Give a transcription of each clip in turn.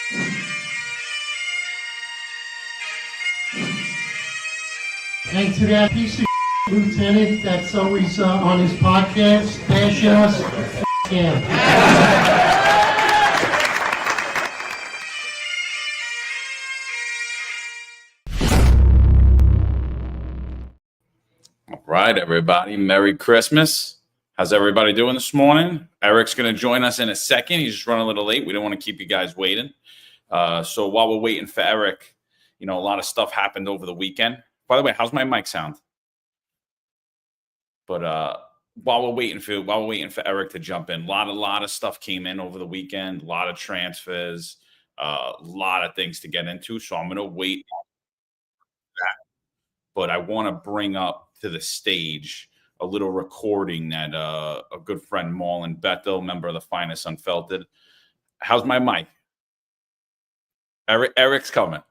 And to that piece of lieutenant that's always on his podcast, bash us, yeah. All right, everybody. Merry Christmas. How's everybody doing this morning? Eric's going to join us in a second. He's just running a little late. We don't want to keep you guys waiting. So while we're waiting for Eric, a lot of stuff happened over the weekend. By the way, how's my mic sound? But while we're waiting for Eric to jump in, a lot of stuff came in over the weekend. A lot of transfers, a lot of things to get into. So I'm going to wait on that. But I want to bring up to the stage a little recording that a good friend, Marlon Bethel, member of the finest Unfiltered. How's my mic? Eric's coming.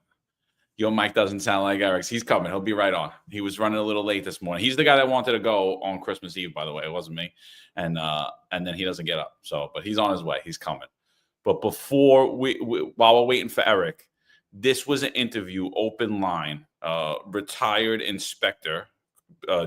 Your mic doesn't sound like Eric's. He's coming. He'll be right on. He was running a little late this morning. He's the guy that wanted to go on Christmas Eve, by the way. It wasn't me. And then he doesn't get up. But he's on his way. He's coming. But before while we're waiting for Eric, this was an interview, open line. Retired inspector,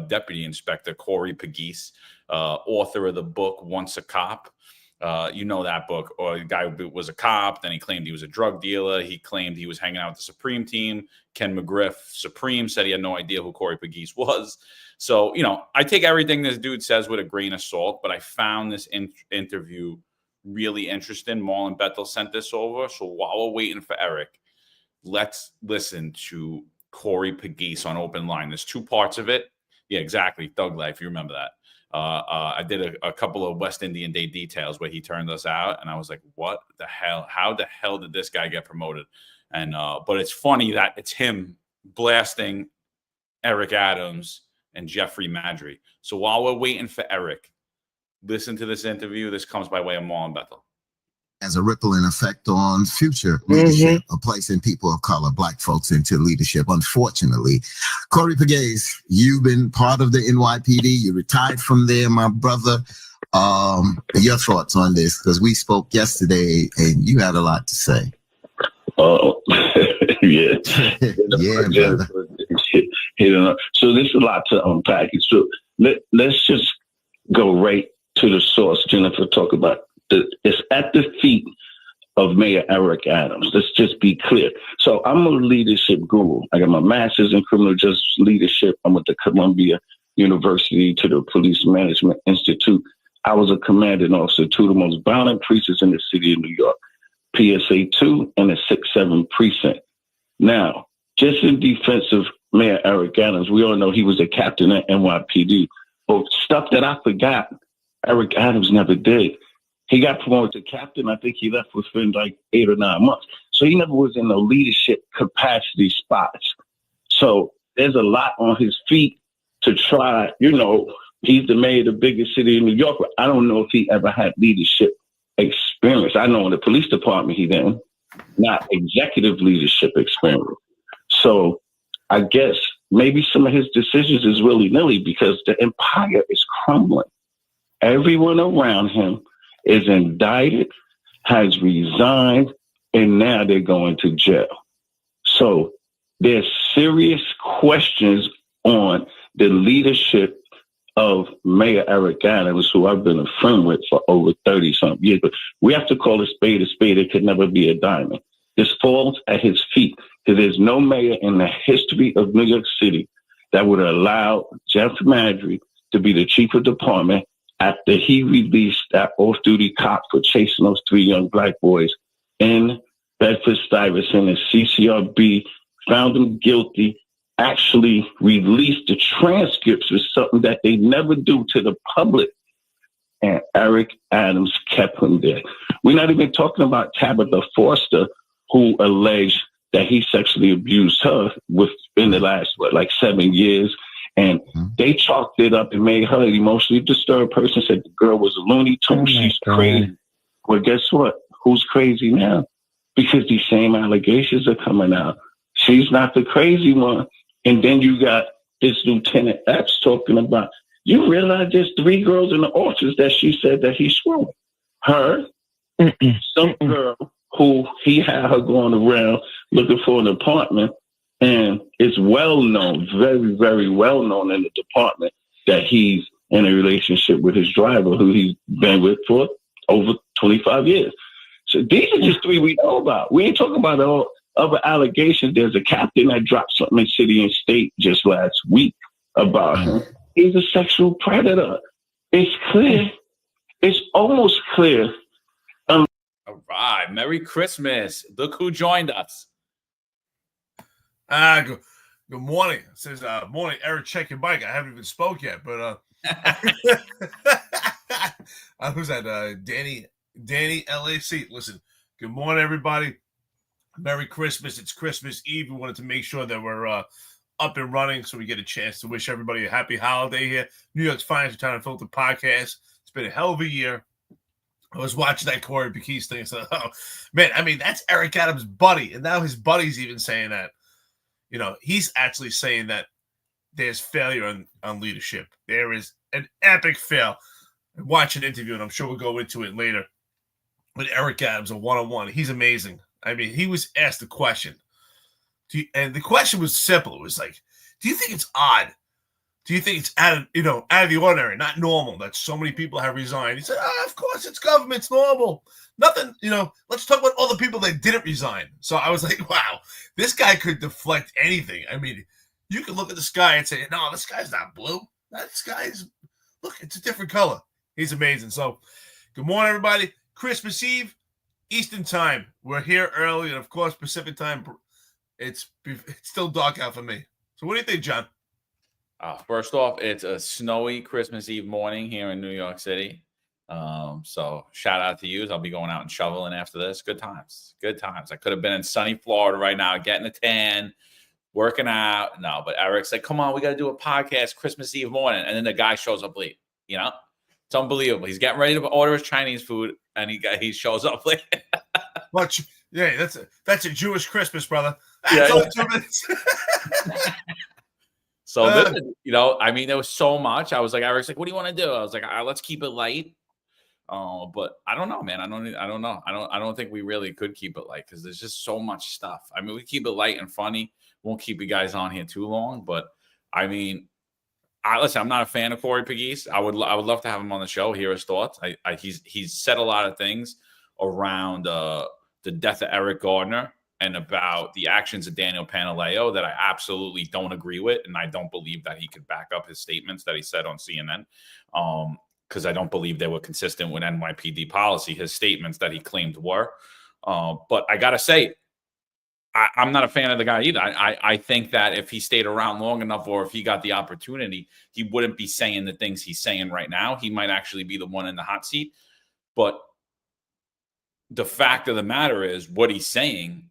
deputy inspector Corey Pegues, author of the book Once a Cop. That book, or the guy who was a cop, then he claimed he was a drug dealer. He claimed he was hanging out with the Supreme team. Ken McGriff, Supreme, said he had no idea who Corey Pegues was. So, I take everything this dude says with a grain of salt, but I found this interview really interesting. Marlon Bethel sent this over. So while we're waiting for Eric, let's listen to Corey Pegues on Open Line. There's two parts of it. Yeah, exactly. Thug Life. You remember that. I did a couple of West Indian Day details where he turned us out, and I was like, what the hell? How the hell did this guy get promoted? And but it's funny that it's him blasting Eric Adams and Jeffrey Madry. So while we're waiting for Eric, listen to this interview. This comes by way of Marlon Bethel. As a rippling effect on future leadership of placing people of color, Black folks into leadership. Unfortunately, Corey Pegues, you've been part of the NYPD. You retired from there, my brother. Your thoughts on this? Because we spoke yesterday and you had a lot to say. Oh, yeah. Yeah, brother. So there's a lot to unpack. So let's just go right to the source. Jennifer talk about it's at the feet of Mayor Eric Adams. Let's just be clear. So I'm a leadership guru. I got my master's in criminal justice leadership. I went to Columbia University to the Police Management Institute. I was a commanding officer, two of the most violent precincts in the city of New York, PSA 2 and the 6-7 precinct. Now, just in defense of Mayor Eric Adams, we all know he was a captain at NYPD. But stuff that I forgot, Eric Adams never did. He got promoted to captain. I think he left within like 8 or 9 months. So he never was in the leadership capacity spots. So there's a lot on his feet to try. He's the mayor of the biggest city in New York, but I don't know if he ever had leadership experience. I know in the police department he didn't, not executive leadership experience. So I guess maybe some of his decisions is willy-nilly because the empire is crumbling. Everyone around him is indicted, has resigned, and now they're going to jail. So there's serious questions on the leadership of Mayor Eric Adams, who I've been a friend with for over 30-something years. But we have to call a spade a spade. It could never be a diamond. This falls at his feet because there's no mayor in the history of New York City that would allow Jeff Madry to be the chief of department after he released that off-duty cop for chasing those 3 young black boys in Bedford-Stuyvesant, and CCRB found him guilty, actually released the transcripts of something that they never do to the public. And Eric Adams kept him there. We're not even talking about Tabitha Forster, who alleged that he sexually abused her within the last, 7 years. And they chalked it up and made her an emotionally disturbed person, said the girl was a Looney Tune, she's crazy. Well, guess what? Who's crazy now? Because these same allegations are coming out. She's not the crazy one. And then you got this Lieutenant Epps talking about, you realize there's 3 girls in the office that she said that he swore with. Her, some girl who he had her going around looking for an apartment. And it's well known, very, very well known in the department that he's in a relationship with his driver, who he's been with for over 25 years. So these are just three we know about. We ain't talking about all other allegations. There's a captain that dropped something in City and State just last week about him. He's a sexual predator. It's clear. It's almost clear. All right. Merry Christmas. Look who joined us. Good morning. It says, morning, Eric, check your mic. I haven't even spoke yet, but who's that? Danny LAC. Listen, good morning, everybody. Merry Christmas. It's Christmas Eve. We wanted to make sure that we're up and running so we get a chance to wish everybody a happy holiday here. New York's finest Unfiltered podcast. It's been a hell of a year. I was watching that Corey Pegues thing and said, oh, man, I mean, that's Eric Adams' buddy. And now his buddy's even saying that. You know, he's actually saying that there's failure on leadership. There is an epic fail. Watch an interview, and I'm sure we'll go into it later, with Eric Adams, a one-on-one. He's amazing. I mean, he was asked a question. And the question was simple. It was like, do you think it's odd? Do you think it's out of the ordinary, not normal, that so many people have resigned? He said, of course, it's government. It's normal. Nothing, let's talk about all the people that didn't resign. So I was like, wow, this guy could deflect anything. I mean, you could look at the sky and say, no, this guy's not blue. That sky's, look, it's a different color. He's amazing. So good morning, everybody. Christmas Eve, Eastern time. We're here early. And, of course, Pacific time, it's still dark out for me. So what do you think, John? First off, it's a snowy Christmas Eve morning here in New York City. So shout out to you. I'll be going out and shoveling after this. Good times. Good times. I could have been in sunny Florida right now, getting a tan, working out. No, but Eric's like, come on, we got to do a podcast Christmas Eve morning. And then the guy shows up late. It's unbelievable. He's getting ready to order his Chinese food, and he shows up late. What? Yeah, that's a Jewish Christmas, brother. Yeah. Only 2 minutes. So I mean, there was so much. I was like, Eric's like, what do you want to do? I was like, let's keep it light. But I don't know, man. I don't know. I don't think we really could keep it light because there's just so much stuff. I mean, we keep it light and funny. Won't keep you guys on here too long. But I mean, listen, I'm not a fan of Corey Pegues. I would love to have him on the show, hear his thoughts. He's said a lot of things around the death of Eric Gardner and about the actions of Daniel Pantaleo that I absolutely don't agree with, and I don't believe that he could back up his statements that he said on CNN, because I don't believe they were consistent with NYPD policy, his statements that he claimed were. But I got to say, I'm not a fan of the guy either. I think that if he stayed around long enough, or if he got the opportunity, he wouldn't be saying the things he's saying right now. He might actually be the one in the hot seat. But the fact of the matter is, what he's saying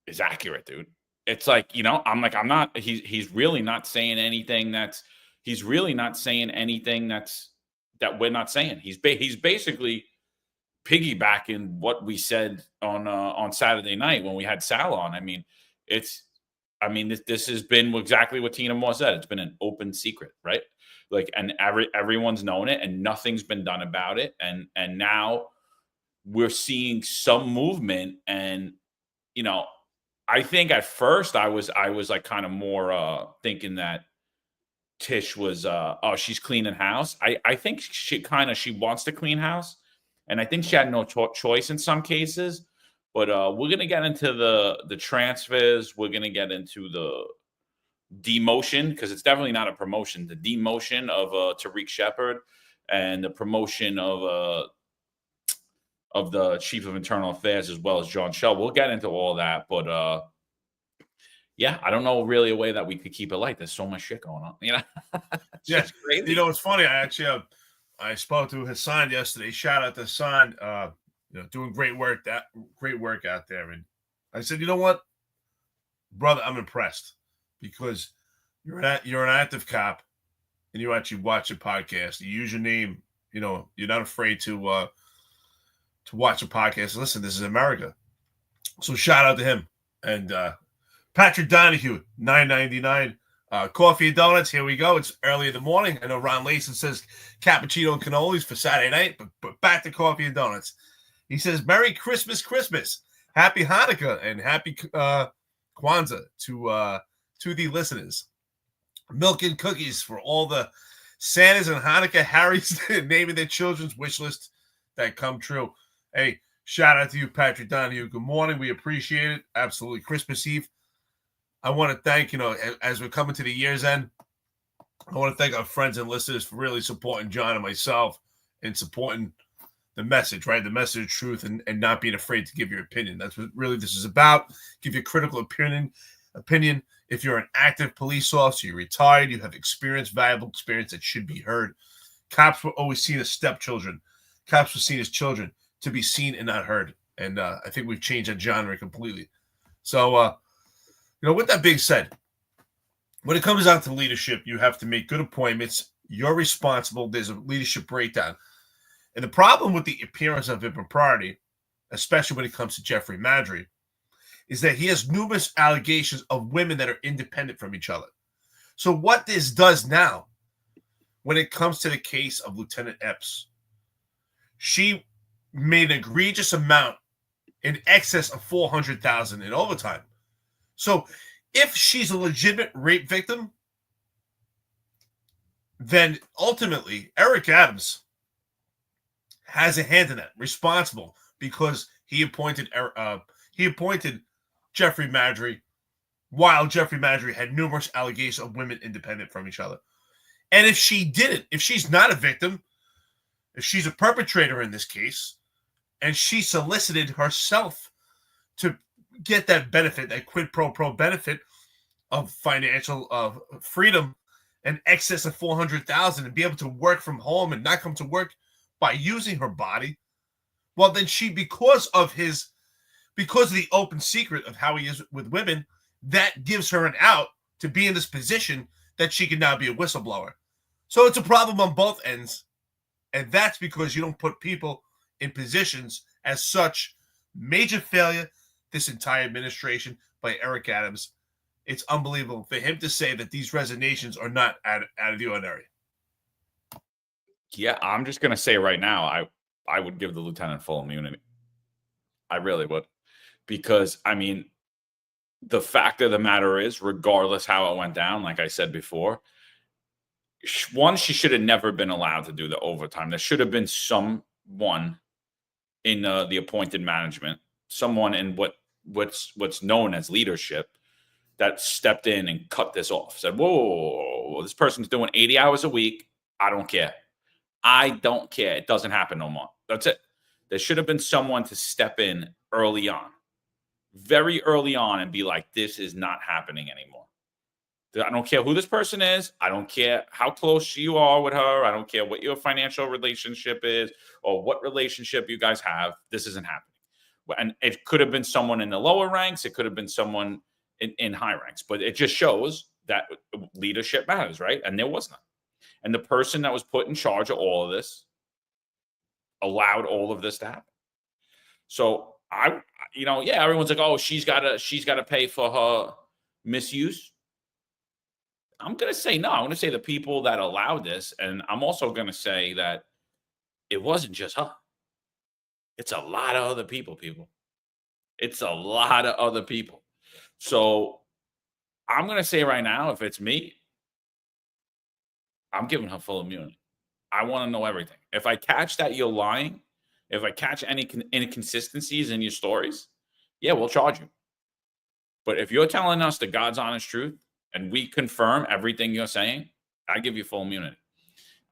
is accurate, dude. It's like, he's really not saying anything that we're not saying. He's basically piggybacking what we said on Saturday night when we had Sal on. I mean, this has been exactly what Tina Moore said. It's been an open secret, right? Like, and everyone's known it, and nothing's been done about it. And now we're seeing some movement, and I think at first I was like kind of more thinking that Tish was she's cleaning house. I think she wants to clean house, and I think she had no choice in some cases. But we're gonna get into the transfers. We're gonna get into the demotion, because it's definitely not a promotion. The demotion of Tariq Shepard and the promotion of the chief of internal affairs, as well as John Chell. We'll get into all that, but yeah, I don't know really a way that we could keep it light. There's so much shit going on, Yeah, it's crazy. It's funny. I spoke to Hassan yesterday. Shout out to Hassan. Doing great work out there. And I said, you know what, brother, I'm impressed, because you're an active cop, and you actually watch a podcast. You use your name. You're not afraid to watch a podcast. Listen, this is America. So shout out to him. And Patrick Donahue, $9.99. Coffee and donuts. Here we go. It's early in the morning. I know Ron Layson says cappuccino and cannolis for Saturday night, but back to coffee and donuts. He says, Merry Christmas, Christmas. Happy Hanukkah and happy Kwanzaa to the listeners. Milk and cookies for all the Santas and Hanukkah Harrys naming their children's wish list that come true. Hey, shout out to you, Patrick Donahue. Good morning. We appreciate it. Absolutely. Christmas Eve. I want to thank, as we're coming to the year's end, I want to thank our friends and listeners for really supporting John and myself and supporting the message, right? The message of truth and not being afraid to give your opinion. That's what really this is about. Give your critical opinion. If you're an active police officer, you're retired, you have experience, valuable experience that should be heard. Cops were always seen as stepchildren. Cops were seen as children to be seen and not heard. And I think we've changed that genre completely. So, with that being said, when it comes down to leadership, you have to make good appointments. You're responsible. There's a leadership breakdown. And the problem with the appearance of impropriety, especially when it comes to Jeffrey Madry, is that he has numerous allegations of women that are independent from each other. So what this does now, when it comes to the case of Lieutenant Epps, she made an egregious amount in excess of $400,000 in overtime. So if she's a legitimate rape victim, then ultimately Eric Adams has a hand in that, responsible, because he appointed Jeffrey Madry while Jeffrey Madry had numerous allegations of women independent from each other. And if she didn't, if she's not a victim, if she's a perpetrator in this case, and she solicited herself to get that benefit, that quid pro quo benefit of financial freedom in excess of $400,000 and be able to work from home and not come to work by using her body, well, then she, because of the open secret of how he is with women, that gives her an out to be in this position that she can now be a whistleblower. So it's a problem on both ends. And that's because you don't put people in positions as such. Major failure, this entire administration by Eric Adams. It's unbelievable for him to say that these resignations are not out of the ordinary. Yeah, I'm just going to say right now, I would give the lieutenant full immunity. I really would. Because, the fact of the matter is, regardless how it went down, like I said before, one, she should have never been allowed to do the overtime. There should have been someone in the appointed management, someone in what's known as leadership, that stepped in and cut this off. Said, whoa, this person's doing 80 hours a week. I don't care. I don't care. It doesn't happen no more. That's it. There should have been someone to step in early on, very early on, and be like, this is not happening anymore. I don't care who this person is. I don't care how close you are with her. I don't care what your financial relationship is or what relationship you guys have. This isn't happening. And it could have been someone in the lower ranks. It could have been someone in high ranks. But it just shows that leadership matters, right? And there was none. And the person that was put in charge of all of this allowed all of this to happen. So everyone's like, oh, she's got to pay for her misuse. I'm going to say no. I'm going to say the people that allowed this, and I'm also going to say that it wasn't just her. It's a lot of other people. It's a lot of other people. So I'm going to say right now, if it's me, I'm giving her full immunity. I want to know everything. If I catch that you're lying, if I catch any inconsistencies in your stories, yeah, we'll charge you. But if you're telling us the God's honest truth and we confirm everything you're saying, I give you full immunity.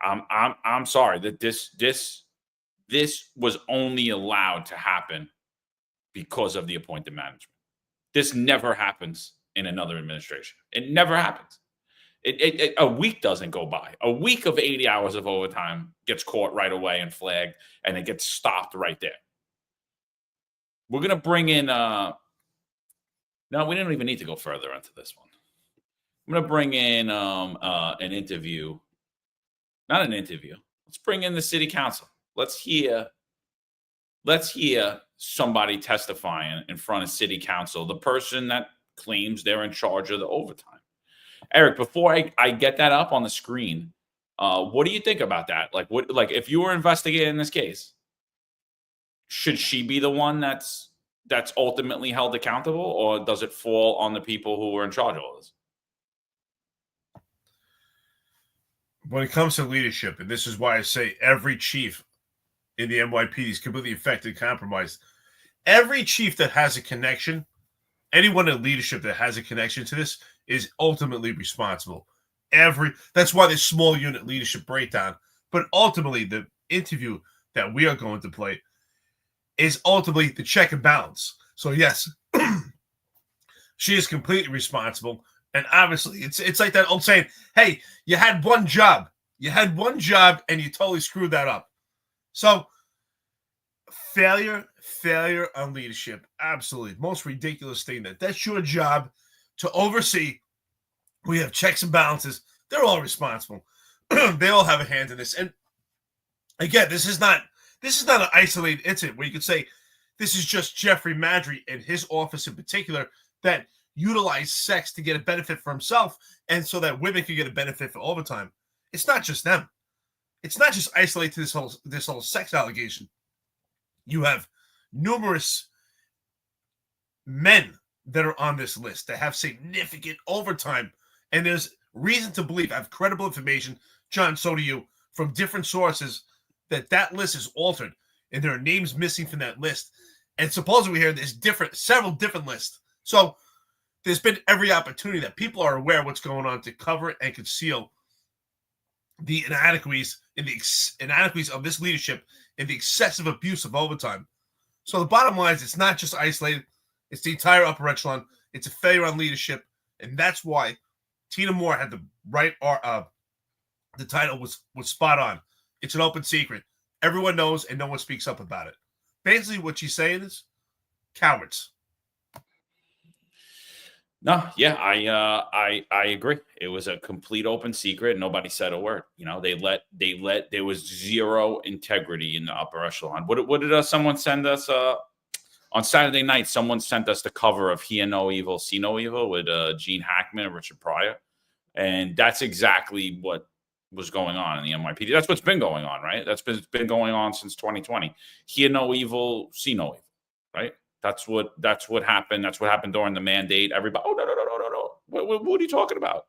I'm sorry that this was only allowed to happen because of the appointed management. This never happens in another administration. It never happens. A week doesn't go by. A week of 80 hours of overtime gets caught right away and flagged, and it gets stopped right there. We're going to bring in no, we don't even need to go further into this one. I'm going to bring in an interview. Not an interview. Let's bring in the city council. Let's hear somebody testifying in front of city council, the person that claims they're in charge of the overtime. Eric, before I get that up on the screen, what do you think about that? Like if you were investigating this case, should she be the one that's ultimately held accountable, or does it fall on the people who were in charge of all this? When it comes to leadership, and this is why I say every chief in the NYPD is completely affected, compromised. Every chief that has a connection, anyone in leadership that has a connection to this, is ultimately responsible. That's why there's small unit leadership breakdown. But ultimately, the interview that we are going to play is ultimately the check and balance. So yes, she is completely responsible. And obviously, it's like that old saying, hey, you had one job. You had one job, and you totally screwed that up. So failure on leadership, absolutely. Most ridiculous thing. That's your job to oversee. We have checks and balances. They're all responsible. They all have a hand in this. And again, this is not an isolated incident where you could say this is just Jeffrey Madry and his office in particular that utilized sex to get a benefit for himself and so that women could get a benefit for overtime. It's not just them. It's not just isolated to this whole sex allegation. You have numerous men that are on this list that have significant overtime. And there's reason to believe, I have credible information, John, so do you, from different sources, that list is altered. And there are names missing from that list. And supposedly we hear there's several different lists. So there's been every opportunity that people are aware of what's going on to cover and conceal the inadequacies of this leadership and the excessive abuse of overtime. So the bottom line is it's not just isolated. It's the entire upper echelon. It's a failure on leadership. And that's why Tina Moore had the right, the title was spot on. It's an open secret. Everyone knows and no one speaks up about it. Basically what she's saying is cowards. No, yeah, I agree. It was a complete open secret. Nobody said a word. You know, there was zero integrity in the upper echelon. What did someone send us on Saturday night? Someone sent us the cover of Hear No Evil, See No Evil with Gene Hackman and Richard Pryor. And that's exactly what was going on in the NYPD. That's what's been going on, right? That's been going on since 2020. Hear no evil, see no evil, right? That's what happened. That's what happened during the mandate. Everybody, oh, no. What are you talking about?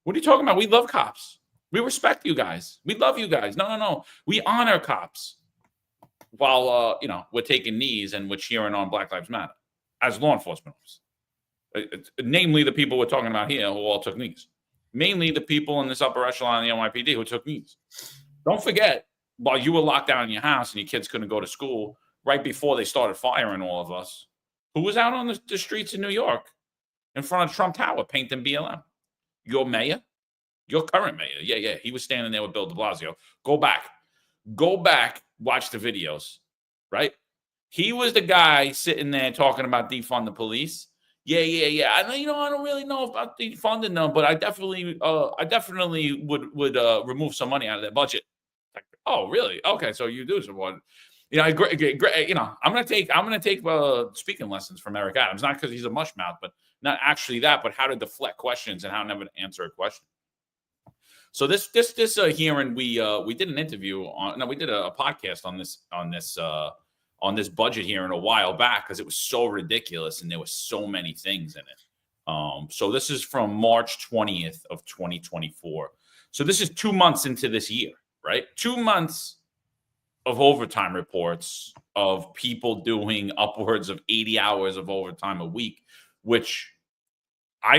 What are you talking about? We love cops. We respect you guys. We love you guys. No. We honor cops while, we're taking knees and we're cheering on Black Lives Matter as law enforcement officers. Namely, the people we're talking about here who all took knees. Mainly the people in this upper echelon of the NYPD who took knees. Don't forget, while you were locked down in your house and your kids couldn't go to school, right before they started firing all of us, who was out on the streets in New York in front of Trump Tower painting BLM? Your mayor? Your current mayor. Yeah. He was standing there with Bill de Blasio. Go back, watch the videos, right? He was the guy sitting there talking about defund the police. Yeah. I don't really know about defunding them, but I definitely would remove some money out of their budget. Like, oh, really? Okay, so you do support. I'm gonna take speaking lessons from Eric Adams, not because he's a mushmouth, but not actually that, but how to deflect questions and how never to answer a question. So this hearing, we did an interview we did a podcast on this budget hearing a while back because it was so ridiculous and there were so many things in it. So this is from March 20th of 2024. So this is 2 months into this year, right? 2 months of overtime reports of people doing upwards of 80 hours of overtime a week, which I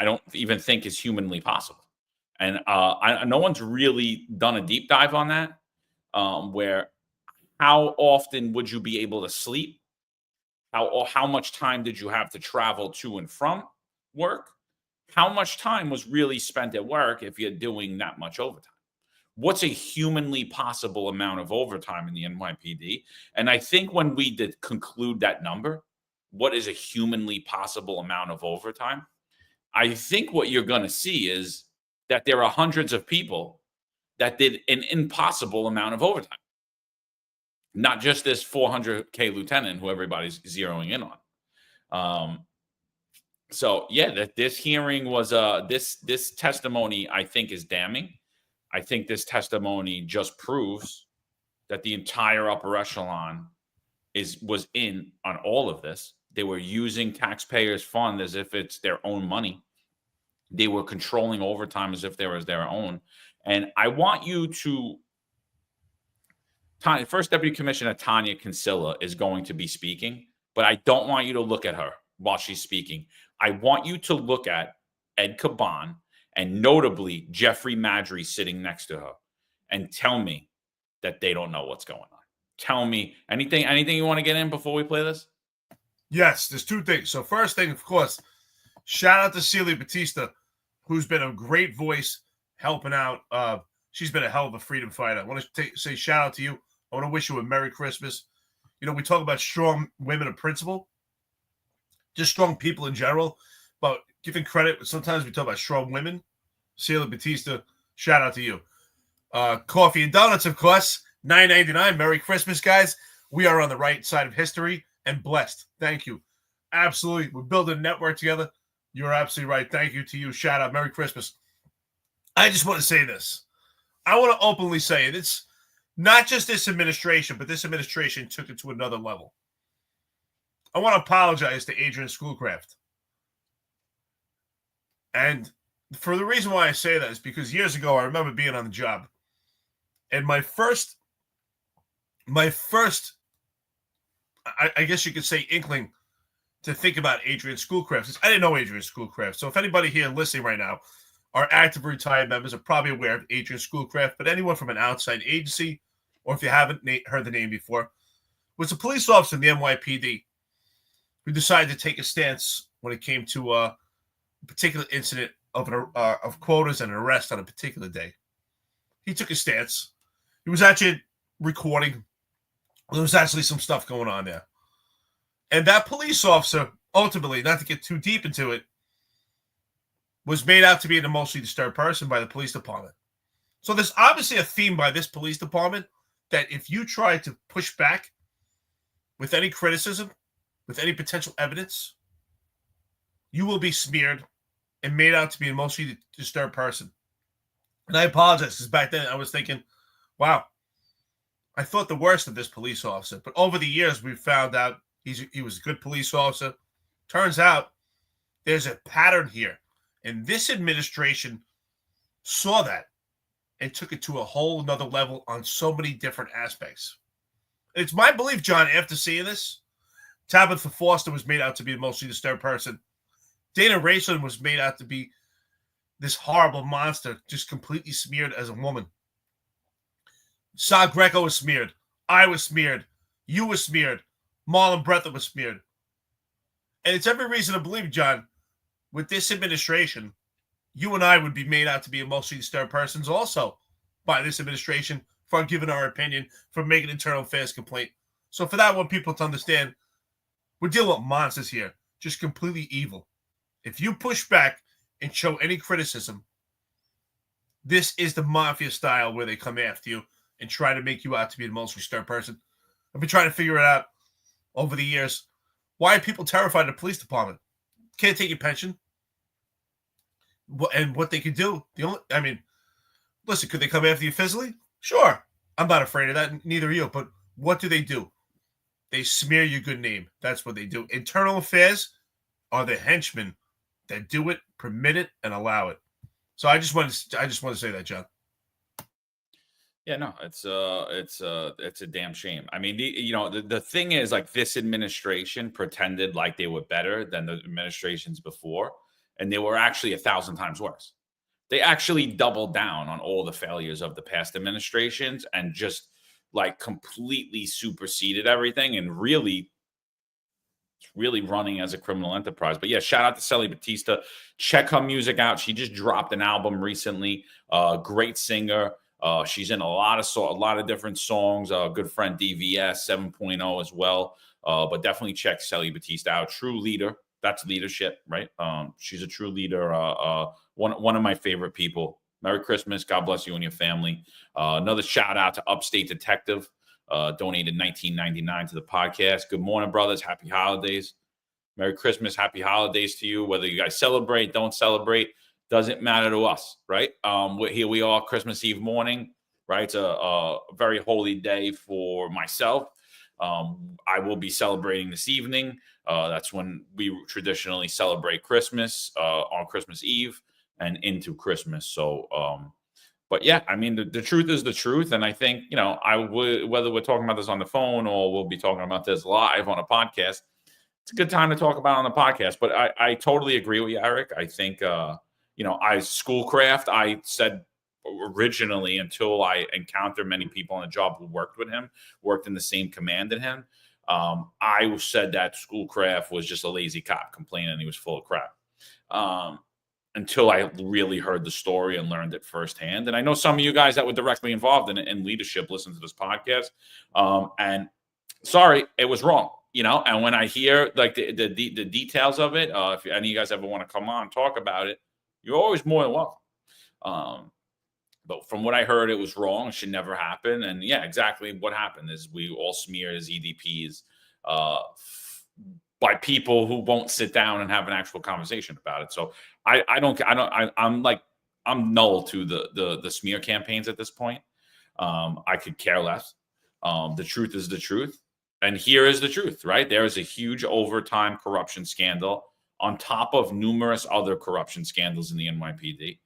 don't even think is humanly possible. And no one's really done a deep dive on that, where how often would you be able to sleep? How much time did you have to travel to and from work? How much time was really spent at work if you're doing that much overtime? What's a humanly possible amount of overtime in the NYPD? And I think when we did conclude that number, what is a humanly possible amount of overtime? I think what you're going to see is that there are hundreds of people that did an impossible amount of overtime. Not just this 400K lieutenant who everybody's zeroing in on. So yeah, that this hearing was this testimony I think is damning. I think this testimony just proves that the entire upper echelon was in on all of this. They were using taxpayers' fund as if it's their own money. They were controlling overtime as if they was their own. And I want you to, First Deputy Commissioner Tanya Kinsella is going to be speaking, but I don't want you to look at her while she's speaking. I want you to look at Ed Caban and notably Jeffrey Madry sitting next to her and tell me that they don't know what's going on. Tell me anything you want to get in before we play this? Yes, there's two things. So first thing, of course, shout out to Celia Batista, who's been a great voice helping out. She's been a hell of a freedom fighter. I want to say shout out to you. I want to wish you a Merry Christmas. You know, we talk about strong women of principle, just strong people in general, but giving credit, sometimes we talk about strong women. Celia Batista, shout out to you. Coffee and donuts, of course, $9.99. Merry Christmas, guys. We are on the right side of history and blessed. Thank you. Absolutely. We're building a network together. You're absolutely right. Thank you to you. Shout out. Merry Christmas. I just want to say this. I want to openly say it. It's not just this administration, but this administration took it to another level. I want to apologize to Adrian Schoolcraft. And for the reason why I say that is because years ago, I remember being on the job. And my first, I guess you could say, inkling to think about Adrian Schoolcraft is I didn't know Adrian Schoolcraft. So if anybody here listening right now are active retired members are probably aware of Adrian Schoolcraft, but anyone from an outside agency, or if you haven't heard the name before, was a police officer in the NYPD who decided to take a stance when it came to a particular incident of quotas and an arrest on a particular day. He took a stance. He was actually recording. There was actually some stuff going on there. And that police officer, ultimately, not to get too deep into it, was made out to be an emotionally disturbed person by the police department. So there's obviously a theme by this police department that if you try to push back with any criticism, with any potential evidence, you will be smeared and made out to be an emotionally disturbed person. And I apologize because back then I was thinking, wow, I thought the worst of this police officer. But over the years, we've found out he was a good police officer. Turns out there's a pattern here. And this administration saw that and took it to a whole nother level on so many different aspects. It's my belief, John, after seeing this, Tabitha Foster was made out to be a emotionally disturbed person. Dana Raceland was made out to be this horrible monster, just completely smeared as a woman. Sa Greco was smeared. I was smeared. You were smeared. Marlon Bretta was smeared. And it's every reason to believe, John, with this administration, you and I would be made out to be emotionally disturbed persons also by this administration for giving our opinion, for making internal affairs complaint. So for that, I want people to understand, we're dealing with monsters here, just completely evil. If you push back and show any criticism, this is the mafia style where they come after you and try to make you out to be the most disturbed person. I've been trying to figure it out over the years. Why are people terrified of the police department? Can't take your pension. And what they could do, listen, could they come after you physically? Sure. I'm not afraid of that. Neither are you. But what do? They smear your good name. That's what they do. Internal affairs are the henchmen that do it, permit it, and allow it. So I just want to say that, John. Yeah, no, it's a damn shame. I mean, the thing is, like, this administration pretended like they were better than the administrations before, and they were actually 1,000 times worse. They actually doubled down on all the failures of the past administrations and just like completely superseded everything and really running as a criminal enterprise. But yeah, shout out to Celia Batista. Check her music out. She just dropped an album recently. Great singer. She's in a lot of different songs. Good friend DVS 7.0 as well. But definitely check Celia Batista out. True leader. That's leadership, right? She's a true leader. One of my favorite people. Merry Christmas. God bless you and your family. Another shout out to Upstate Detective. Donated $19.99 to the podcast. Good morning, brothers. Happy holidays. Merry Christmas. Happy holidays to you. Whether you guys celebrate, don't celebrate, doesn't matter to us, right? Here we are, Christmas Eve morning, right? It's a very holy day for myself. I will be celebrating this evening. That's when we traditionally celebrate Christmas on Christmas Eve and into Christmas. So, but yeah, I mean, the truth is the truth. And I think, whether we're talking about this on the phone or we'll be talking about this live on a podcast, it's a good time to talk about on the podcast. But I totally agree with you, Eric. I think, Schoolcraft, I said originally, until I encountered many people on the job who worked with him, worked in the same command as him, I said that Schoolcraft was just a lazy cop complaining he was full of crap. Until I really heard the story and learned it firsthand. And I know some of you guys that were directly involved in leadership listen to this podcast. And sorry, it was wrong, and when I hear like the details of it, if any of you guys ever want to come on and talk about it, you're always more than welcome. But from what I heard, it was wrong. It should never happen. And yeah, exactly what happened is we all smeared as EDPs by people who won't sit down and have an actual conversation about it. So I'm null to the smear campaigns at this point. I could care less. The truth is the truth. And here is the truth, right? There is a huge overtime corruption scandal on top of numerous other corruption scandals in the NYPD.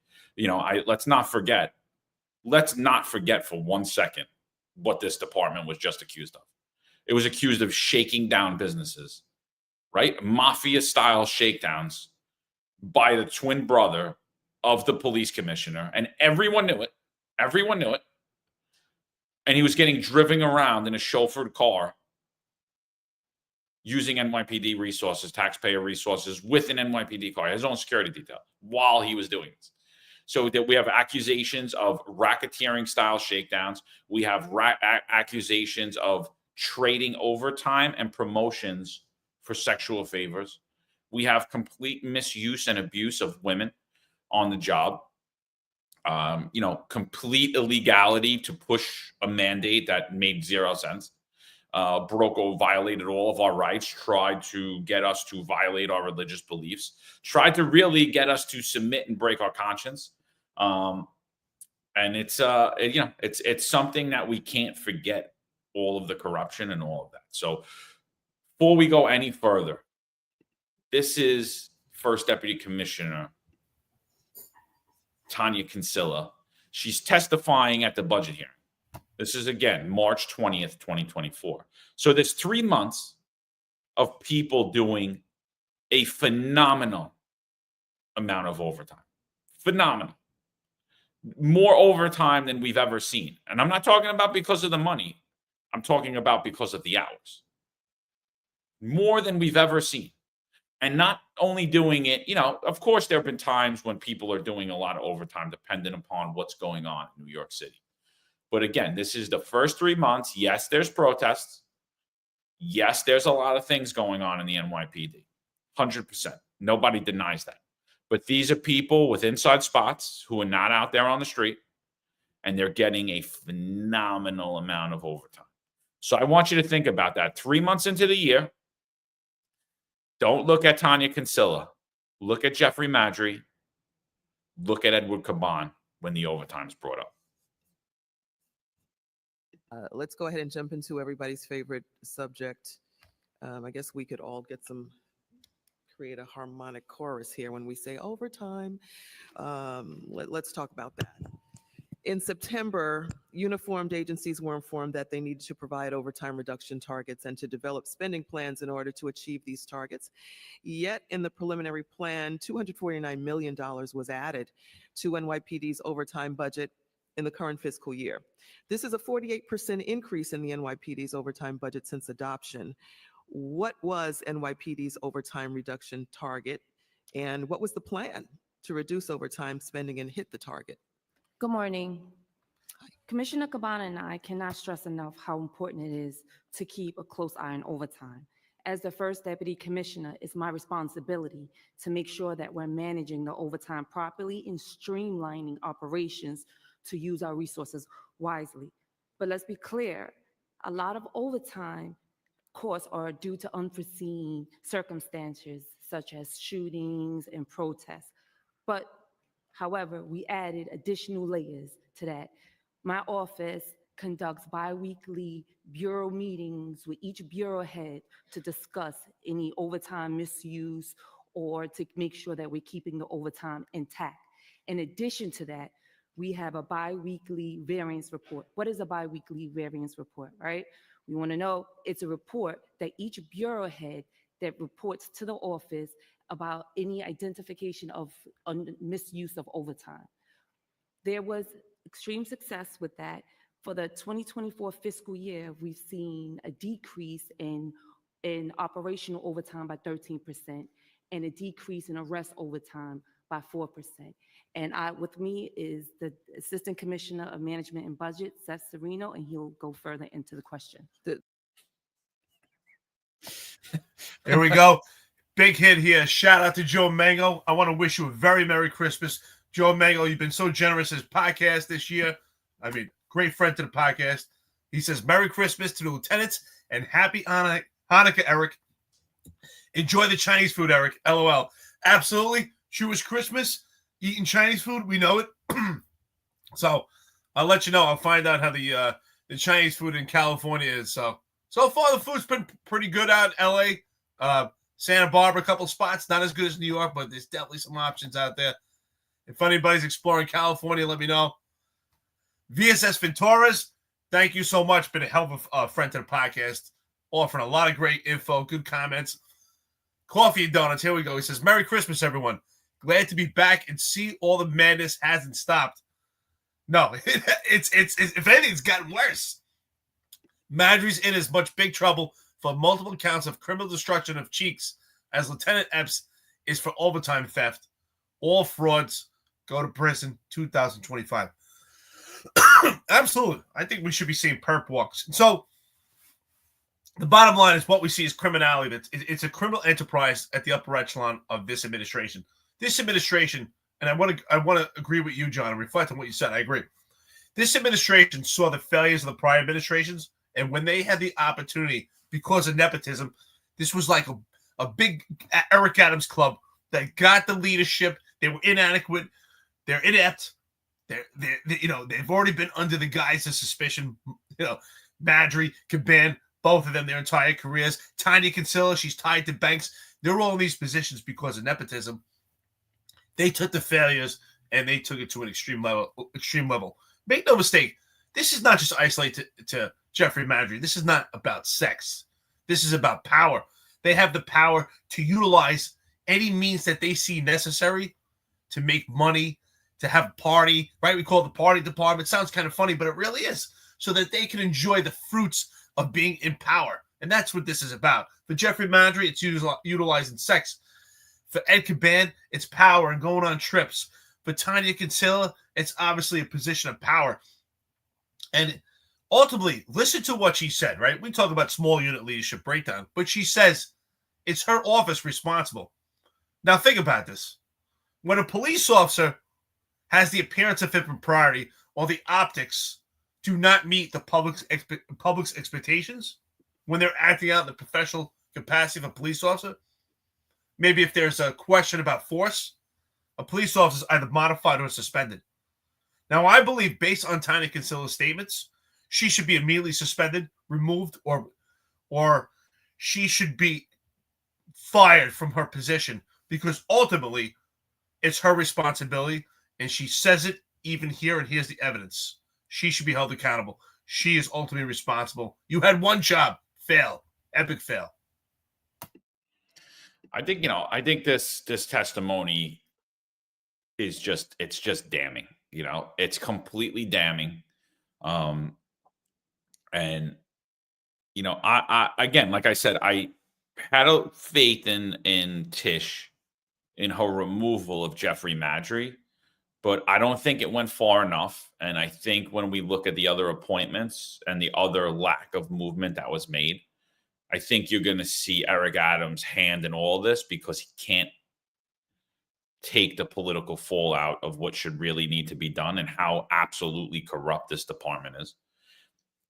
Let's not forget for 1 second what this department was just accused of. It was accused of shaking down businesses, right? Mafia-style shakedowns by the twin brother of the police commissioner, and everyone knew it. Everyone knew it. And he was getting driven around in a chauffeured car using NYPD resources, taxpayer resources, with an NYPD car, his own security detail, while he was doing this. So that we have accusations of racketeering-style shakedowns. We have accusations of trading overtime and promotions for sexual favors. We have complete misuse and abuse of women on the job. Complete illegality to push a mandate that made zero sense. Violated all of our rights, tried to get us to violate our religious beliefs, tried to really get us to submit and break our conscience. And it's something that we can't forget, all of the corruption and all of that. So before we go any further, this is First Deputy Commissioner Tanya Kinsella. She's testifying at the budget hearing. This is, again, March 20th, 2024. So there's 3 months of people doing a phenomenal amount of overtime. Phenomenal. More overtime than we've ever seen. And I'm not talking about because of the money. I'm talking about because of the hours. More than we've ever seen. And not only doing it, of course, there have been times when people are doing a lot of overtime dependent upon what's going on in New York City. But again, this is the first 3 months. Yes, there's protests. Yes, there's a lot of things going on in the NYPD. 100%. Nobody denies that. But these are people with inside spots who are not out there on the street, and they're getting a phenomenal amount of overtime. So I want you to think about that. 3 months into the year, don't look at Tanya Kinsella. Look at Jeffrey Madry. Look at Edward Caban when the overtime is brought up. Let's go ahead and jump into everybody's favorite subject. I guess we could all create a harmonic chorus here when we say overtime. Let's talk about that. In September, uniformed agencies were informed that they needed to provide overtime reduction targets and to develop spending plans in order to achieve these targets. Yet in the preliminary plan, $249 million was added to NYPD's overtime budget in the current fiscal year. This is a 48% increase in the NYPD's overtime budget since adoption. What was NYPD's overtime reduction target, and what was the plan to reduce overtime spending and hit the target? Good morning. Commissioner Caban and I cannot stress enough how important it is to keep a close eye on overtime. As the first deputy commissioner, it's my responsibility to make sure that we're managing the overtime properly and streamlining operations to use our resources wisely. But let's be clear, a lot of overtime costs are due to unforeseen circumstances such as shootings and protests. However, we added additional layers to that. My office conducts biweekly bureau meetings with each bureau head to discuss any overtime misuse or to make sure that we're keeping the overtime intact. In addition to that, we have a biweekly variance report. What is a biweekly variance report, right? We want to know, it's a report that each bureau head that reports to the office about any identification of misuse of overtime. There was extreme success with that. For the 2024 fiscal year, we've seen a decrease in operational overtime by 13% and a decrease in arrest overtime by 4%. And with me is the Assistant Commissioner of Management and Budget, Seth Serino, and he'll go further into the question. Here we go. Big hit here. Shout out to Joe Mango. I want to wish you a very Merry Christmas. Joe Mango, you've been so generous as podcast this year. I mean, great friend to the podcast. He says, Merry Christmas to the lieutenants and Happy Hanukkah, Eric. Enjoy the Chinese food, Eric. LOL. Absolutely. Jewish Christmas, eating Chinese food. We know it. So I'll let you know. I'll find out how the Chinese food in California is. So far, the food's been pretty good out in LA. Santa Barbara, a couple spots. Not as good as New York, but there's definitely some options out there. If anybody's exploring California, let me know. VSS Ventura's, thank you so much. Been a hell of a friend to the podcast. Offering a lot of great info, good comments. Coffee and Donuts, here we go. He says, Merry Christmas, everyone. Glad to be back and see all the madness hasn't stopped. No, it's if anything, it's gotten worse. Madry's in as much big trouble for multiple counts of criminal destruction of cheeks as Lieutenant Epps is for overtime theft. All frauds go to prison 2025. Absolutely. I think we should be seeing perp walks. So the bottom line is what we see is criminality. It's a criminal enterprise at the upper echelon of this administration. This administration, and I want to agree with you, John, and reflect on what you said. I agree. This administration saw the failures of the prior administrations, and when they had the opportunity, because of nepotism, this was like a big Eric Adams club that got the leadership. They were inadequate. They're inept. They've already been under the guise of suspicion. Madry, Caban, both of them, their entire careers. Tanya Kinsella, she's tied to banks. They're all in these positions because of nepotism. They took the failures and they took it to an extreme level. Make no mistake, this is not just isolated to Jeffrey Madry. This is not about sex. This is about power. They have the power to utilize any means that they see necessary to make money, to have a party, right? We call it the party department. Sounds kind of funny, but it really is, so that they can enjoy the fruits of being in power. And that's what this is about. For Jeffrey Madry, it's utilizing sex. For Ed Caban, it's power and going on trips. For Tanya Kinsella, it's obviously a position of power. And ultimately, listen to what she said, right? We talk about small unit leadership breakdown, but she says it's her office responsible. Now, think about this. When a police officer has the appearance of impropriety or the optics do not meet the public's expectations when they're acting out in the professional capacity of a police officer, maybe if there's a question about force, a police officer is either modified or suspended. Now, I believe, based on Tanya Kinsella's statements, she should be immediately suspended, removed, or she should be fired from her position, because ultimately it's her responsibility, and she says it even here, and here's the evidence. She should be held accountable. She is ultimately responsible. You had one job, fail, epic fail. I think this testimony is just damning. It's completely damning. And I again, like I said, I had a faith in Tish, in her removal of Jeffrey Madry, but I don't think it went far enough. And I think when we look at the other appointments and the other lack of movement that was made, I think you're going to see Eric Adams' hand in all this, because he can't take the political fallout of what should really need to be done and how absolutely corrupt this department is.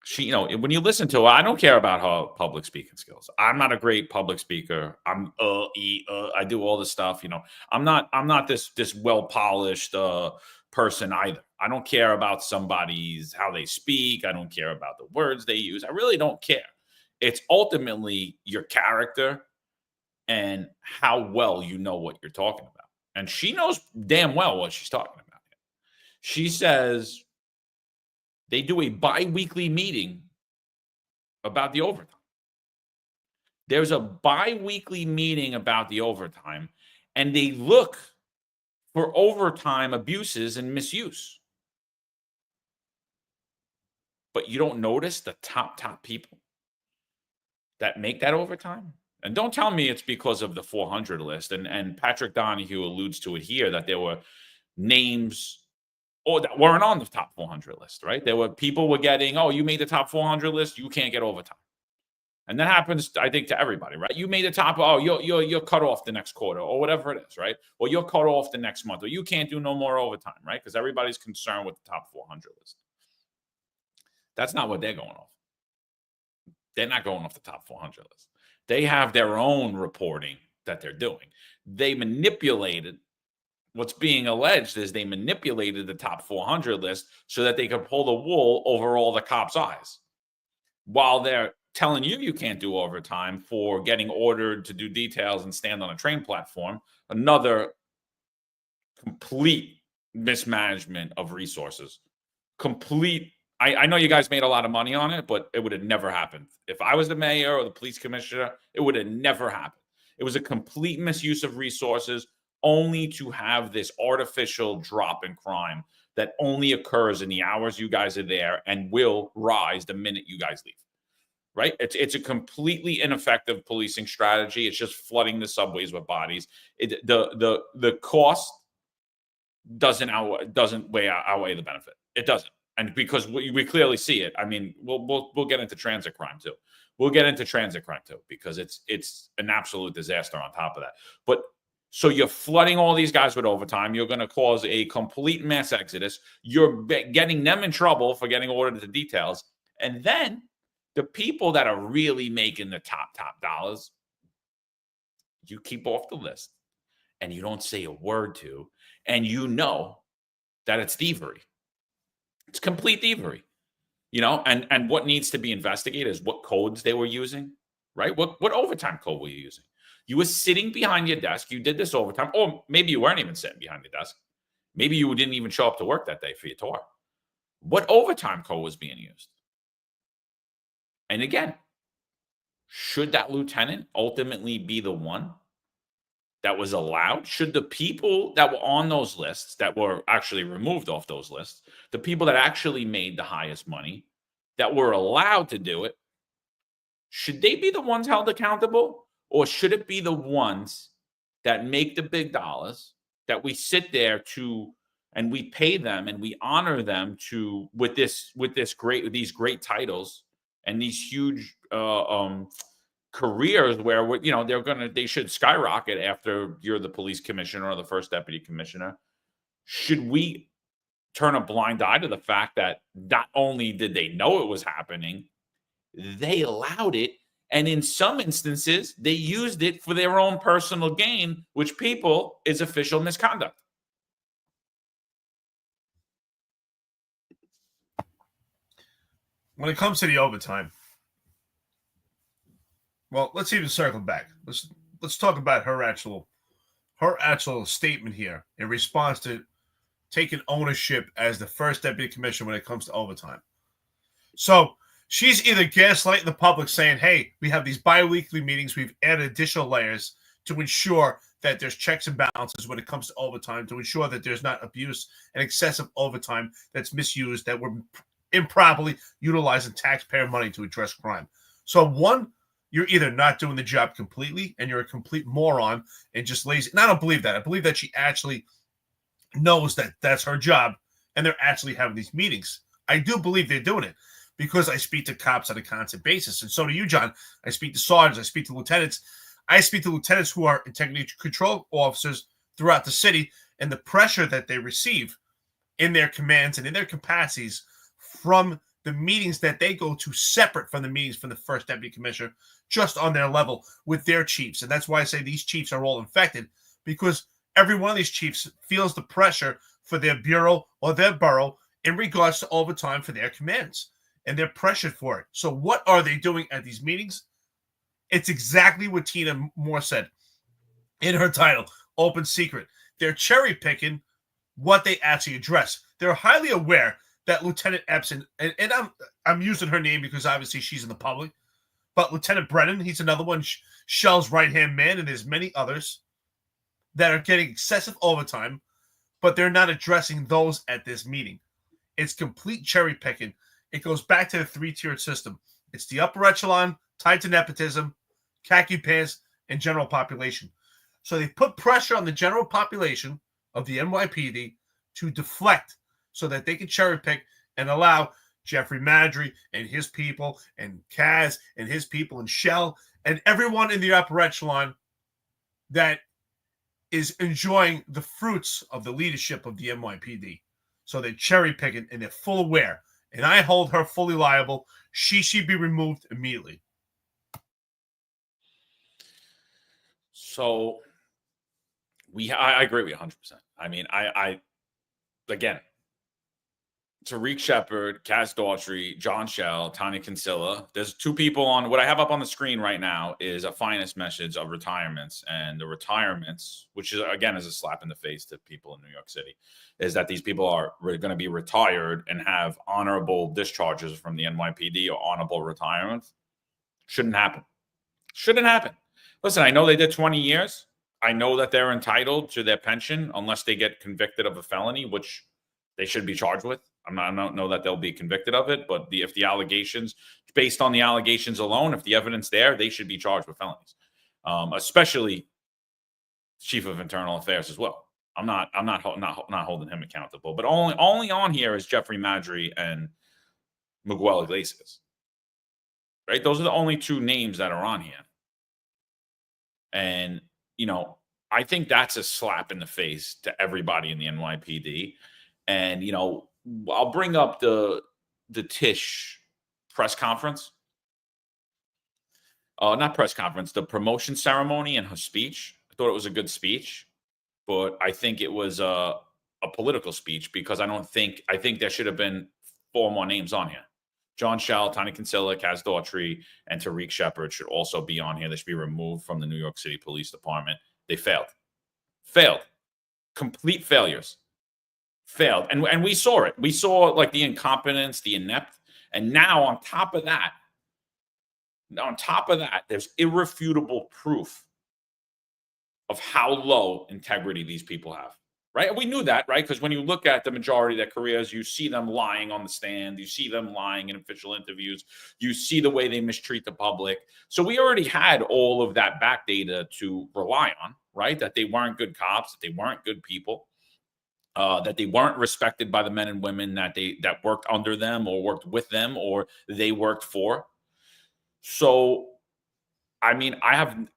She, when you listen to her, I don't care about her public speaking skills. I'm not a great public speaker. I do all this stuff. I'm not this well polished person either. I don't care about somebody's how they speak. I don't care about the words they use. I really don't care. It's ultimately your character and how well you know what you're talking about. And she knows damn well what she's talking about. She says they do a bi-weekly meeting about the overtime. There's a bi-weekly meeting about the overtime, and they look for overtime abuses and misuse. But you don't notice the top people that make that overtime? And don't tell me it's because of the 400 list. And Patrick Donahue alludes to it here, that there were names that weren't on the top 400 list, right? There were people were getting, oh, you made the top 400 list, you can't get overtime. And that happens, I think, to everybody, right? You made the top, oh, you're cut off the next quarter or whatever it is, right? Or you're cut off the next month, or you can't do no more overtime, right? Because everybody's concerned with the top 400 list. That's not what they're going off. They're not going off the top 400 list. They have their own reporting that they're doing. They manipulated, what's being alleged is they manipulated the top 400 list so that they could pull the wool over all the cops' eyes. While they're telling you can't do overtime for getting ordered to do details and stand on a train platform, another complete mismanagement of resources. Complete. I know you guys made a lot of money on it, but it would have never happened. If I was the mayor or the police commissioner, it would have never happened. It was a complete misuse of resources only to have this artificial drop in crime that only occurs in the hours you guys are there and will rise the minute you guys leave. Right? It's a completely ineffective policing strategy. It's just flooding the subways with bodies. The cost doesn't outweigh the benefit. It doesn't. And because we clearly see it. I mean, we'll get into transit crime too. We'll get into transit crime too, because it's an absolute disaster on top of that. But so you're flooding all these guys with overtime. You're going to cause a complete mass exodus. You're getting them in trouble for getting ordered to details. And then the people that are really making the top dollars, you keep off the list and you don't say a word to, and you know that it's thievery. It's complete thievery, and what needs to be investigated is what codes they were using, right? What overtime code were you using? You were sitting behind your desk. You did this overtime, or maybe you weren't even sitting behind your desk. Maybe you didn't even show up to work that day for your tour. What overtime code was being used? And again, should that lieutenant ultimately be the one that was allowed? Should the people that were on those lists, that were actually removed off those lists, the people that actually made the highest money, that were allowed to do it, should they be the ones held accountable? Or should it be the ones that make the big dollars, that we sit there to, and we pay them and we honor them to with these great titles and these huge careers where they should skyrocket after you're the police commissioner or the first deputy commissioner? Should we turn a blind eye to the fact that not only did they know it was happening, they allowed it, and in some instances they used it for their own personal gain, which is official misconduct? When it comes to the overtime, well, let's even circle back. Let's talk about her actual statement here in response to taking ownership as the first deputy commissioner when it comes to overtime. So she's either gaslighting the public, saying, "Hey, we have these bi-weekly meetings. We've added additional layers to ensure that there's checks and balances when it comes to overtime, to ensure that there's not abuse and excessive overtime that's misused, that we're improperly utilizing taxpayer money to address crime." So one, you're either not doing the job completely and you're a complete moron and just lazy. And I don't believe that. I believe that she actually knows that that's her job and they're actually having these meetings. I do believe they're doing it because I speak to cops on a constant basis. And so do you, John. I speak to sergeants. I speak to lieutenants. I speak to lieutenants who are integrity control officers throughout the city, and the pressure that they receive in their commands and in their capacities from the meetings that they go to, separate from the meetings from the first deputy commissioner, just on their level with their chiefs. And that's why I say these chiefs are all infected, because every one of these chiefs feels the pressure for their bureau or their borough in regards to overtime for their commands, and they're pressured for it. So what are they doing at these meetings? It's exactly what Tina Moore said in her title, Open Secret. They're cherry picking what they actually address. They're highly aware that Lieutenant Epson, and I'm using her name because obviously she's in the public, but Lieutenant Brennan, he's another one, Shell's right-hand man, and there's many others that are getting excessive overtime, but they're not addressing those at this meeting. It's complete cherry picking. It goes back to the three-tiered system. It's the upper echelon tied to nepotism, khaki pants, and general population. So they put pressure on the general population of the NYPD to deflect so that they can cherry pick and allow Jeffrey Madry and his people and Kaz and his people and Chell and everyone in the upper echelon that is enjoying the fruits of the leadership of the NYPD. So they're cherry picking and they're full aware. And I hold her fully liable. She should be removed immediately. So I agree with you 100%. I mean, I again, Tariq Shepard, Kaz Daughtry, John Chell, Tanya Kinsella. There's two people on what I have up on the screen right now is a finest message of retirements, and the retirements, which is again is a slap in the face to people in New York City, is that these people are going to be retired and have honorable discharges from the NYPD or honorable retirements. Shouldn't happen. Shouldn't happen. Listen, I know they did 20 years. I know that they're entitled to their pension unless they get convicted of a felony, which they should be charged with. I don't know that they'll be convicted of it, but if the allegations, based on the allegations alone, if the evidence there, they should be charged with felonies, especially Chief of Internal Affairs as well. I'm not holding him accountable, but only on here is Jeffrey Madry and Miguel Iglesias. Right, those are the only two names that are on here, and I think that's a slap in the face to everybody in the NYPD, and I'll bring up the Tish press conference. Not press conference, the promotion ceremony and her speech. I thought it was a good speech, but I think it was a political speech because I think there should have been 4 more names on here. John Chell, Tanya Kinsella, Kaz Daughtry, and Tariq Shepard should also be on here. They should be removed from the New York City Police Department. They failed. Complete failures. Failed. And we saw it. We saw like the incompetence, the inept. And now on top of that, there's irrefutable proof of how low integrity these people have. Right? We knew that, right? Because when you look at the majority of their careers, you see them lying on the stand. You see them lying in official interviews. You see the way they mistreat the public. So we already had all of that back data to rely on, right? That they weren't good cops, that they weren't good people. That they weren't respected by the men and women that worked under them or worked with them or they worked for. So, I mean, I'm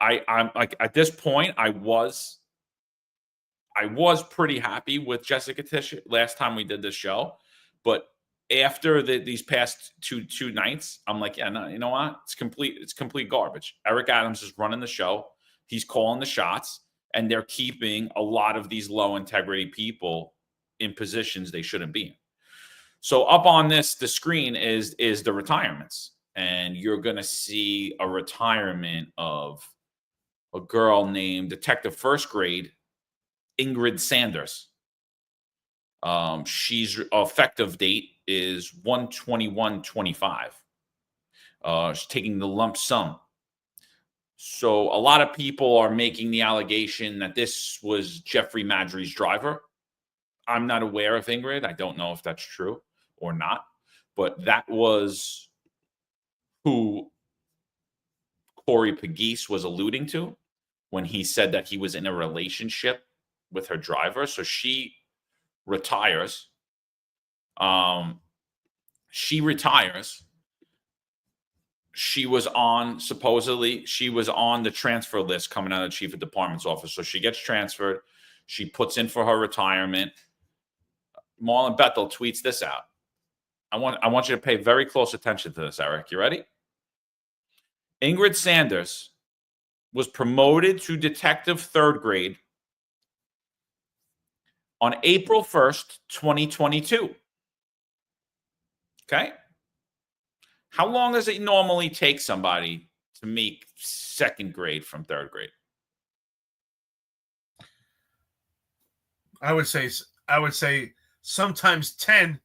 like at this point, I was pretty happy with Jessica Tish last time we did this show, but after these past two nights, I'm like, yeah, no, you know what? It's complete garbage. Eric Adams is running the show. He's calling the shots. And they're keeping a lot of these low integrity people in positions they shouldn't be in. So up on the screen is the retirements. And you're going to see a retirement of a girl named Detective First Grade, Ingrid Sanders. She's effective date is 1/21/25. She's taking the lump sum. So a lot of people are making the allegation that this was Jeffrey Madry's driver. I'm not aware of Ingrid. I don't know if that's true or not, but that was who Corey Pegues was alluding to when he said that he was in a relationship with her driver. So she retires. She retires. She was on the transfer list coming out of the chief of department's office. So she gets transferred. She puts in for her retirement. Marlon Bethel tweets this out. I want you to pay very close attention to this, Eric. You ready? Ingrid Sanders was promoted to detective 3rd grade on April 1st, 2022. Okay? How long does it normally take somebody to make second grade from third grade? I would say sometimes 10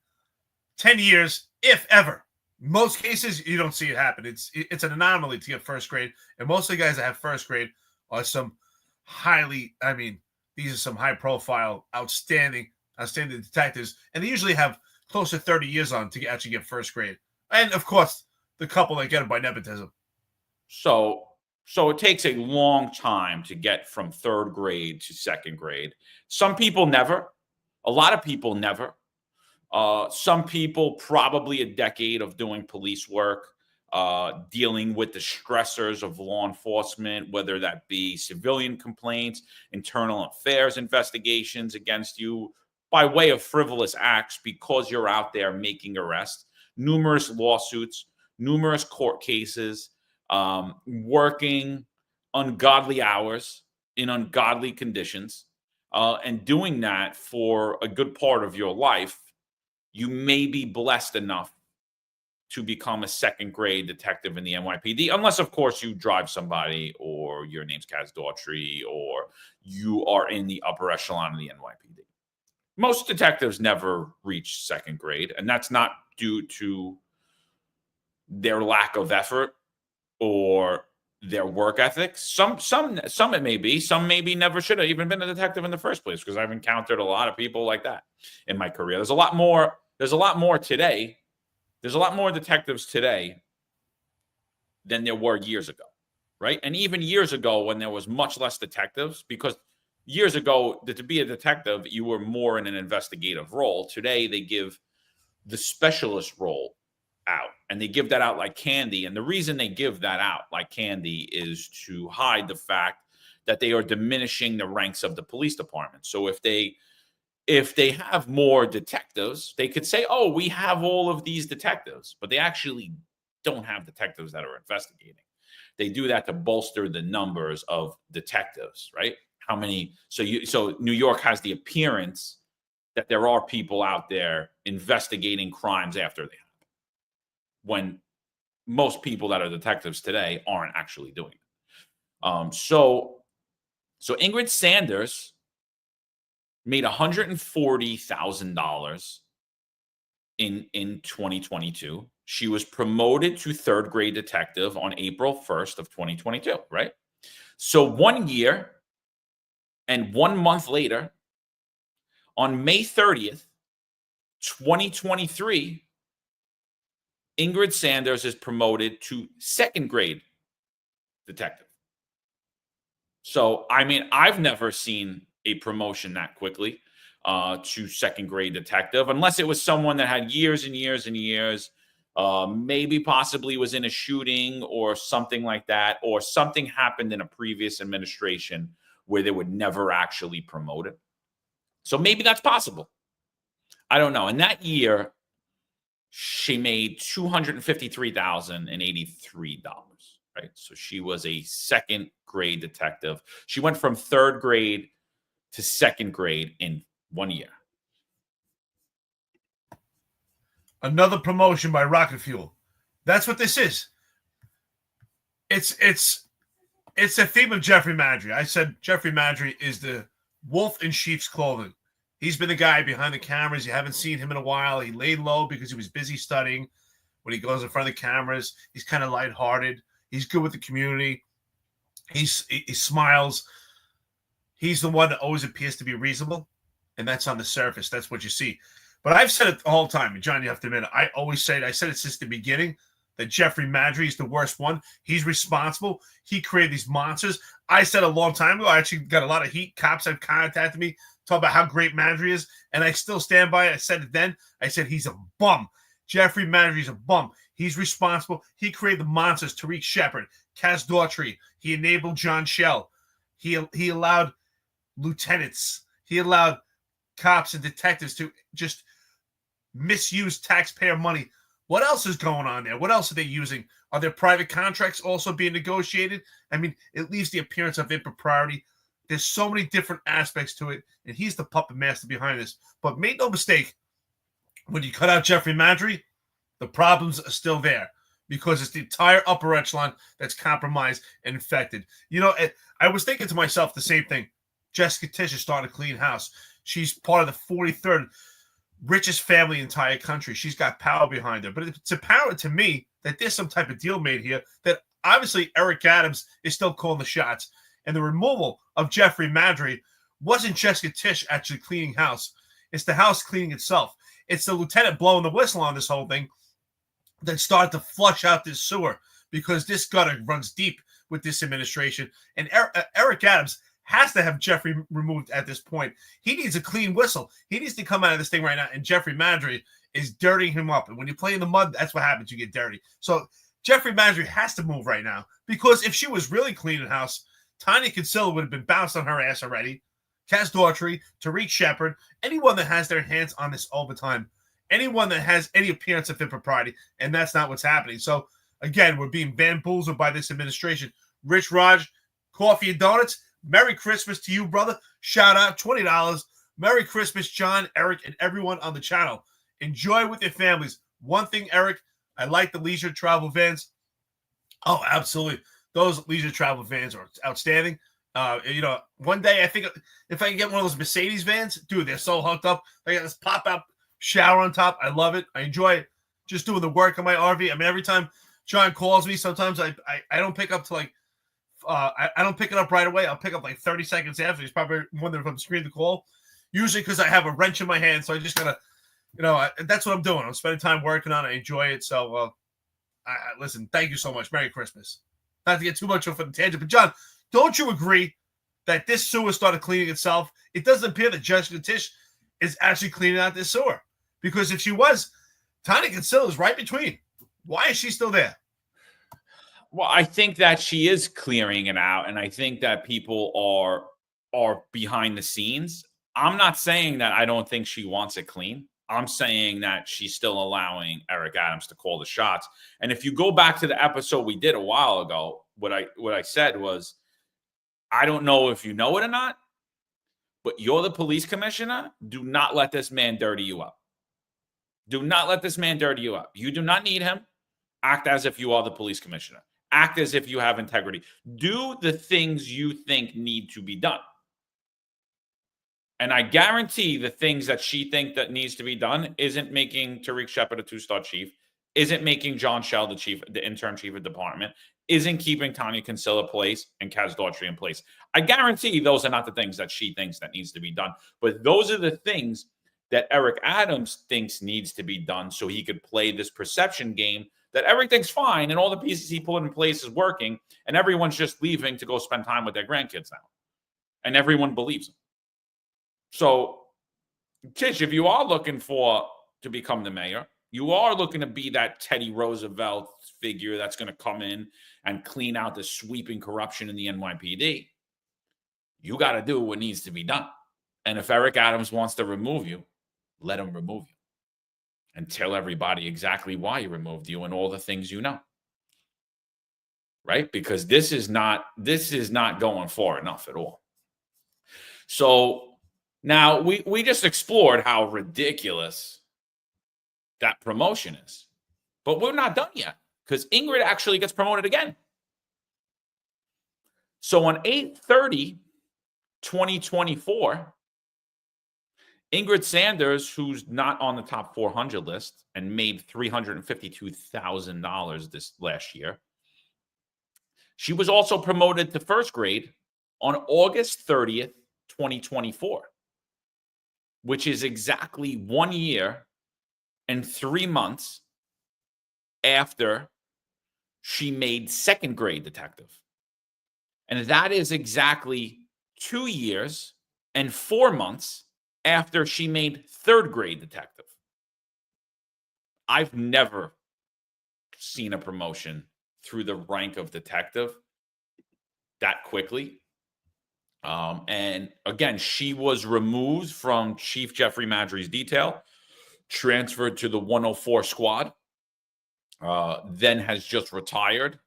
years, if ever. Most cases, you don't see it happen. It's an anomaly to get first grade. And most of the guys that have first grade are some these are some high profile, outstanding detectives. And they usually have close to 30 years on to actually get first grade. And of course, the couple that get it by nepotism. So it takes a long time to get from third grade to second grade. Some people never. A lot of people never. Some people probably a decade of doing police work, dealing with the stressors of law enforcement, whether that be civilian complaints, internal affairs investigations against you by way of frivolous acts because you're out there making arrests, numerous lawsuits, numerous court cases, working ungodly hours in ungodly conditions, and doing that for a good part of your life. You may be blessed enough to become a second grade detective in the NYPD, unless, of course, you drive somebody or your name's Kaz Daughtry or you are in the upper echelon of the NYPD. Most detectives never reach second grade, and that's not due to their lack of effort or their work ethics. Some it may be. Some maybe never should have even been a detective in the first place, because I've encountered a lot of people like that in my career. There's a lot more today. There's a lot more detectives today than there were years ago, right? And even years ago when there was much less detectives, because years ago, to be a detective, you were more in an investigative role. Today, they give the specialist role out, and they give that out like candy. And the reason they give that out like candy is to hide the fact that they are diminishing the ranks of the police department. So if they have more detectives, they could say, oh, we have all of these detectives, but they actually don't have detectives that are investigating. They do that to bolster the numbers of detectives, right? How many? So New York has the appearance that there are people out there investigating crimes after they happen, when most people that are detectives today aren't actually doing it. So Ingrid Sanders made $140,000 in 2022. She was promoted to third grade detective on April 1st of 2022, right? So 1 year and 1 month later, on May 30th, 2023, Ingrid Sanders is promoted to second grade detective. So, I mean, I've never seen a promotion that quickly to second grade detective, unless it was someone that had years and years and years, maybe possibly was in a shooting or something like that, or something happened in a previous administration where they would never actually promote it. So maybe that's possible. I don't know. In that year, she made $253,083, right? So she was a second grade detective. She went from third grade to second grade in 1 year. Another promotion by rocket fuel. That's what this is. It's a theme of Jeffrey Maddrey. I said Jeffrey Maddrey is the wolf in sheep's clothing. He's been the guy behind the cameras. You haven't seen him in a while. He laid low because he was busy studying. When he goes in front of the cameras, he's kind of lighthearted. He's good with the community. He smiles. He's the one that always appears to be reasonable, and that's on the surface. That's what you see. But I've said it the whole time, and John, you have to admit it. I always say it. I said it since the beginning, that Jeffrey Maddrey is the worst one. He's responsible. He created these monsters. I said a long time ago, I actually got a lot of heat. Cops have contacted me, talk about how great Maddrey is, and I still stand by it. I said it then. I said he's a bum. Jeffrey Maddrey is a bum. He's responsible. He created the monsters. Tariq Shepard, Kaz Daughtry. He enabled John Chell. He allowed lieutenants. He allowed cops and detectives to just misuse taxpayer money. What else is going on there? What else are they using? Are there private contracts also being negotiated? I mean, it leaves the appearance of impropriety. There's so many different aspects to it, and he's the puppet master behind this. But make no mistake, when you cut out Jeffrey Madry, the problems are still there because it's the entire upper echelon that's compromised and infected. You know, I was thinking to myself the same thing. Jessica Tish is starting a clean house. She's part of the 43rd richest family in the entire country. She's got power behind her. But it's apparent to me that there's some type of deal made here that obviously Eric Adams is still calling the shots. And the removal of Jeffrey Madry wasn't Jessica Tish actually cleaning house. It's the house cleaning itself. It's the lieutenant blowing the whistle on this whole thing that started to flush out this sewer because this gutter runs deep with this administration. And Eric Adams has to have Jeffrey removed at this point. He needs a clean whistle. He needs to come out of this thing right now. And Jeffrey Madry is dirtying him up. And when you play in the mud, that's what happens. You get dirty. So Jeffrey Madry has to move right now because if she was really cleaning house, Tanya Kinsella would have been bounced on her ass already. Kaz Daughtry, Tariq Shepard, anyone that has their hands on this all the time, anyone that has any appearance of impropriety, and that's not what's happening. So, again, we're being bamboozled by this administration. Rich Raj, coffee and donuts, Merry Christmas to you, brother. Shout out, $20. Merry Christmas, John, Eric, and everyone on the channel. Enjoy with your families. One thing, Eric, I like the leisure travel vans. Oh, absolutely. Those leisure travel vans are outstanding. You know, one day I think if I can get one of those Mercedes vans, dude, they're so hooked up. They got this pop-up shower on top. I love it. I enjoy it. Just doing the work on my RV. I mean, every time John calls me, sometimes I don't pick up to like I don't pick it up right away. I'll pick up like 30 seconds after. He's probably wondering if I'm screening the call. Usually because I have a wrench in my hand, so I just gotta, you know, that's what I'm doing. I'm spending time working on it. I enjoy it. So, listen, thank you so much. Merry Christmas. Not to get too much off on the tangent, but John, don't you agree that this sewer started cleaning itself? It doesn't appear that Jessica Tish is actually cleaning out this sewer. Because if she was, Tanya Kinsella is right between. Why is she still there? Well, I think that she is clearing it out, and I think that people are behind the scenes. I'm not saying that I don't think she wants it clean. I'm saying that she's still allowing Eric Adams to call the shots. And if you go back to the episode we did a while ago, what I said was, I don't know if you know it or not, but you're the police commissioner. Do not let this man dirty you up. Do not let this man dirty you up. You do not need him. Act as if you are the police commissioner. Act as if you have integrity. Do the things you think need to be done. And I guarantee the things that she thinks that needs to be done isn't making Tariq Shepard a 2-star chief, isn't making John Chell the intern chief of department, isn't keeping Tanya Kinsella place and Kaz Daughtry in place. I guarantee those are not the things that she thinks that needs to be done. But those are the things that Eric Adams thinks needs to be done so he could play this perception game that everything's fine and all the pieces he put in place is working and everyone's just leaving to go spend time with their grandkids now. And everyone believes him. So, Tish, if you are looking to become the mayor, you are looking to be that Teddy Roosevelt figure that's going to come in and clean out the sweeping corruption in the NYPD. You got to do what needs to be done. And if Eric Adams wants to remove you, let him remove you. And tell everybody exactly why he removed you and all the things you know. Right? Because this is not going far enough at all. So now we just explored how ridiculous that promotion is. But we're not done yet because Ingrid actually gets promoted again. So on 8/30/2024, Ingrid Sanders, who's not on the top 400 list and made $352,000 this last year, she was also promoted to first grade on August 30th, 2024, which is exactly 1 year and 3 months after she made second grade detective. And that is exactly 2 years and 4 months after she made third grade detective. I've never seen a promotion through the rank of detective that quickly. And again, she was removed from Chief Jeffrey Madry's detail, transferred to the 104 squad, then has just retired.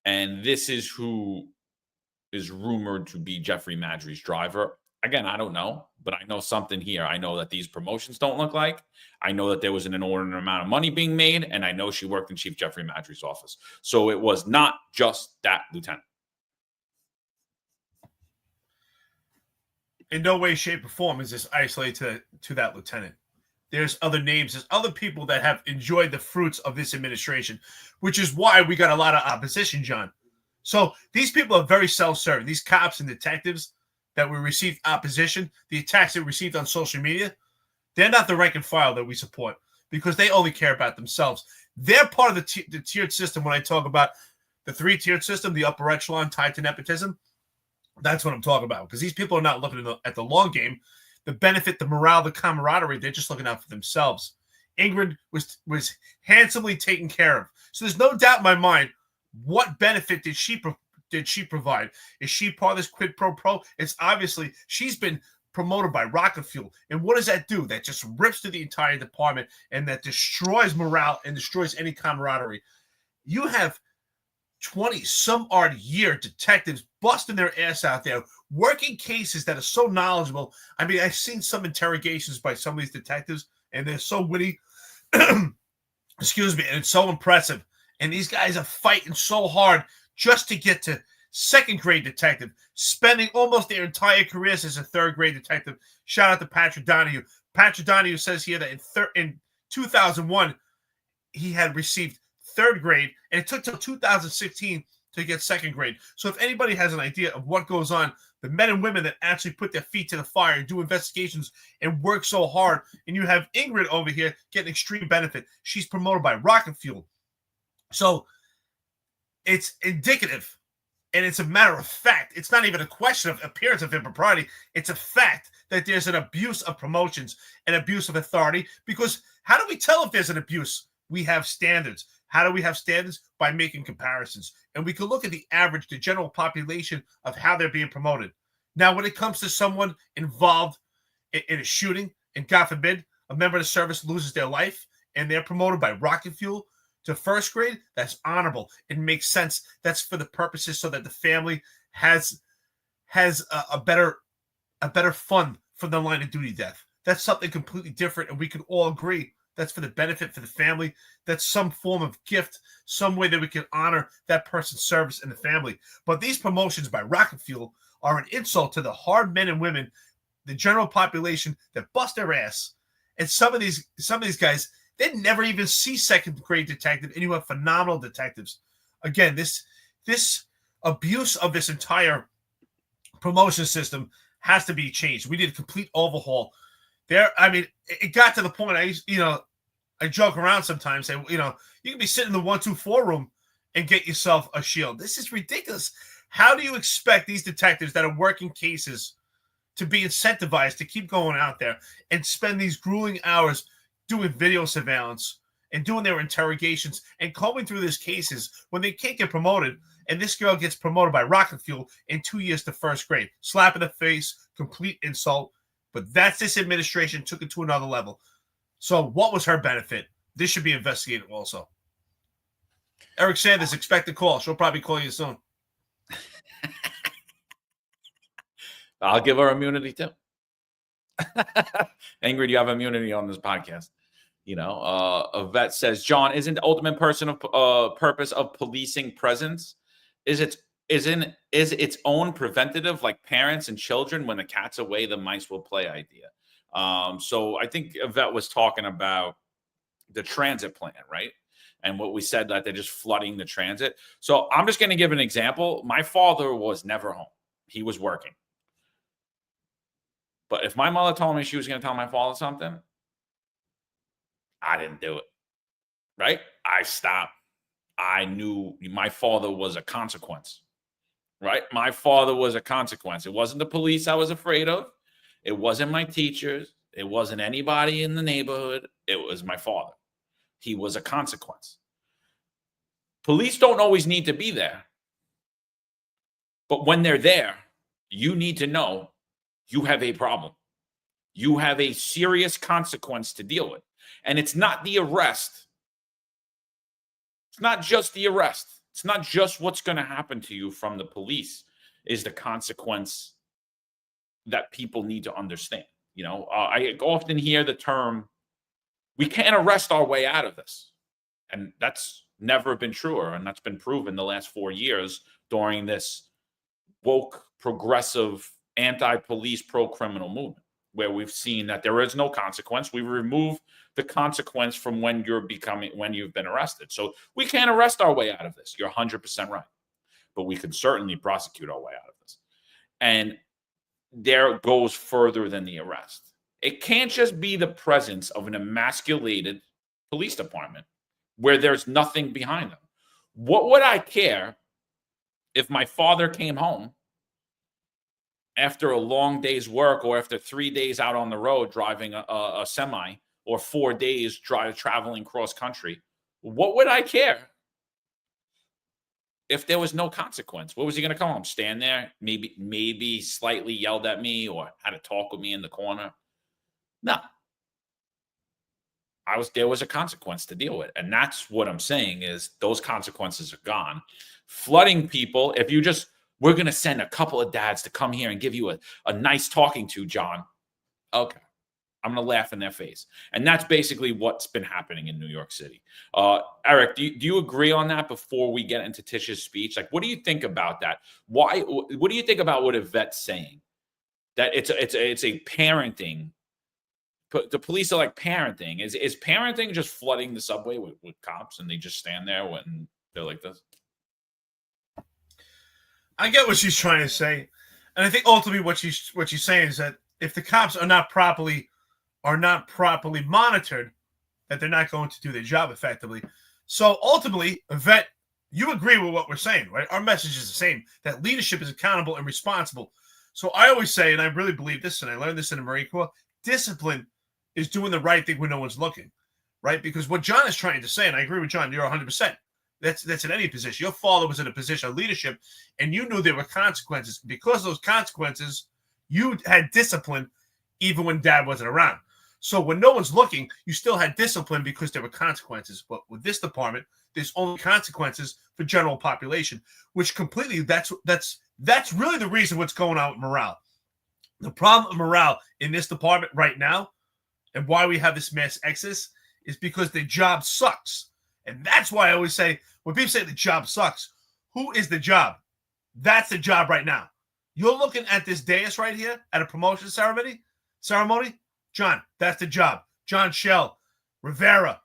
And this is who is rumored to be Jeffrey Madry's driver. Again, I don't know, but I know something here. I know that these promotions don't look like. I know that there was an inordinate amount of money being made, and I know she worked in Chief Jeffrey Madry's office. So it was not just that lieutenant. In no way, shape, or form is this isolated to that lieutenant. There's other names. There's other people that have enjoyed the fruits of this administration, which is why we got a lot of opposition, John. So these people are very self-serving. These cops and detectives that we received opposition, the attacks that we received on social media, they're not the rank and file that we support because they only care about themselves. They're part of the tiered system. When I talk about the 3-tiered system, the upper echelon tied to nepotism, that's what I'm talking about, because these people are not looking at the long game, the benefit, the morale, the camaraderie. They're just looking out for themselves. Ingrid was handsomely taken care of. So there's no doubt in my mind, what benefit did she provide? Is she part of this quid pro quo? It's obviously she's been promoted by rocket fuel. And what does that do? That just rips through the entire department, and that destroys morale and destroys any camaraderie. You have 20-some-odd year detectives busting their ass out there, working cases that are so knowledgeable. I mean, I've seen some interrogations by some of these detectives, and they're so witty. Excuse me, and it's so impressive. And these guys are fighting so hard just to get to second-grade detective, spending almost their entire careers as a third-grade detective. Shout out to Patrick Donahue. Patrick Donahue says here that in 2001, he had received third grade, and it took till 2016 to get second grade. So if anybody has an idea of what goes on, the men and women that actually put their feet to the fire and do investigations and work so hard, and you have Ingrid over here getting extreme benefit. She's promoted by rocket fuel. So it's indicative, and it's a matter of fact. It's not even a question of appearance of impropriety. It's a fact that there's an abuse of promotions and abuse of authority, because how do we tell if there's an abuse? We have standards. How do we have standards? By making comparisons. And we can look at the average, the general population of how they're being promoted. Now, when it comes to someone involved in a shooting, and God forbid, a member of the service loses their life, and they're promoted by rocket fuel to first grade, that's honorable. It makes sense. That's for the purposes so that the family has a better fund from the line of duty death. That's something completely different, and we can all agree that's for the benefit for the family. That's some form of gift, some way that we can honor that person's service and the family. But these promotions by rocket fuel are an insult to the hard men and women, the general population that bust their ass. And some of these guys, they never even see second grade detective, and you have phenomenal detectives. Again, this abuse of this entire promotion system has to be changed. We need a complete overhaul. I mean, it got to the point I joke around sometimes, say, you can be sitting in the 1-2-4 room and get yourself a shield. This is ridiculous. How do you expect these detectives that are working cases to be incentivized to keep going out there and spend these grueling hours doing video surveillance and doing their interrogations and combing through these cases when they can't get promoted? And this girl gets promoted by rocket fuel in 2 years to first grade. Slap in the face, complete insult. But that's this administration took it to another level. So what was her benefit? This should be investigated also. Eric Sanders, expect a call. She'll probably call you soon. I'll give her immunity too. Ingrid, you have immunity on this podcast. A vet says, John, isn't the ultimate purpose of policing presence is its own preventative, like parents and children, when the cat's away, the mice will play idea. So I think Yvette was talking about the transit plan, right? And what we said, that they're just flooding the transit. So I'm just going to give an example. My father was never home. He was working. But if my mother told me she was going to tell my father something, I didn't do it, right? I stopped. I knew my father was a consequence, right? My father was a consequence. It wasn't the police I was afraid of. It wasn't my teachers. It wasn't anybody in the neighborhood. It was my father. He was a consequence. Police don't always need to be there. But when they're there, you need to know you have a problem. You have a serious consequence to deal with. And it's not the arrest. It's not just the arrest. It's not just what's going to happen to you from the police. is the consequence that people need to understand. I often hear the term, we can't arrest our way out of this. And that's never been truer. And that's been proven the last 4 years during this woke, progressive, anti-police, pro-criminal movement, where we've seen that there is no consequence. We remove the consequence from when you've been arrested. So we can't arrest our way out of this. You're 100% right. But we can certainly prosecute our way out of this. And there it goes further than the arrest. It can't just be the presence of an emasculated police department where there's nothing behind them. What would I care if my father came home after a long day's work, or after 3 days out on the road driving a semi, or 4 days traveling cross country? What would I care if there was no consequence? What was he going to come home? Stand there, maybe slightly yelled at me or had a talk with me in the corner? No. There was a consequence to deal with. And that's what I'm saying, is those consequences are gone. Flooding people, we're going to send a couple of dads to come here and give you a nice talking to, John. Okay. I'm going to laugh in their face. And that's basically what's been happening in New York City. Eric, do you agree on that before we get into Tish's speech? Like, what do you think about that? What do you think about what Yvette's saying? That it's a parenting. The police are like parenting. Is parenting just flooding the subway with cops, and they just stand there when they're like this? I get what she's trying to say. And I think ultimately what she's saying is that if the cops are not properly monitored, that they're not going to do their job effectively. So ultimately, Yvette, you agree with what we're saying, right? Our message is the same, that leadership is accountable and responsible. So I always say, and I really believe this, and I learned this in the Marine Corps, discipline is doing the right thing when no one's looking, right? Because what John is trying to say, and I agree with John, you're 100%. That's in any position. Your father was in a position of leadership, and you knew there were consequences. Because of those consequences, you had discipline even when dad wasn't around. So when no one's looking, you still had discipline because there were consequences. But with this department, there's only consequences for general population, which completely, that's really the reason what's going on with morale. The problem with morale in this department right now, and why we have this mass exodus, is because the job sucks. And that's why I always say, when people say the job sucks, who is the job? That's the job right now. You're looking at this dais right here at a promotion ceremony. John, that's the job. John Chell, Rivera,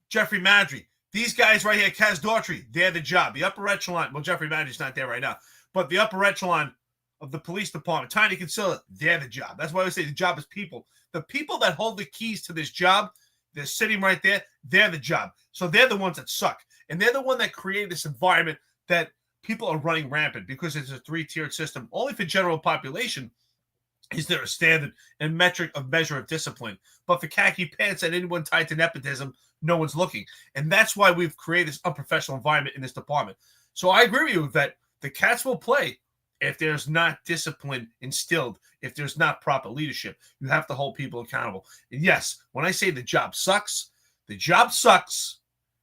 Jeffrey Madry. These guys right here, Kaz Daughtry, they're the job. The upper echelon, well, Jeffrey Madry's not there right now, but the upper echelon of the police department, Tiny Kinsella, they're the job. That's why I say the job is people. The people that hold the keys to this job, they're sitting right there, they're the job. So they're the ones that suck. And they're the one that created this environment that people are running rampant, because it's a 3-tiered system. Only for general population is there a standard and measure of discipline. But for khaki pants and anyone tied to nepotism, no one's looking. And that's why we've created this unprofessional environment in this department. So I agree with you that the cats will play if there's not discipline instilled, if there's not proper leadership. You have to hold people accountable. And yes, when I say the job sucks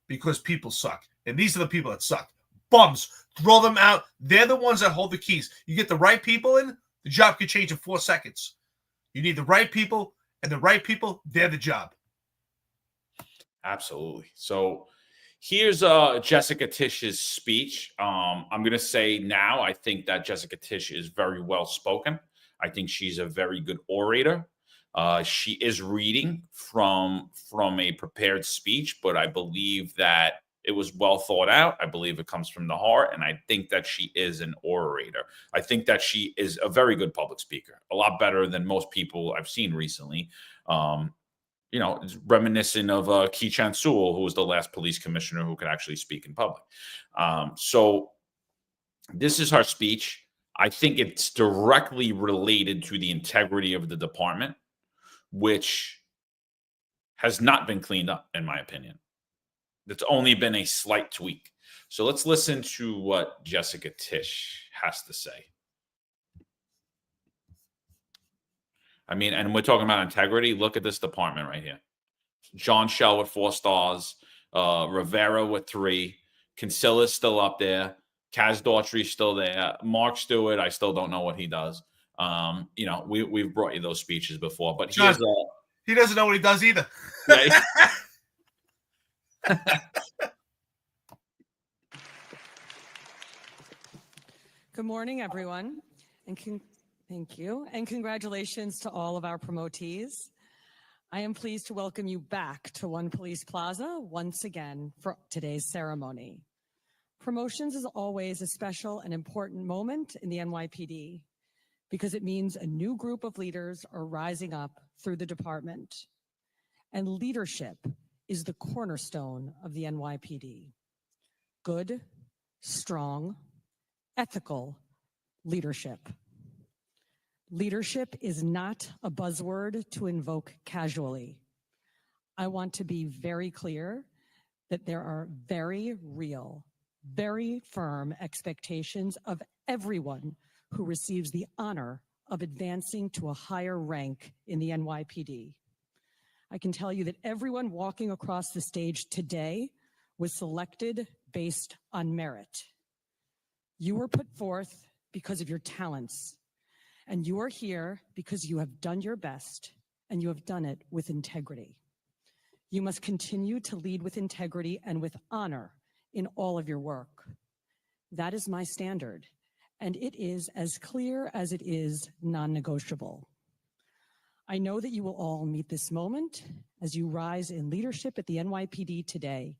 because people suck. And these are the people that suck. Bums. Throw them out. They're the ones that hold the keys. You get the right people in, the job can change in 4 seconds. You need the right people, and the right people, they're the job. Absolutely. So here's Jessica Tish's speech. I'm going to say now, I think that Jessica Tish is very well spoken. I think she's a very good orator. She is reading from a prepared speech, but I believe that it was well thought out. I believe it comes from the heart, and I think that she is an orator. I think that she is a very good public speaker, a lot better than most people I've seen recently. It's reminiscent of Ki Chan-sul, who was the last police commissioner who could actually speak in public. So this is her speech. I think it's directly related to the integrity of the department, which has not been cleaned up, in my opinion. It's only been a slight tweak. So let's listen to what Jessica Tish has to say. I mean, and we're talking about integrity. Look at this department right here. John Chell with 4 stars, Rivera with 3, Kinsilla's still up there, Kaz Daughtry's still there. Mark Stewart, I still don't know what he does. We've brought you those speeches before, but John, he doesn't know what he does either. Yeah. Good morning, everyone, and thank you, and congratulations to all of our promotees. I am pleased to welcome you back to One Police Plaza once again for today's ceremony. Promotions is always a special and important moment in the NYPD because it means a new group of leaders are rising up through the department. And leadership is the cornerstone of the NYPD. Good, strong, ethical leadership. Leadership is not a buzzword to invoke casually. I want to be very clear that there are very real, very firm expectations of everyone who receives the honor of advancing to a higher rank in the NYPD. I can tell you that everyone walking across the stage today was selected based on merit. You were put forth because of your talents, and you are here because you have done your best, and you have done it with integrity. You must continue to lead with integrity and with honor in all of your work. That is my standard, and it is as clear as it is non-negotiable. I know that you will all meet this moment as you rise in leadership at the NYPD today.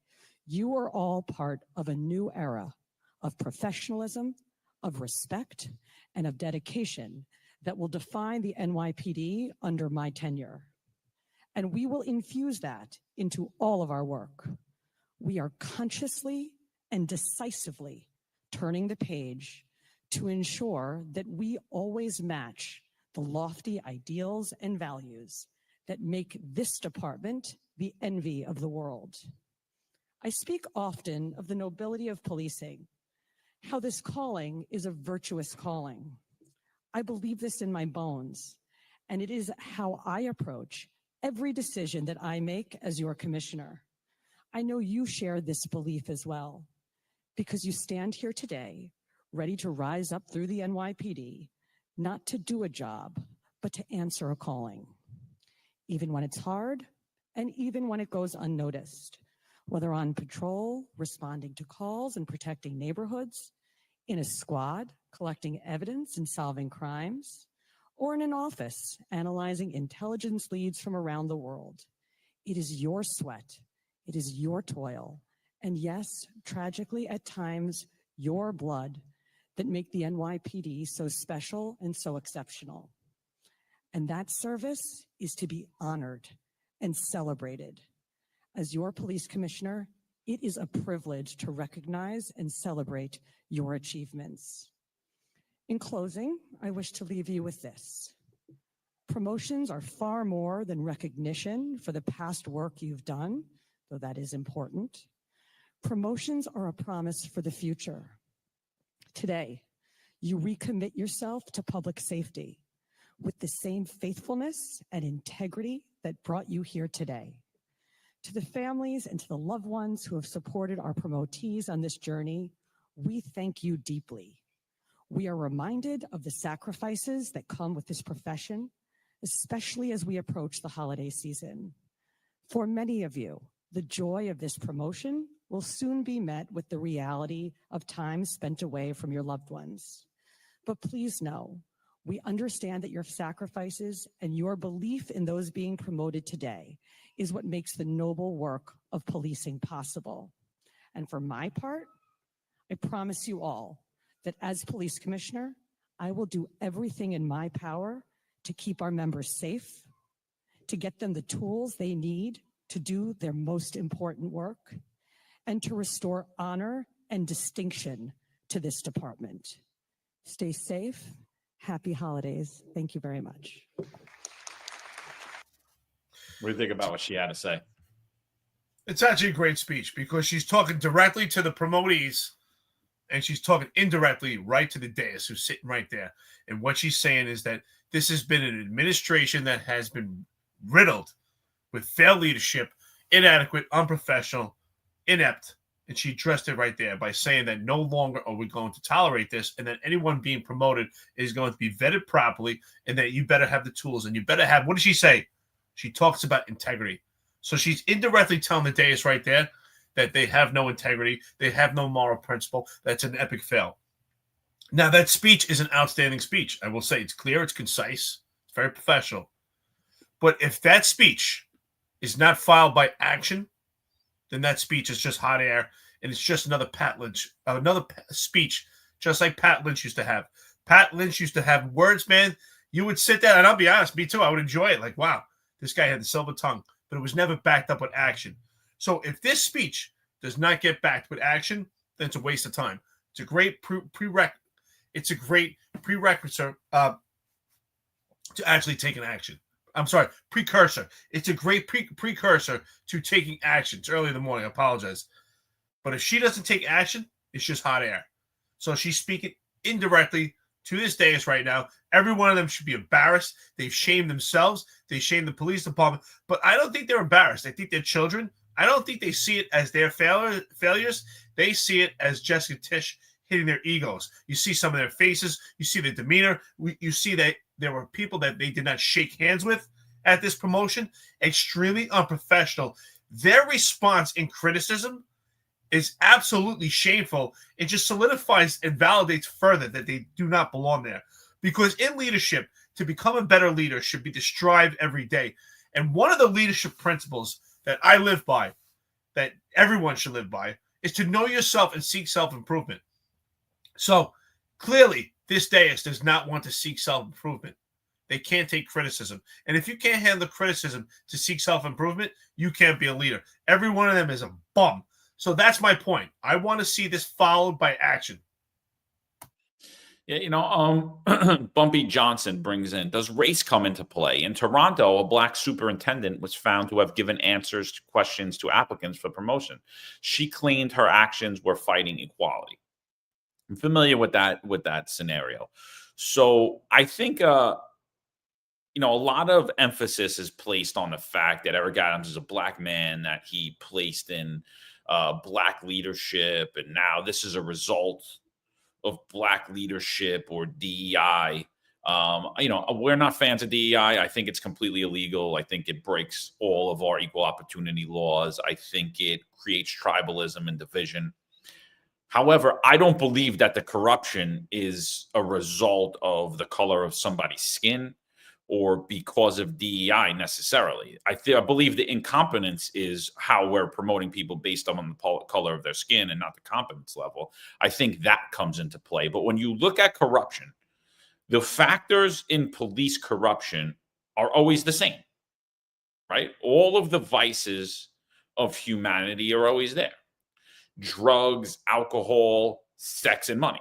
You are all part of a new era of professionalism, of respect, and of dedication that will define the NYPD under my tenure. And we will infuse that into all of our work. We are consciously and decisively turning the page to ensure that we always match the lofty ideals and values that make this department the envy of the world. I speak often of the nobility of policing, how this calling is a virtuous calling. I believe this in my bones, and it is how I approach every decision that I make as your commissioner. I know you share this belief as well, because you stand here today ready to rise up through the NYPD, not to do a job, but to answer a calling, even when it's hard and even when it goes unnoticed, whether on patrol, responding to calls and protecting neighborhoods, in a squad, collecting evidence and solving crimes, or in an office, analyzing intelligence leads from around the world. It is your sweat, it is your toil, and yes, tragically at times, your blood that make the NYPD so special and so exceptional. And that service is to be honored and celebrated. As your police commissioner, it is a privilege to recognize and celebrate your achievements. In closing, I wish to leave you with this. Promotions are far more than recognition for the past work you've done, though that is important. Promotions are a promise for the future. Today, you recommit yourself to public safety with the same faithfulness and integrity that brought you here today. To the families and to the loved ones who have supported our promotees on this journey, we thank you deeply. We are reminded of the sacrifices that come with this profession, especially as we approach the holiday season. For many of you, the joy of this promotion will soon be met with the reality of time spent away from your loved ones. But please know, we understand that your sacrifices and your belief in those being promoted today is what makes the noble work of policing possible. And for my part, I promise you all that as police commissioner, I will do everything in my power to keep our members safe, to get them the tools they need to do their most important work, and to restore honor and distinction to this department. Stay safe. Happy holidays. Thank you very much. What do you think about what she had to say? It's actually a great speech because she's talking directly to the promotees and she's talking indirectly right to the dais who's sitting right there. And what she's saying is that this has been an administration that has been riddled with failed leadership, inadequate, unprofessional, inept, And she addressed it right there by saying that no longer are we going to tolerate this, and that anyone being promoted is going to be vetted properly, and that you better have the tools, and you better have, what did she say? She talks about integrity. So she's indirectly telling the dais right there that they have no integrity, they have no moral principle. That's an epic fail. Now, that speech is an outstanding speech. I will say it's clear, it's concise, it's very professional. But if that speech is not followed by action, then that speech is just hot air, and it's just another Pat Lynch, another speech, just like Pat Lynch used to have. Pat Lynch used to have words, man. You would sit there, and I'll be honest, me too. I would enjoy it. Like, wow, this guy had the silver tongue, but it was never backed up with action. So if this speech does not get backed with action, then it's a waste of time. It's a great prerequisite to actually take an action. I'm sorry, precursor. It's a great precursor to taking action. It's early in the morning. I apologize. But if she doesn't take action, it's just hot air. So she's speaking indirectly to this dais right now. Every one of them should be embarrassed. They've shamed themselves. They shamed the police department. But I don't think they're embarrassed. I think they're children. I don't think they see it as their failures. They see it as Jessica Tish hitting their egos. You see some of their faces. You see their demeanor. You see that there were people that they did not shake hands with at this promotion. Extremely unprofessional. Their response in criticism is absolutely shameful. It just solidifies and validates further that they do not belong there. Because in leadership, to become a better leader should be to strive every day. And one of the leadership principles that I live by, that everyone should live by, is to know yourself and seek self-improvement. So clearly, this dais does not want to seek self-improvement. They can't take criticism. And if you can't handle criticism to seek self-improvement, you can't be a leader. Every one of them is a bum. So that's my point. I want to see this followed by action. Yeah, Bumpy Johnson brings in, does race come into play? In Toronto, a black superintendent was found to have given answers to questions to applicants for promotion. She claimed her actions were fighting equality. I'm familiar with that scenario. So I think a lot of emphasis is placed on the fact that Eric Adams is a black man, that he placed in black leadership, and now this is a result of black leadership or DEI. We're not fans of DEI. I think it's completely illegal. I think it breaks all of our equal opportunity laws. I think it creates tribalism and division. However, I don't believe that the corruption is a result of the color of somebody's skin or because of DEI necessarily. I believe the incompetence is how we're promoting people based on the color of their skin and not the competence level. I think that comes into play. But when you look at corruption, the factors in police corruption are always the same, right? All of the vices of humanity are always there. Drugs, alcohol, sex, and money,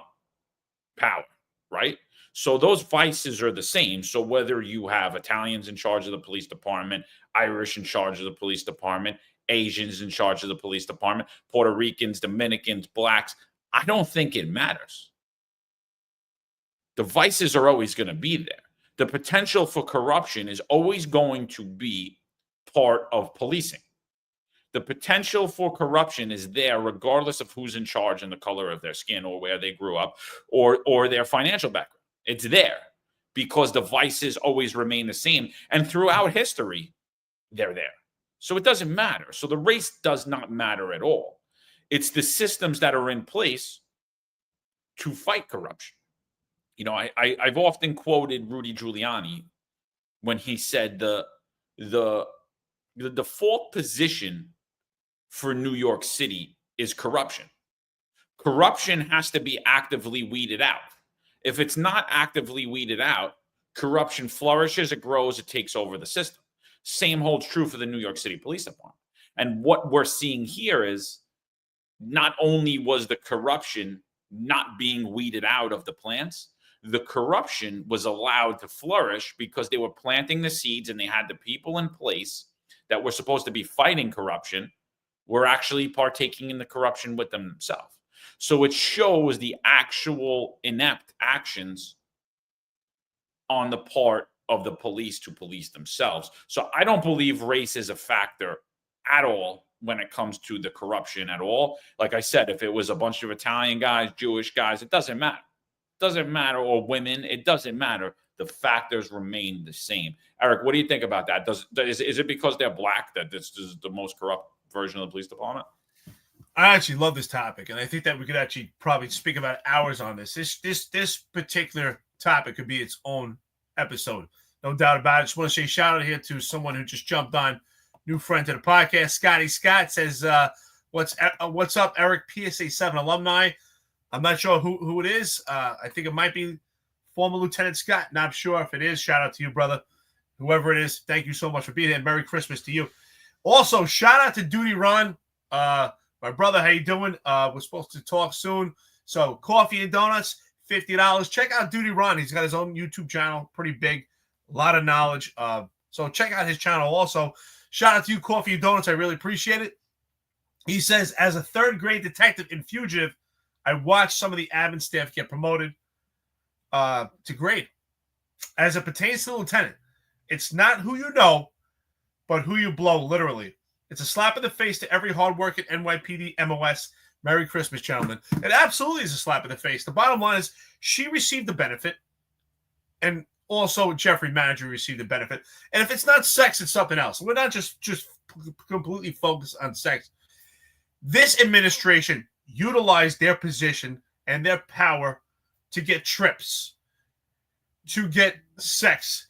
power, right? So those vices are the same. So whether you have Italians in charge of the police department, Irish in charge of the police department, Asians in charge of the police department, Puerto Ricans, Dominicans, blacks, I don't think it matters. The vices are always going to be there. The potential for corruption is always going to be part of policing. The potential for corruption is there regardless of who's in charge and the color of their skin or where they grew up or their financial background. It's there because the vices always remain the same. And throughout history, they're there. So it doesn't matter. So the race does not matter at all. It's the systems that are in place to fight corruption. I've often quoted Rudy Giuliani when he said the default position for New York City is corruption. Corruption has to be actively weeded out. If it's not actively weeded out, corruption flourishes, it grows, it takes over the system. Same holds true for the New York City Police Department. And what we're seeing here is not only was the corruption not being weeded out of the plants, the corruption was allowed to flourish because they were planting the seeds and they had the people in place that were supposed to be fighting corruption were actually partaking in the corruption with themselves. So it shows the actual inept actions on the part of the police to police themselves. So I don't believe race is a factor at all when it comes to the corruption at all. Like I said, if it was a bunch of Italian guys, Jewish guys, it doesn't matter. It doesn't matter, or women, it doesn't matter. The factors remain the same. Eric, what do you think about that? Is it because they're black that this is the most corrupt version of the police department? I actually love this topic, and I think that we could actually probably speak about hours on this. This particular topic could be its own episode, no doubt about it. Just want to say shout out here to someone who just jumped on, new friend to the podcast. Scotty Scott says, "What's up, Eric? PSA 7 alumni." I'm not sure who it is. I think it might be former Lieutenant Scott. Not sure if it is. Shout out to you, brother. Whoever it is, thank you so much for being here. Merry Christmas to you. Also, shout out to Duty Ron. My brother, how you doing? We're supposed to talk soon. So coffee and donuts, $50. Check out Duty Ron. He's got his own YouTube channel, pretty big, a lot of knowledge. So check out his channel also. Shout out to you, Coffee and Donuts. I really appreciate it. He says, as a third grade detective in Fugitive, I watched some of the admin staff get promoted to grade. As it pertains to the lieutenant, it's not who you know, but who you blow, literally. It's a slap in the face to every hardworking NYPD MOS. Merry Christmas, gentlemen. It absolutely is a slap in the face. The bottom line is she received the benefit, and also Jeffrey Madry received the benefit. And if it's not sex, it's something else. We're not just completely focused on sex. This administration utilized their position and their power to get trips, to get sex,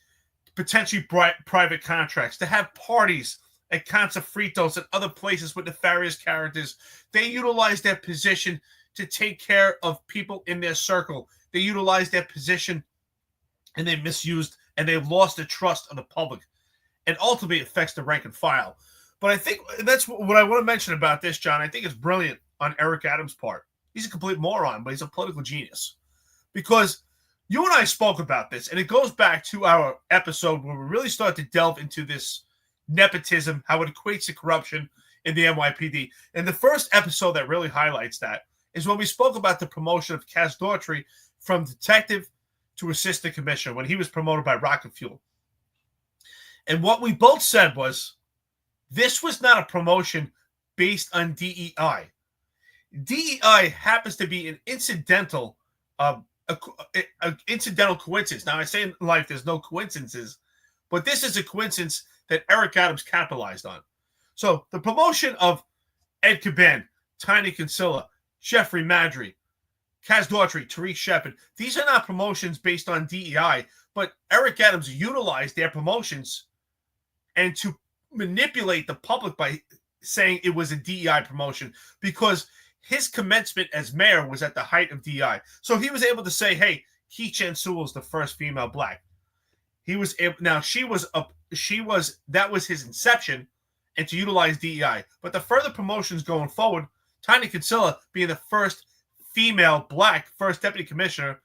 potentially private contracts, to have parties at Consafritos and other places with nefarious characters. They utilized their position to take care of people in their circle. They utilized their position and they misused and they lost the trust of the public. And ultimately affects the rank and file. But I think that's what I want to mention about this, John. I think it's brilliant on Eric Adams' part. He's a complete moron, but he's a political genius. Because you and I spoke about this, and it goes back to our episode where we really start to delve into this nepotism, how it equates to corruption in the NYPD. And the first episode that really highlights that is when we spoke about the promotion of Cass Daughtry from detective to assistant commissioner when he was promoted by Rocket Fuel. And what we both said was, this was not a promotion based on DEI. DEI happens to be an incidental incidental coincidence. Now, I say in life there's no coincidences, but this is a coincidence that Eric Adams capitalized on. So the promotion of Ed Caban, Tiny Kinsella, Jeffrey Madry, Cass Daughtry, Tariq Shepard, these are not promotions based on DEI, but Eric Adams utilized their promotions and to manipulate the public by saying it was a DEI promotion because his commencement as mayor was at the height of DEI. So he was able to say, hey, Kee Chan Sewell is the first female black. He was able, now that was his inception, and to utilize DEI. But the further promotions going forward, Tiny Kinsella being the first female black first deputy commissioner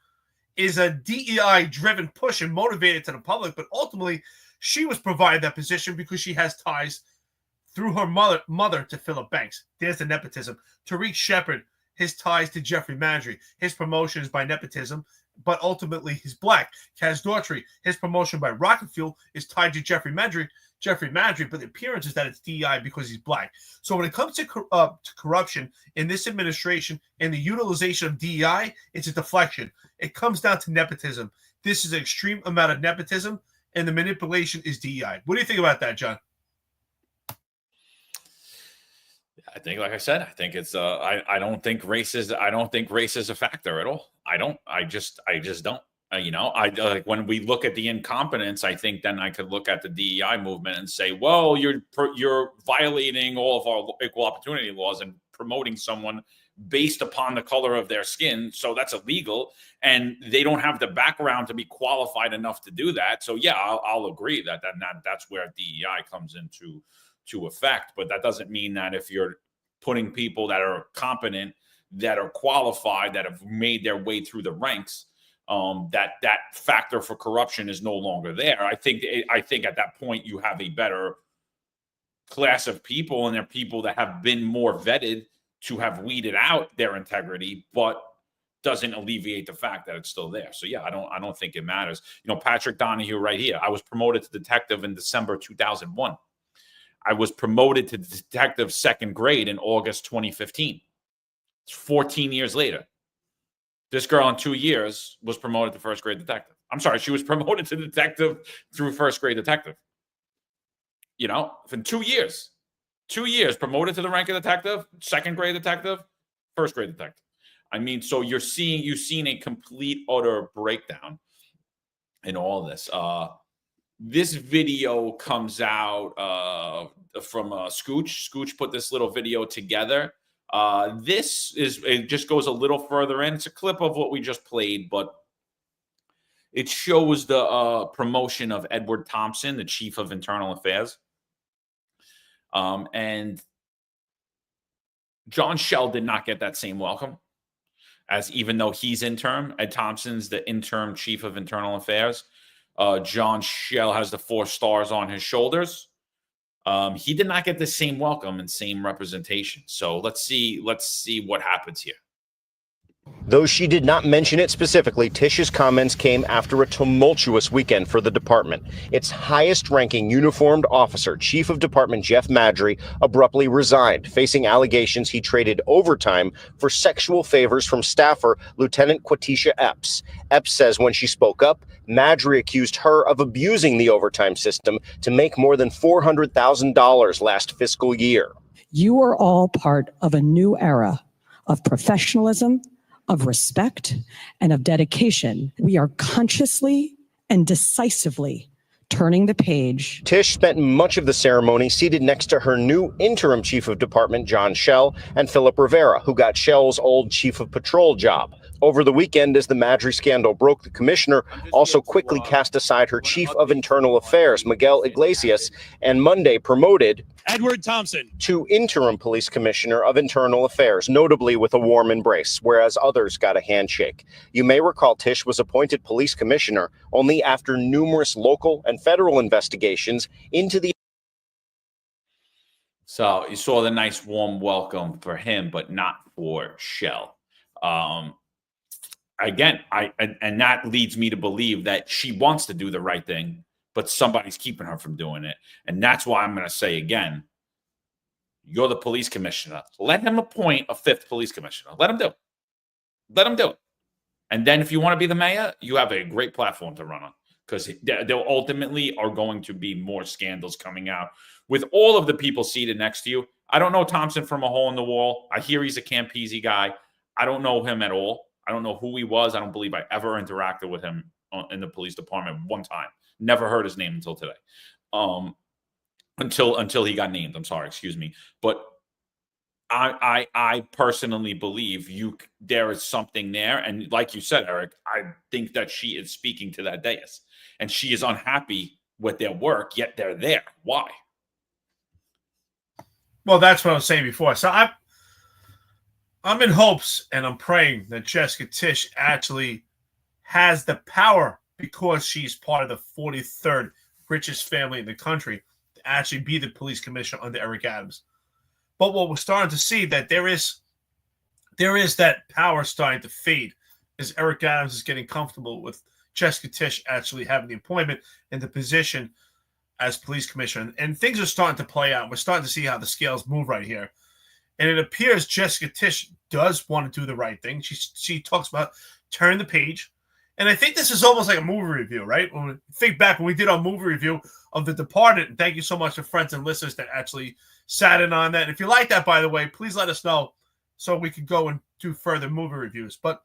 is a DEI driven push and motivated to the public. But ultimately, she was provided that position because she has ties through her mother to Philip Banks. There's the nepotism. Tariq Shepard, his ties to Jeffrey Madry. His promotion is by nepotism, but ultimately he's black. Cass Daughtry, his promotion by Rocket Fuel is tied to Jeffrey Madry, but the appearance is that it's DEI because he's black. So when it comes to corruption in this administration and the utilization of DEI, it's a deflection. It comes down to nepotism. This is an extreme amount of nepotism, and the manipulation is DEI. What do you think about that, John? I think, like I said, I think it's I don't think race is a factor at all. I just don't. Like when we look at the incompetence, I think then I could look at the DEI movement and say, well, you're violating all of our equal opportunity laws and promoting someone based upon the color of their skin. So that's illegal. And they don't have the background to be qualified enough to do that. So yeah, I'll agree that's where DEI comes into effect. But that doesn't mean that if you're putting people that are competent, that are qualified, that have made their way through the ranks, that factor for corruption is no longer there. I think at that point you have a better class of people, and they're people that have been more vetted to have weeded out their integrity, but doesn't alleviate the fact that it's still there. So yeah, I don't think it matters. Patrick Donahue right here. I was promoted to detective in December 2001. I was promoted to detective second grade in August 2015. It's 14 years later. This girl in 2 years was promoted to first grade detective. I'm sorry, she was promoted to detective through first grade detective. You know, in 2 years. 2 years, promoted to the rank of detective, second grade detective, first grade detective. I mean, so you've seen a complete, utter breakdown in all this. This video comes out from Scooch. Scooch put this little video together. It just goes a little further in. It's a clip of what we just played, but it shows the promotion of Edward Thompson, the chief of internal affairs. And John Chell did not get that same welcome, as even though he's interim, Ed Thompson's the interim chief of internal affairs. John Chell has the 4 stars on his shoulders. He did not get the same welcome and same representation. So let's see what happens here. Though she did not mention it specifically, Tish's comments came after a tumultuous weekend for the department. Its highest-ranking uniformed officer, Chief of Department Jeff Madry, abruptly resigned, facing allegations he traded overtime for sexual favors from staffer Lieutenant Quatisha Epps. Epps says when she spoke up, Madry accused her of abusing the overtime system to make more than $400,000 last fiscal year. You are all part of a new era of professionalism, of respect, and of dedication. We are consciously and decisively turning the page. Tish spent much of the ceremony seated next to her new interim chief of department, John Chell, and Philip Rivera, who got Chell's old chief of patrol job. Over the weekend, as the Madry scandal broke, the commissioner also quickly cast aside her chief of internal affairs, Miguel Iglesias, and Monday promoted Edward Thompson to interim police commissioner of internal affairs, notably with a warm embrace, whereas others got a handshake. You may recall Tish was appointed police commissioner only after numerous local and federal investigations into the... So you saw the nice warm welcome for him, but not for Chell. Again, and that leads me to believe that she wants to do the right thing, but somebody's keeping her from doing it. And that's why I'm going to say again, you're the police commissioner. Let him appoint a 5th police commissioner. Let him do it. Let him do it. And then if you want to be the mayor, you have a great platform to run on, because there ultimately are going to be more scandals coming out with all of the people seated next to you. I don't know Thompson from a hole in the wall. I hear he's a Campese guy. I don't know him at all. I don't know who he was. I don't believe I ever interacted with him in the police department one time. Never heard his name until today. Until he got named. I'm sorry, excuse me. But I personally believe there is something there. And like you said, Eric, I think that she is speaking to that dais. And she is unhappy with their work, yet they're there. Why? Well, that's what I was saying before. So I'm in hopes and I'm praying that Jessica Tish actually has the power, because she's part of the 43rd richest family in the country, to actually be the police commissioner under Eric Adams. But what we're starting to see, that there is that power starting to fade as Eric Adams is getting comfortable with Jessica Tish actually having the appointment and the position as police commissioner. And things are starting to play out. We're starting to see how the scales move right here. And it appears Jessica Tish does want to do the right thing. She talks about turn the page. And I think this is almost like a movie review, right? When we think back when we did our movie review of The Departed, and thank you so much to friends and listeners that actually sat in on that. And if you like that, by the way, please let us know so we can go and do further movie reviews. But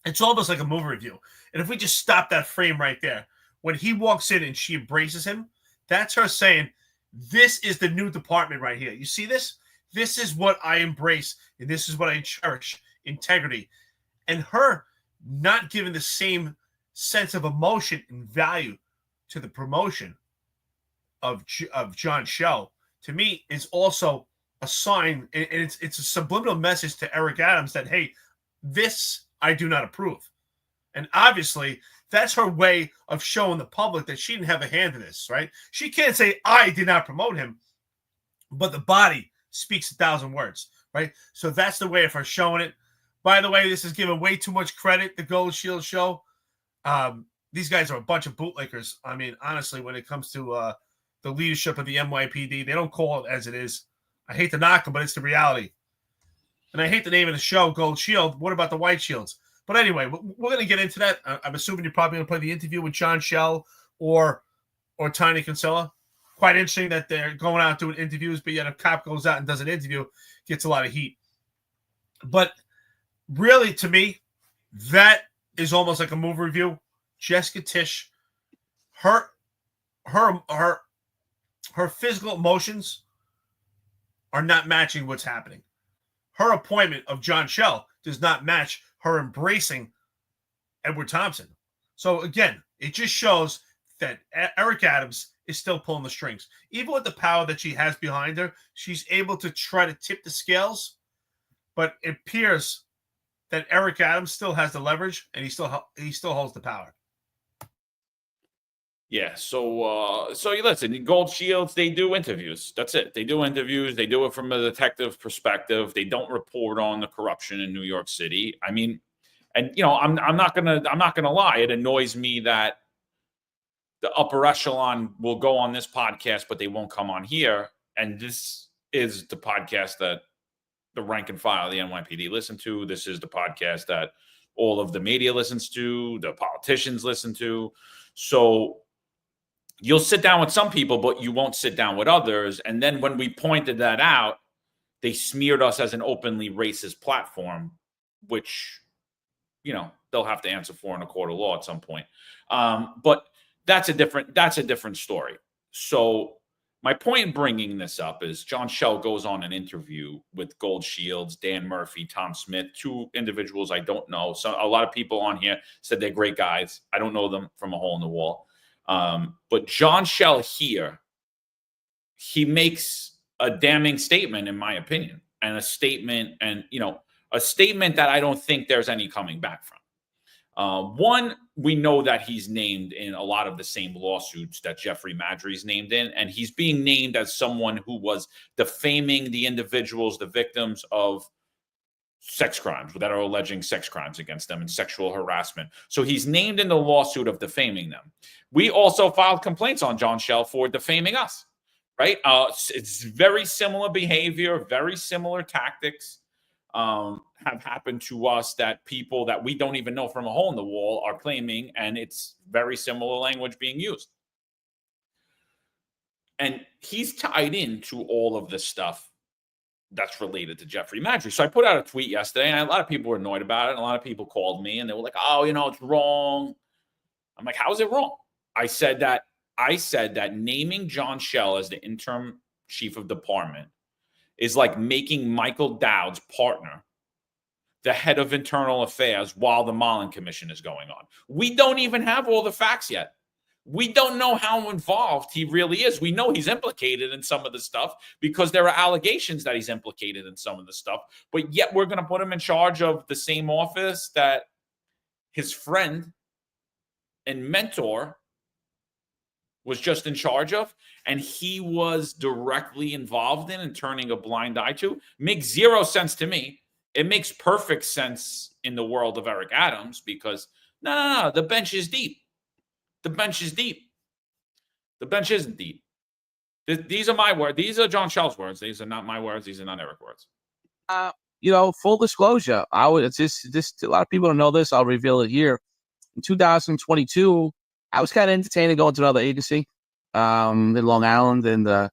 it's almost like a movie review. And if we just stop that frame right there, when he walks in and she embraces him, that's her saying, this is the new department right here. You see this? This is what I embrace, and this is what I cherish, integrity. And her not giving the same sense of emotion and value to the promotion of John Chell, to me, is also a sign, and it's a subliminal message to Eric Adams that, hey, this I do not approve. And obviously, that's her way of showing the public that she didn't have a hand in this, right? She can't say, I did not promote him, but the body speaks 1,000 words, right? So that's the way of her showing it. By the way, this is giving way too much credit, the Gold Shield show. These guys are a bunch of bootlickers. I mean, honestly, when it comes to the leadership of the NYPD. They don't call it as it is. I hate to knock them, but it's the reality. And I hate the name of the show, Gold Shield. What about the White Shields? But anyway, we're going to get into that. I'm assuming you're probably going to play the interview with John Chell or Tiny Kinsella. Quite interesting that they're going out doing interviews, but yet a cop goes out and does an interview, gets a lot of heat. But really, to me, that is almost like a movie review. Jessica Tish, her physical emotions are not matching what's happening. Her appointment of John Chell does not match her embracing Edward Thompson. So again, it just shows that Eric Adams is still pulling the strings. Even with the power that she has behind her, she's able to try to tip the scales, but it appears that Eric Adams still has the leverage and he still holds the power. Yeah, so you listen, Gold Shields, they do interviews. That's it. They do interviews. They do it from a detective perspective. They don't report on the corruption in New York City. I mean, and I'm not gonna lie. It annoys me that the upper echelon will go on this podcast, but they won't come on here. And this is the podcast that the rank and file of the NYPD listen to. This is the podcast that all of the media listens to, the politicians listen to. So you'll sit down with some people, but you won't sit down with others. And then when we pointed that out, they smeared us as an openly racist platform, which, they'll have to answer for in a court of law at some point. But that's a different story. So my point in bringing this up is John Chell goes on an interview with Gold Shields, Dan Murphy, Tom Smith, two individuals I don't know. So a lot of people on here said they're great guys. I don't know them from a hole in the wall. But John Chell here, he makes a damning statement, in my opinion, and a statement that I don't think there's any coming back from. One, we know that he's named in a lot of the same lawsuits that Jeffrey Madry's named in, and he's being named as someone who was defaming the individuals, the victims of sex crimes that are alleging sex crimes against them and sexual harassment. So he's named in the lawsuit of defaming them. We also filed complaints on John Chell for defaming us, right? It's very similar behavior, very similar tactics have happened to us that people that we don't even know from a hole in the wall are claiming, and it's very similar language being used. And he's tied into all of this stuff that's related to Jeffrey Madry. So I put out a tweet yesterday, and a lot of people were annoyed about it. And a lot of people called me, and they were like, "Oh, it's wrong." I'm like, "How is it wrong?" I said that naming John Chell as the interim chief of department is like making Michael Dowd's partner the head of internal affairs while the Mullen Commission is going on. We don't even have all the facts yet. We don't know how involved he really is. We know he's implicated in some of the stuff because there are allegations that he's implicated in some of the stuff, but yet we're going to put him in charge of the same office that his friend and mentor was just in charge of, and he was directly involved in and turning a blind eye to. Makes zero sense to me. It makes perfect sense in the world of Eric Adams because no, the bench is deep. The bench is deep. The bench isn't deep. These are my words. These are John Chell's words. These are not my words. These are not Eric's words. Full disclosure. It's just a lot of people don't know this. I'll reveal it here. In 2022, I was kind of entertaining going to another agency in Long Island, and I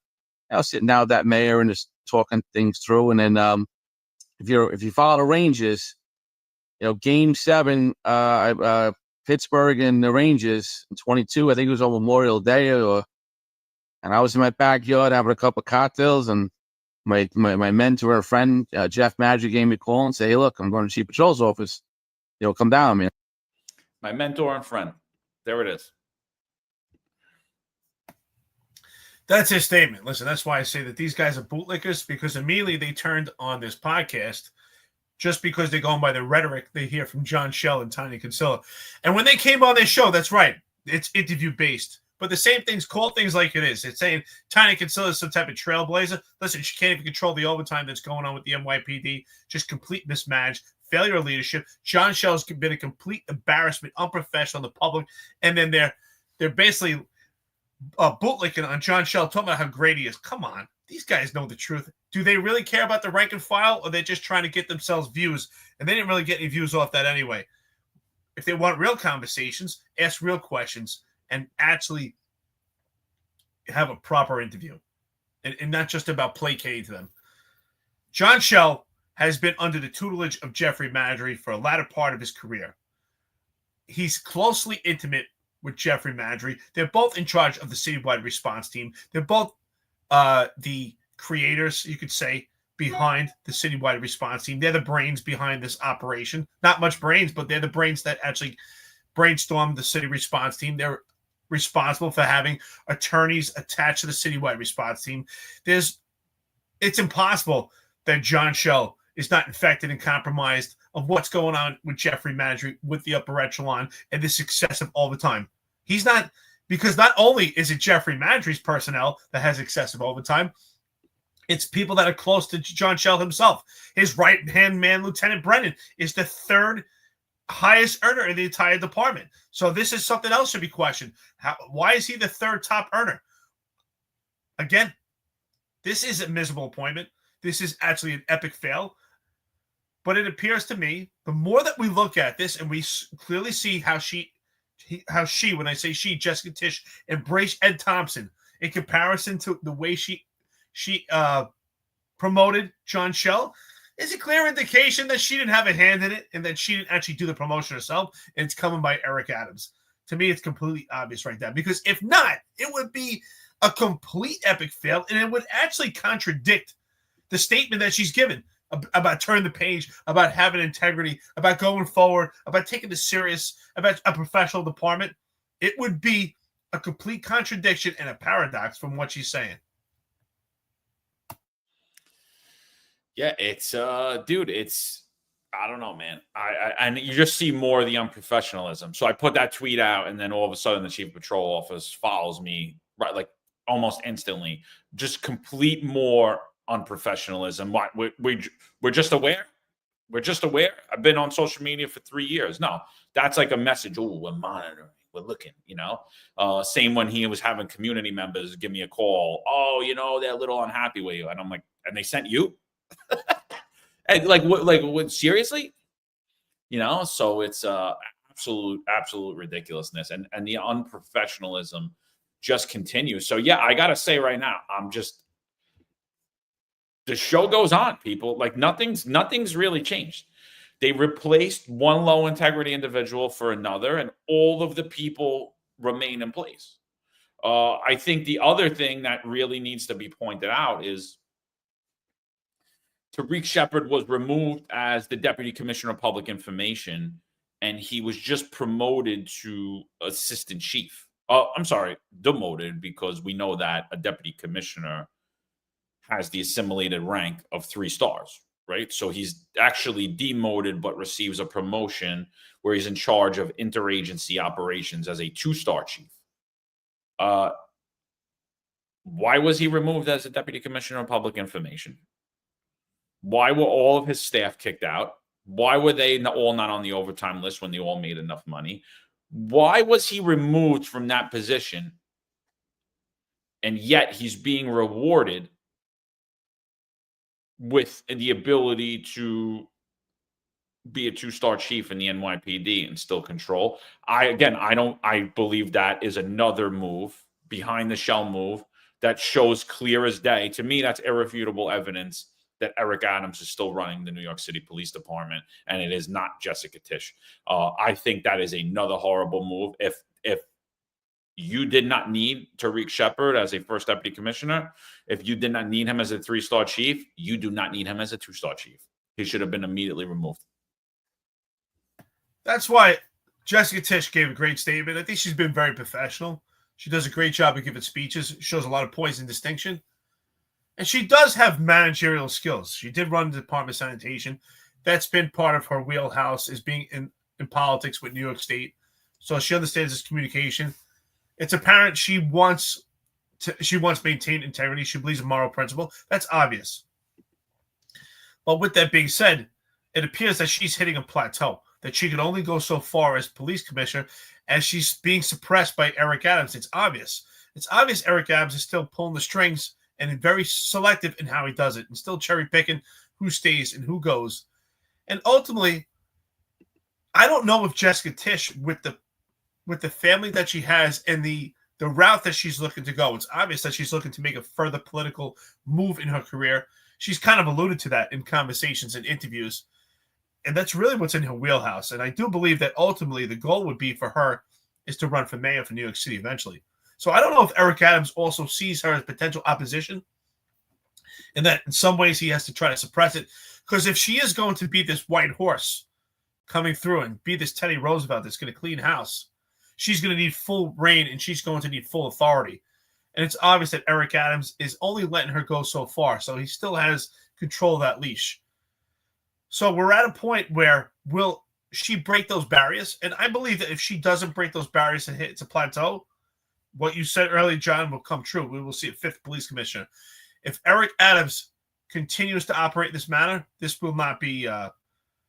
was sitting down with that mayor and just talking things through. And then if you follow the Rangers, Game 7, Pittsburgh and the Rangers in 22, I think it was on Memorial Day, and I was in my backyard having a couple of cocktails, and my mentor and friend, Jeff Madry, gave me a call and said, "Hey, look, I'm going to Chief Patrol's office. Come down, man." My mentor and friend. There it is. That's his statement. Listen, that's why I say that these guys are bootlickers, because immediately they turned on this podcast just because they're going by the rhetoric they hear from John Chell and Tiny Kinsella. And when they came on this show, that's right, it's interview-based. But the same things, call things like it is. It's saying Tiny Kinsella is some type of trailblazer. Listen, she can't even control the overtime that's going on with the NYPD. Just complete mismatch, failure of leadership. John Chell's been a complete embarrassment, unprofessional in the public. And then they're basically bootlicking on John Chell, talking about how great he is. Come on. These guys know the truth. Do they really care about the rank and file, or they're just trying to get themselves views? And they didn't really get any views off that anyway. If they want real conversations, ask real questions, and actually have a proper interview. And not just about placating to them. John Chell has been under the tutelage of Jeffrey Maddrey for a latter part of his career. He's closely intimate with Jeffrey Maddrey. They're both in charge of the citywide response team. They're both the creators, you could say, behind the citywide response team. They're the brains behind this operation. Not much brains, but they're the brains that actually brainstormed the city response team. They're responsible for having attorneys attached to the citywide response team. It's impossible that John Chell is not infected and compromised of what's going on with Jeffrey Maddrey, with the upper echelon, and this excessive all the time. He's not, because not only is it Jeffrey Maddrey's personnel that has excessive overtime, it's people that are close to John Chell himself. His right-hand man, Lieutenant Brennan, is the third highest earner in the entire department. So this is something else should be questioned. Why is he the third top earner? Again, this is a miserable appointment. This is actually an epic fail. But it appears to me, the more that we look at this and we clearly see how she, when I say she, Jessica Tish, embraced Ed Thompson in comparison to the way she promoted John Chell, is a clear indication that she didn't have a hand in it and that she didn't actually do the promotion herself, and it's coming by Eric Adams. To me, it's completely obvious right there, because if not, it would be a complete epic fail, and it would actually contradict the statement that she's given about turning the page, about having integrity, about going forward, about taking this serious, about a professional department. It would be a complete contradiction and a paradox from what she's saying. Yeah, it's dude, it's, I don't know, man. And you just see more of the unprofessionalism. So I put that tweet out, and then all of a sudden the chief of patrol office follows me, right, like almost instantly. Just complete more unprofessionalism. What, we're just aware. We're just aware. I've been on social media for 3 years. No, that's like a message. Oh, we're monitoring. We're looking, you know. Same when he was having community members give me a call. Oh, you know, they're a little unhappy with you, and I'm like, and they sent you. And what, seriously, you know? So it's absolute ridiculousness, and the unprofessionalism just continues. So yeah, I gotta say right now, the show goes on, people. Like nothing's really changed. They replaced one low integrity individual for another, and all of the people remain in place. I think the other thing that really needs to be pointed out is Tariq Shepard was removed as the Deputy Commissioner of Public Information, and he was just promoted to Assistant Chief. I'm sorry, demoted, because we know that a Deputy Commissioner has the assimilated rank of 3 stars, right? So he's actually demoted but receives a promotion where he's in charge of interagency operations as a 2-star chief. Why was he removed as a Deputy Commissioner of Public Information? Why were all of his staff kicked out? Why were they all not on the overtime list when they all made enough money? Why was he removed from that position? And yet he's being rewarded with the ability to be a 2-star chief in the NYPD and still control. I believe that is another move behind the Chell move that shows clear as day. To me, that's irrefutable evidence that Eric Adams is still running the New York City Police Department, and it is not Jessica Tish. I think that is another horrible move. If you did not need Tariq Shepard as a first deputy commissioner, if you did not need him as a 3-star chief, you do not need him as a 2-star chief. He should have been immediately removed. That's why Jessica Tish gave a great statement. I think she's been very professional. She does a great job of giving speeches, shows a lot of poise and distinction. And she does have managerial skills. She did run the Department of Sanitation. That's been part of her wheelhouse, is being in politics with New York State. So she understands this communication. It's apparent she wants maintained integrity. She believes in moral principle. That's obvious. But with that being said, it appears that she's hitting a plateau, that she can only go so far as police commissioner, as she's being suppressed by Eric Adams. It's obvious. It's obvious Eric Adams is still pulling the strings and very selective in how he does it, and still cherry picking who stays and who goes. And ultimately, I don't know if Jessica Tish, with the family that she has and the route that she's looking to go, it's obvious that she's looking to make a further political move in her career. She's kind of alluded to that in conversations and interviews. And that's really what's in her wheelhouse. And I do believe that ultimately the goal would be for her is to run for mayor for New York City eventually. So I don't know if Eric Adams also sees her as potential opposition, and that in some ways he has to try to suppress it. Because if she is going to be this white horse coming through and be this Teddy Roosevelt that's going to clean house, she's going to need full reign and she's going to need full authority. And it's obvious that Eric Adams is only letting her go so far. So he still has control of that leash. So we're at a point where will she break those barriers? And I believe that if she doesn't break those barriers and hits a plateau, what you said earlier, John, will come true. We will see a 5th police commissioner. If Eric Adams continues to operate in this manner, this will not be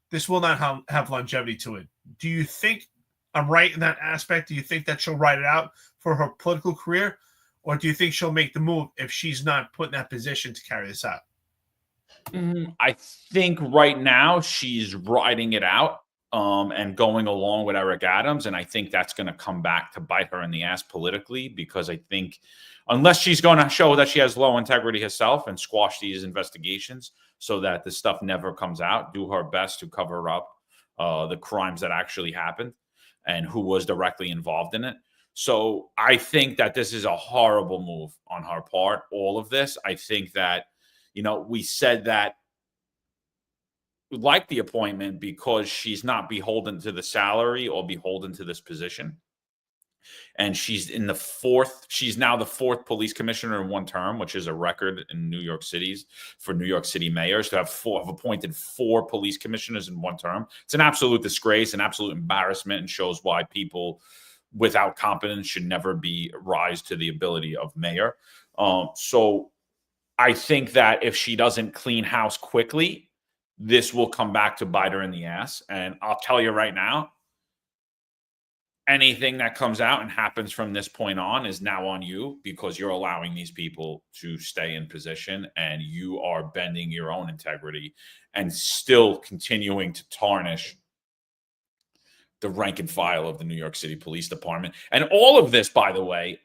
this will not have longevity to it. Do you think I'm right in that aspect? Do you think that she'll ride it out for her political career? Or do you think she'll make the move if she's not put in that position to carry this out? I think right now she's riding it out and going along with Eric Adams. And I think that's going to come back to bite her in the ass politically, because I think unless she's going to show that she has low integrity herself and squash these investigations so that the stuff never comes out, do her best to cover up the crimes that actually happened and who was directly involved in it. So I think that this is a horrible move on her part, all of this. I think that, we said that we like the appointment because she's not beholden to the salary or beholden to this position. And she's now the 4th police commissioner in one term, which is a record in New York City's for New York City mayors to have appointed 4 police commissioners in one term. It's an absolute disgrace, an absolute embarrassment, and shows why people without competence should never rise to the ability of mayor. So I think that if she doesn't clean house quickly, this will come back to bite her in the ass. And I'll tell you right now, anything that comes out and happens from this point on is now on you, because you're allowing these people to stay in position and you are bending your own integrity and still continuing to tarnish the rank and file of the New York City Police Department. And all of this, by the way,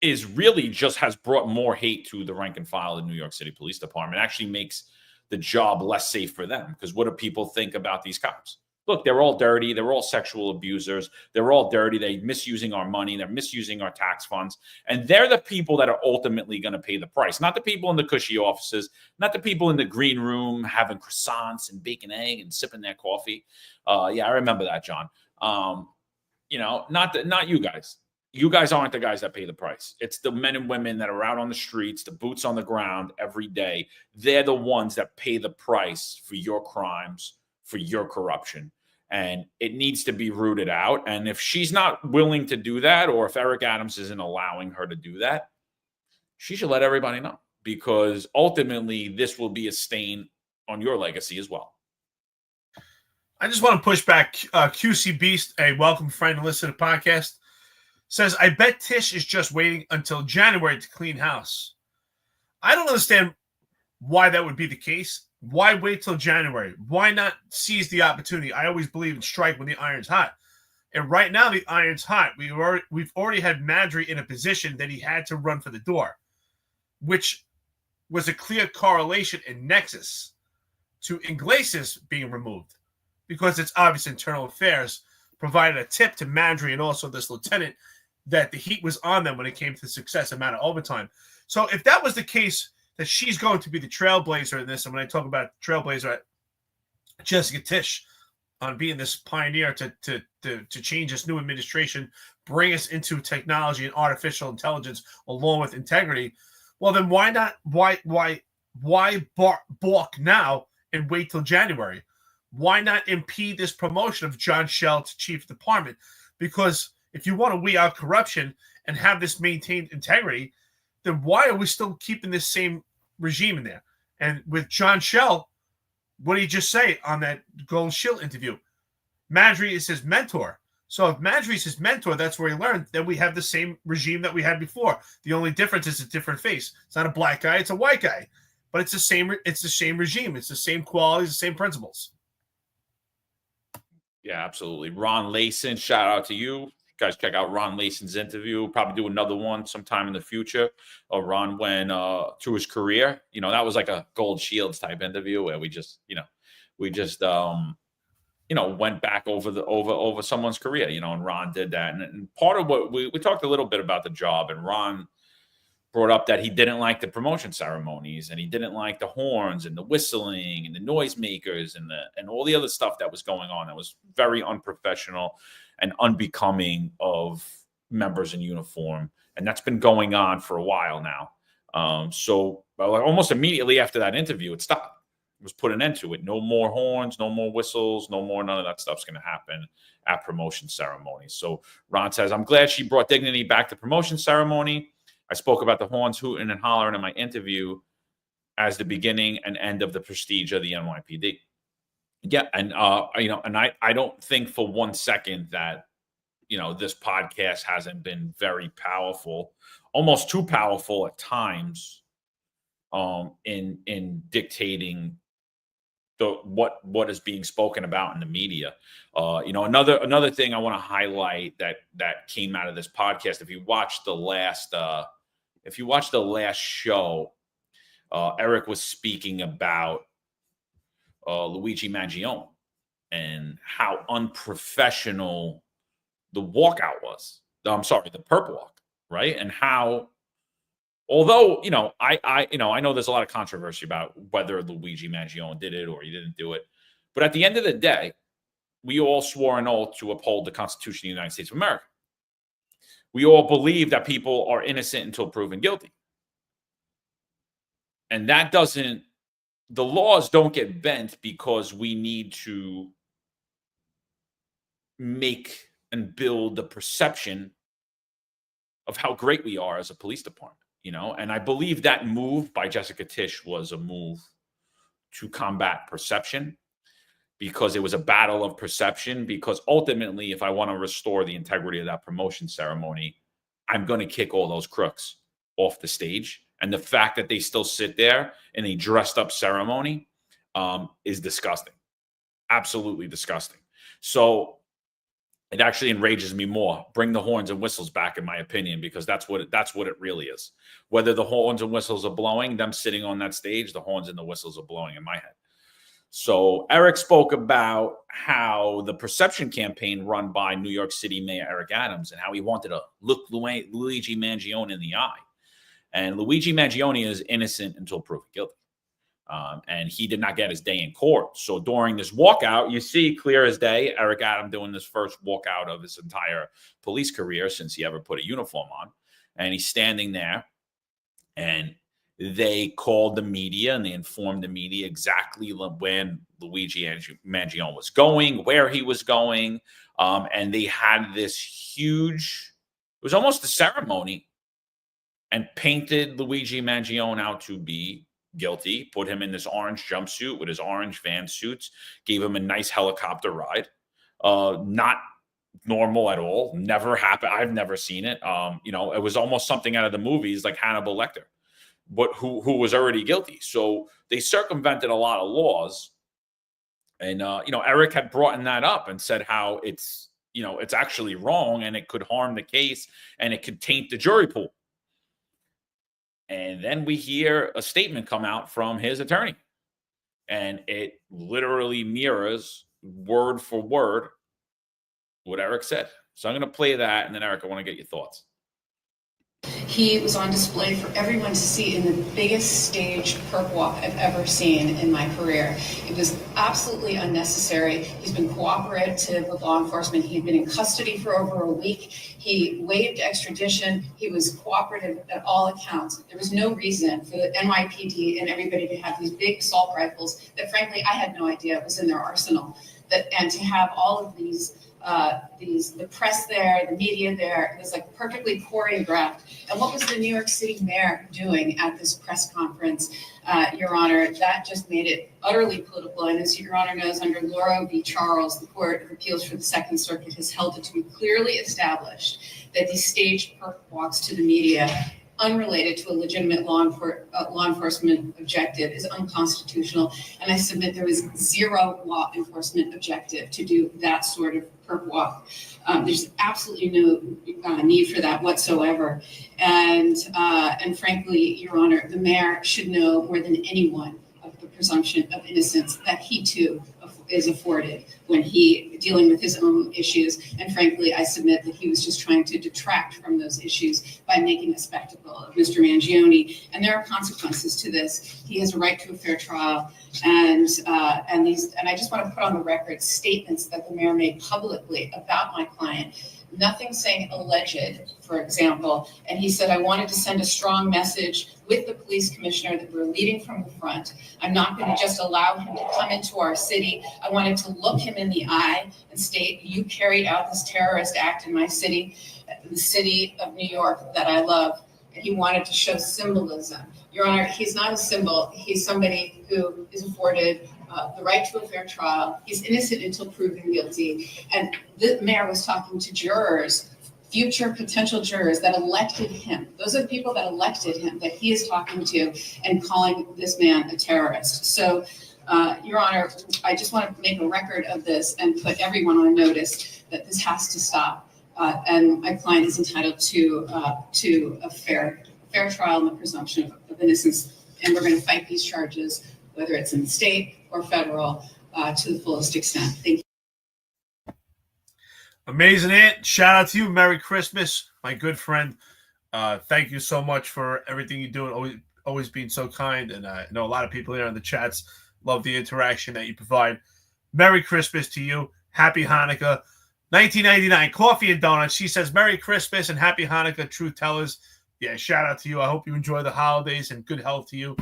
is really just has brought more hate to the rank and file of the New York City Police Department. It actually makes the job less safe for them, because what do people think about these cops? Look, they're all dirty. They're all sexual abusers. They're all dirty. They're misusing our money. They're misusing our tax funds. And they're the people that are ultimately going to pay the price, not the people in the cushy offices, not the people in the green room having croissants and bacon egg and sipping their coffee. Yeah, I remember that, John. Not you guys. You guys aren't the guys that pay the price. It's the men and women that are out on the streets, the boots on the ground every day. They're the ones that pay the price for your crimes, for your corruption. And it needs to be rooted out. And if she's not willing to do that, or if Eric Adams isn't allowing her to do that, she should let everybody know, because ultimately this will be a stain on your legacy as well. I just want to push back. QC Beast, a welcome friend and listen to the podcast, says, I bet Tish is just waiting until January to clean house. I don't understand why that would be the case. Why wait till January? Why not seize the opportunity? I always believe in strike when the iron's hot. And right now the iron's hot. We've already had Madry in a position that he had to run for the door, which was a clear correlation and nexus to Iglesias being removed, because it's obvious internal affairs provided a tip to Madry and also this lieutenant that the heat was on them when it came to the success amount of overtime. So if that was the case, that she's going to be the trailblazer in this, and when I talk about trailblazer, Jessica Tish, on being this pioneer to change this new administration, bring us into technology and artificial intelligence along with integrity, well then why not? Why balk now and wait till January? Why not impede this promotion of John Chell to chief of department? Because if you want to weed out corruption and have this maintained integrity, then why are we still keeping this same regime in there? And with John Chell, what did he just say on that Gold Shield interview? Madry is his mentor. So if Madry's his mentor, that's where he learned, then we have the same regime that we had before. The only difference is a different face. It's not a black guy, it's a white guy. But it's the same regime. It's the same qualities, the same principles. Yeah, absolutely. Ron Layson, shout out to you. Guys, check out Ron Layson's interview. We'll probably do another one sometime in the future. Ron went through his career. That was like a Gold Shields type interview where we just went back over someone's career, and Ron did that. And part of what we talked a little bit about the job, and Ron brought up that he didn't like the promotion ceremonies, and he didn't like the horns and the whistling and the noisemakers and all the other stuff that was going on. That was very unprofessional and unbecoming of members in uniform. And that's been going on for a while now. So almost immediately after that interview, it stopped. It was put an end to it. No more horns, no more whistles, none of that stuff's going to happen at promotion ceremonies. So Ron says, I'm glad she brought dignity back to promotion ceremony. I spoke about the horns, hooting, and hollering in my interview as the beginning and end of the prestige of the NYPD. Yeah, and I don't think for one second that this podcast hasn't been very powerful, almost too powerful at times, in dictating what is being spoken about in the media. Another thing I want to highlight that came out of this podcast. If you watched the last show, Eric was speaking about Luigi Mangione and how unprofessional the walkout was. I'm sorry, the perp walk, right? And how, although I know there's a lot of controversy about whether Luigi Mangione did it or he didn't do it, but at the end of the day, we all swore an oath to uphold the Constitution of the United States of America. We all believe that people are innocent until proven guilty. And the laws don't get bent because we need to make and build the perception of how great we are as a police department, And I believe that move by Jessica Tish was a move to combat perception, because it was a battle of perception. Because ultimately, if I want to restore the integrity of that promotion ceremony, I'm going to kick all those crooks off the stage. And the fact that they still sit there in a dressed up ceremony is disgusting. Absolutely disgusting. So it actually enrages me more. Bring the horns and whistles back, in my opinion, because that's what it really is. Whether the horns and whistles are blowing, them sitting on that stage, the horns and the whistles are blowing in my head. So Eric spoke about how the perception campaign run by New York City Mayor Eric Adams, and how he wanted to look Luigi Mangione in the eye. And Luigi Mangione is innocent until proven guilty. And he did not get his day in court. So during this walkout, you see clear as day, Eric Adams doing this first walkout of his entire police career since he ever put a uniform on. And he's standing there, and they called the media and they informed the media exactly when Luigi Mangione was going, where he was going. And they had this huge, it was almost a ceremony, and painted Luigi Mangione out to be guilty, put him in this orange jumpsuit with his orange van suits, gave him a nice helicopter ride. Not normal at all. Never happened. I've never seen it. It was almost something out of the movies, like Hannibal Lecter, but who was already guilty. So they circumvented a lot of laws. And, Eric had brought that up and said how it's actually wrong, and it could harm the case, and it could taint the jury pool. And then we hear a statement come out from his attorney, and it literally mirrors word for word what Eric said. So I'm going to play that, and then Eric, I want to get your thoughts. He was on display for everyone to see in the biggest staged perp walk I've ever seen in my career. It was absolutely unnecessary. He's been cooperative with law enforcement. He had been in custody for over a week. He waived extradition. He was cooperative at all accounts. There was no reason for the NYPD and everybody to have these big assault rifles that, frankly, I had no idea was in their arsenal. And to have all of these the press there, the media there. It was like perfectly choreographed. And what was the New York City mayor doing at this press conference, Your Honor? That just made it utterly political. And as Your Honor knows, under Laura v. Charles, the Court of Appeals for the Second Circuit has held it to be clearly established that these staged perp walks to the media, unrelated to a legitimate law enforcement objective, is unconstitutional. And I submit there was zero law enforcement objective to do that sort of perp walk. There's absolutely no need for that whatsoever. And frankly, Your Honor, the mayor should know more than anyone of the presumption of innocence that he too is afforded when he dealing with his own issues. And frankly, I submit that he was just trying to detract from those issues by making a spectacle of Mr. Mangione. And there are consequences to this. He has a right to a fair trial. And I just want to put on the record statements that the mayor made publicly about my client. Nothing saying alleged, for example. And he said, I wanted to send a strong message with the police commissioner that we're leading from the front. I'm not going to just allow him to come into our city. I wanted to look him in the eye and state, you carried out this terrorist act in my city, the city of New York that I love. And he wanted to show symbolism. Your Honor, he's not a symbol. He's somebody who is afforded the right to a fair trial. He's innocent until proven guilty. And the mayor was talking to jurors, future potential jurors that elected him. Those are the people that elected him that he is talking to and calling this man a terrorist. So, Your Honor, I just want to make a record of this and put everyone on notice that this has to stop. And my client is entitled to a fair trial and the presumption of innocence. And we're going to fight these charges, whether it's in state or federal, to the fullest extent. Thank you. Amazing, Aunt. Shout out to you. Merry Christmas, my good friend. Thank you so much for everything you do and always being so kind. And I know a lot of people here in the chats love the interaction that you provide. Merry Christmas to you. Happy Hanukkah. 1999, Coffee and Donuts. She says, Merry Christmas and Happy Hanukkah, Truth Tellers. Yeah, shout out to you. I hope you enjoy the holidays and good health to you.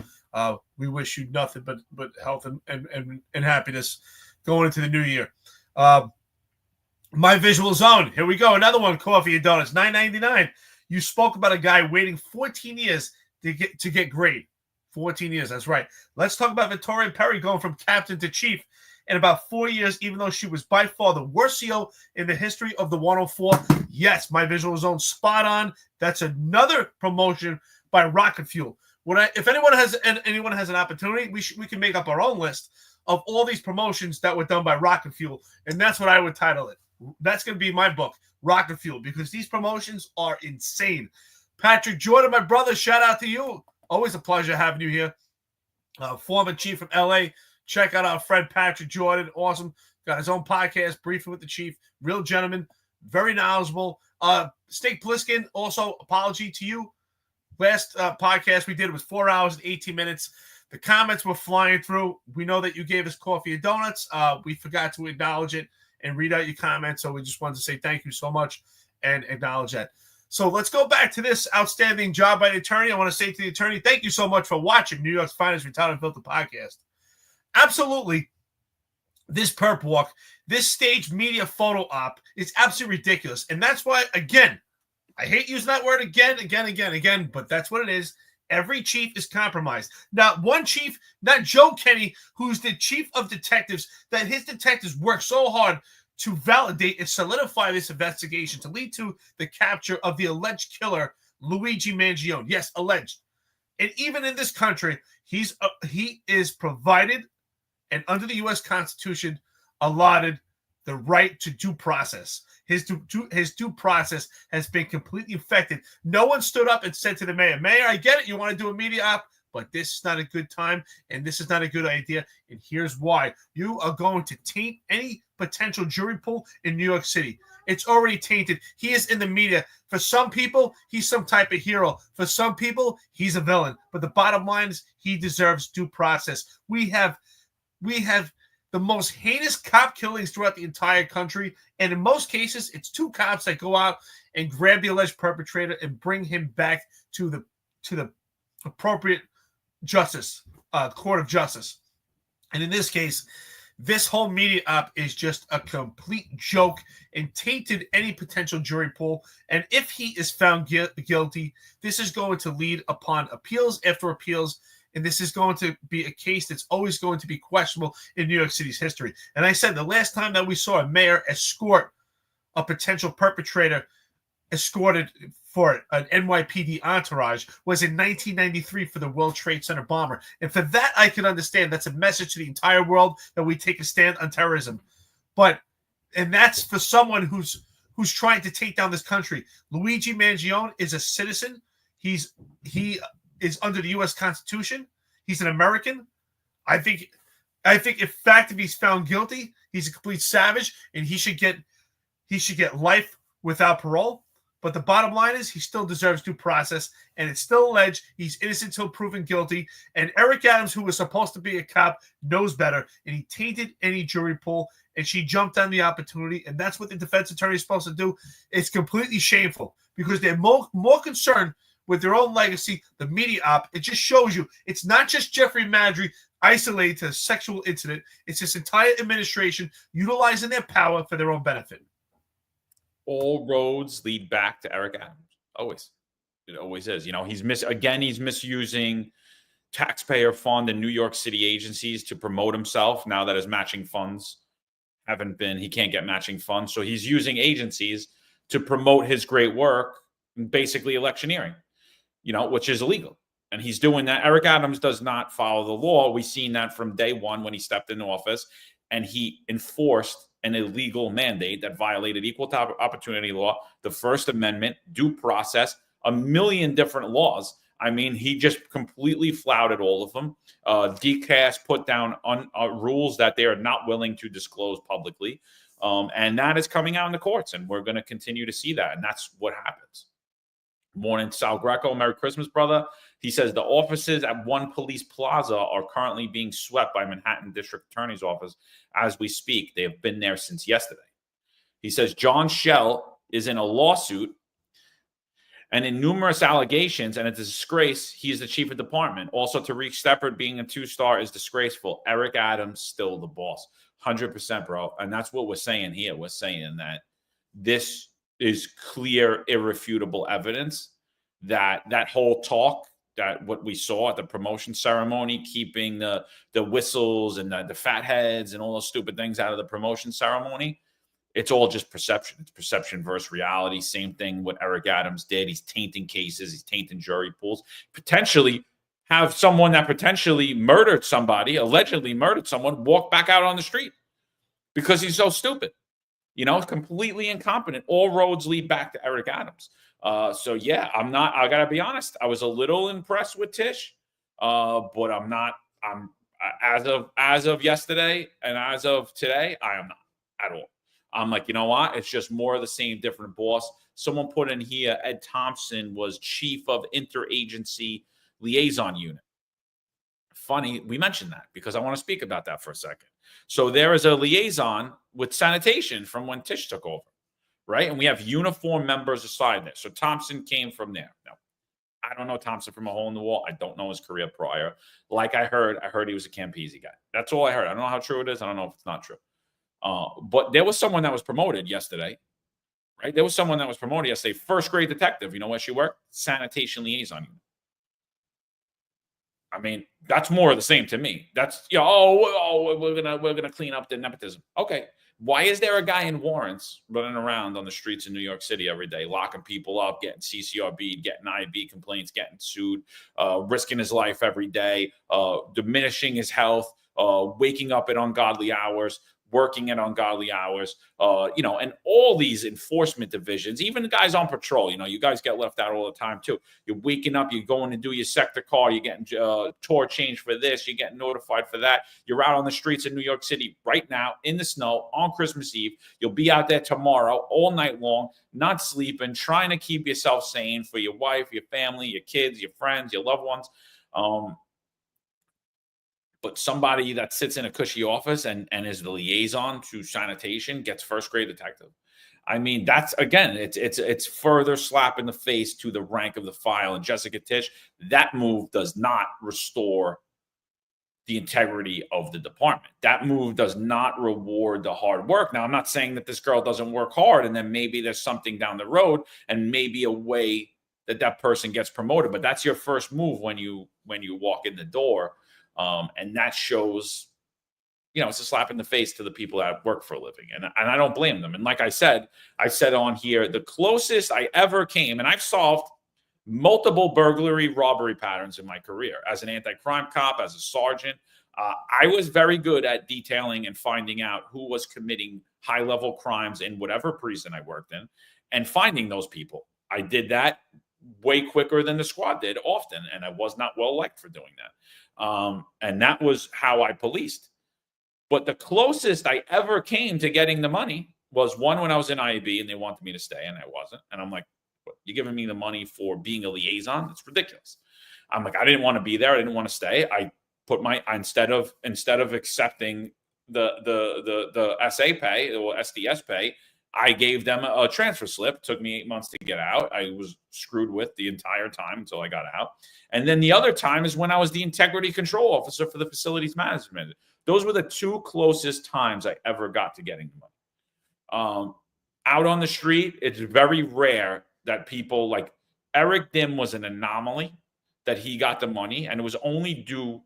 We wish you nothing but health and happiness going into the new year. My Visual Zone. Here we go. Another one, Coffee and Donuts, $9.99. You spoke about a guy waiting 14 years to get grade. 14 years, that's right. Let's talk about Victoria Perry going from captain to chief in about 4 years, even though she was by far the worst CO in the history of the 104. Yes, My Visual Zone, spot on. That's another promotion by Rocket Fuel. If anyone has an opportunity, we can make up our own list of all these promotions that were done by Rocket Fuel, and that's what I would title it. That's going to be my book, Rocket Fuel, because these promotions are insane. Patrick Jordan, my brother, shout out to you. Always a pleasure having you here. Former chief from LA. Check out our friend Patrick Jordan. Awesome. Got his own podcast, Briefing with the Chief. Real gentleman. Very knowledgeable. Steak Pliskin, also apology to you. Last podcast we did was 4 hours and 18 minutes. The comments were flying through. We know that you gave us coffee and donuts. We forgot to acknowledge it and read out your comments. So we just wanted to say thank you so much and acknowledge that. So let's go back to this outstanding job by the attorney. I want to say to the attorney, thank you so much for watching New York's Finest Retired Unfiltered podcast. Absolutely, this perp walk, this staged media photo op is absolutely ridiculous. And that's why, again, I hate using that word again, but that's what it is. Every chief is compromised. Not one chief, not Joe Kenny, who's the chief of detectives, that his detectives work so hard to validate and solidify this investigation to lead to the capture of the alleged killer, Luigi Mangione. Yes, alleged. And even in this country, he is provided and under the U.S. Constitution allotted the right to due process. His due process has been completely affected. No one stood up and said to the mayor, Mayor, I get it. You want to do a media op, but this is not a good time, and this is not a good idea, and here's why. You are going to taint any potential jury pool in New York City. It's already tainted. He is in the media. For some people, he's some type of hero. For some people, he's a villain. But the bottom line is he deserves due process. We have the most heinous cop killings throughout the entire country. And in most cases, it's two cops that go out and grab the alleged perpetrator and bring him back to the appropriate justice, court of justice. And in this case, This whole media op is just a complete joke and tainted any potential jury pool. And if he is found guilty, this is going to lead upon appeals after appeals. And this is going to be a case that's always going to be questionable in New York City's history. And I said the last time that we saw a mayor escort a potential perpetrator escorted for an NYPD entourage was in 1993 for the World Trade Center bomber. And for that, I can understand. That's a message to the entire world that we take a stand on terrorism. And that's for someone who's trying to take down this country. Luigi Mangione is a citizen. He is under the U.S. Constitution. He's an American. I think in fact, if he's found guilty, he's a complete savage, and he should get life without parole. But the bottom line is he still deserves due process, and it's still alleged he's innocent until proven guilty. And Eric Adams, who was supposed to be a cop, knows better, and he tainted any jury pool, and she jumped on the opportunity, and that's what the defense attorney is supposed to do. It's completely shameful because they're more concerned with their own legacy, the media op. It just shows you it's not just Jeffrey Maddrey isolated to a sexual incident. It's this entire administration utilizing their power for their own benefit. All roads lead back to Eric Adams. Always. It always is. He's misusing taxpayer fund and New York City agencies to promote himself now that his matching funds he can't get matching funds. So he's using agencies to promote his great work, basically electioneering, which is illegal. And he's doing that. Eric Adams does not follow the law. We've seen that from day one when he stepped into office, and he enforced an illegal mandate that violated equal opportunity law, the First Amendment, due process, a million different laws. I mean, he just completely flouted all of them. DCAS put down rules that they are not willing to disclose publicly. And that is coming out in the courts, and we're going to continue to see that. And that's what happens. Morning, Sal Greco. Merry Christmas, brother. He says the offices at One Police Plaza are currently being swept by Manhattan District Attorney's Office as we speak. They have been there since yesterday. He says John Chell is in a lawsuit and in numerous allegations, and it's a disgrace. He is the chief of department. Also, Tariq Shepard being a 2-star is disgraceful. Eric Adams still the boss. 100%, bro. And that's what we're saying here. We're saying that this is clear, irrefutable evidence that whole talk, that what we saw at the promotion ceremony, keeping the whistles and the fat heads and all those stupid things out of the promotion ceremony, it's all just perception. It's perception versus reality. Same thing what Eric Adams did. He's tainting cases. He's tainting jury pools. Potentially have someone that potentially murdered somebody, allegedly murdered someone, walk back out on the street because he's so stupid. Completely incompetent. All roads lead back to Eric Adams. So yeah, I gotta be honest. I was a little impressed with Tish, but I'm as of yesterday and as of today, I am not at all. I'm like, you know what? It's just more of the same, different boss. Someone put in here, Ed Thompson was chief of interagency liaison unit. Funny, we mentioned that because I want to speak about that for a second. So there is a liaison with sanitation from when Tish took over, right? And we have uniform members assigned there. So Thompson came from there. Now, I don't know Thompson from a hole in the wall. I don't know his career prior. Like I heard he was a Campese guy. That's all I heard. I don't know how true it is. I don't know if it's not true. But there was someone that was promoted yesterday, right? There was someone that was promoted yesterday. First grade detective. You know where she worked? Sanitation liaison unit. I mean, that's more of the same to me. That's, we're gonna clean up the nepotism. Okay. Why is there a guy in warrants running around on the streets in New York City every day, locking people up, getting CCRB, getting IB complaints, getting sued, risking his life every day, diminishing his health, waking up at ungodly hours, working at ungodly hours, and all these enforcement divisions, even the guys on patrol, you guys get left out all the time too. You're waking up, you're going to do your sector call, you're getting tour change for this, you're getting notified for that. You're out on the streets in New York City right now in the snow on Christmas Eve. You'll be out there tomorrow all night long, not sleeping, trying to keep yourself sane for your wife, your family, your kids, your friends, your loved ones. But somebody that sits in a cushy office and is the liaison to sanitation gets first grade detective. I mean, that's, again, it's further slap in the face to the rank of the file. And Jessica Tish, that move does not restore the integrity of the department. That move does not reward the hard work. Now, I'm not saying that this girl doesn't work hard and then maybe there's something down the road and maybe a way that person gets promoted, but that's your first move when you walk in the door. And that shows, it's a slap in the face to the people that work for a living. And I don't blame them. And like I said on here, the closest I ever came, and I've solved multiple burglary robbery patterns in my career as an anti-crime cop, as a sergeant. I was very good at detailing and finding out who was committing high-level crimes in whatever precinct I worked in and finding those people. I did that way quicker than the squad did often, and I was not well liked for doing that. And that was how I policed. But the closest I ever came to getting the money was one when I was in IAB and they wanted me to stay and I wasn't. And I'm like, you're giving me the money for being a liaison? It's ridiculous. I'm like, I didn't want to be there. I didn't want to stay. I put instead of accepting the SA pay or SDS pay, I gave them a transfer slip. It took me 8 months to get out. I was screwed with the entire time until I got out. And then the other time is when I was the integrity control officer for the facilities management. Those were the two closest times I ever got to getting the money. Out on the street, it's very rare that people like Eric Dim was an anomaly that he got the money, and it was only due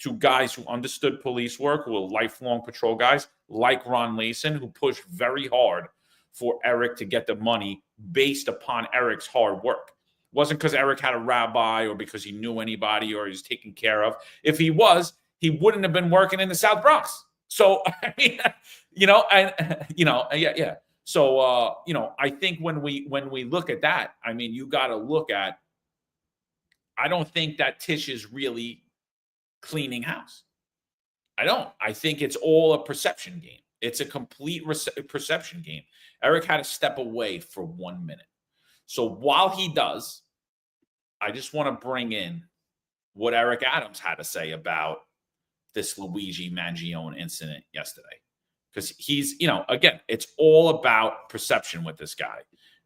to guys who understood police work, who were lifelong patrol guys like Ron Layson, who pushed very hard for Eric to get the money based upon Eric's hard work. It wasn't because Eric had a rabbi or because he knew anybody or he was taken care of. If he was, he wouldn't have been working in the South Bronx. So, I mean, yeah. So, I think when we look at that, I mean, you got to look at, I don't think that Tish is really cleaning house. I don't. I think it's all a perception game. It's a complete perception game. Eric had to step away for 1 minute. So while he does, I just want to bring in what Eric Adams had to say about this Luigi Mangione incident yesterday. Because he's, again, it's all about perception with this guy.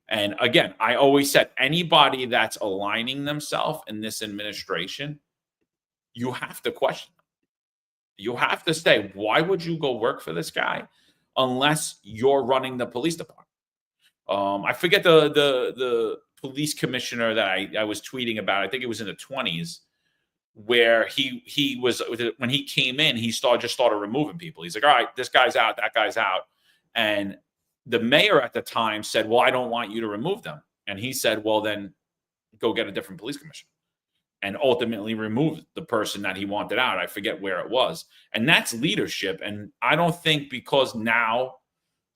And again, I always said anybody that's aligning themselves in this administration, you have to question them. You have to say, why would you go work for this guy unless you're running the police department? I forget the police commissioner that I was tweeting about. I think it was in the 20s. Where he was, when he came in, he just started removing people. He's like, all right, this guy's out, that guy's out. And the mayor at the time said, well, I don't want you to remove them. And he said, well, then go get a different police commissioner. And ultimately removed the person that he wanted out. I forget where it was. And that's leadership. And I don't think because now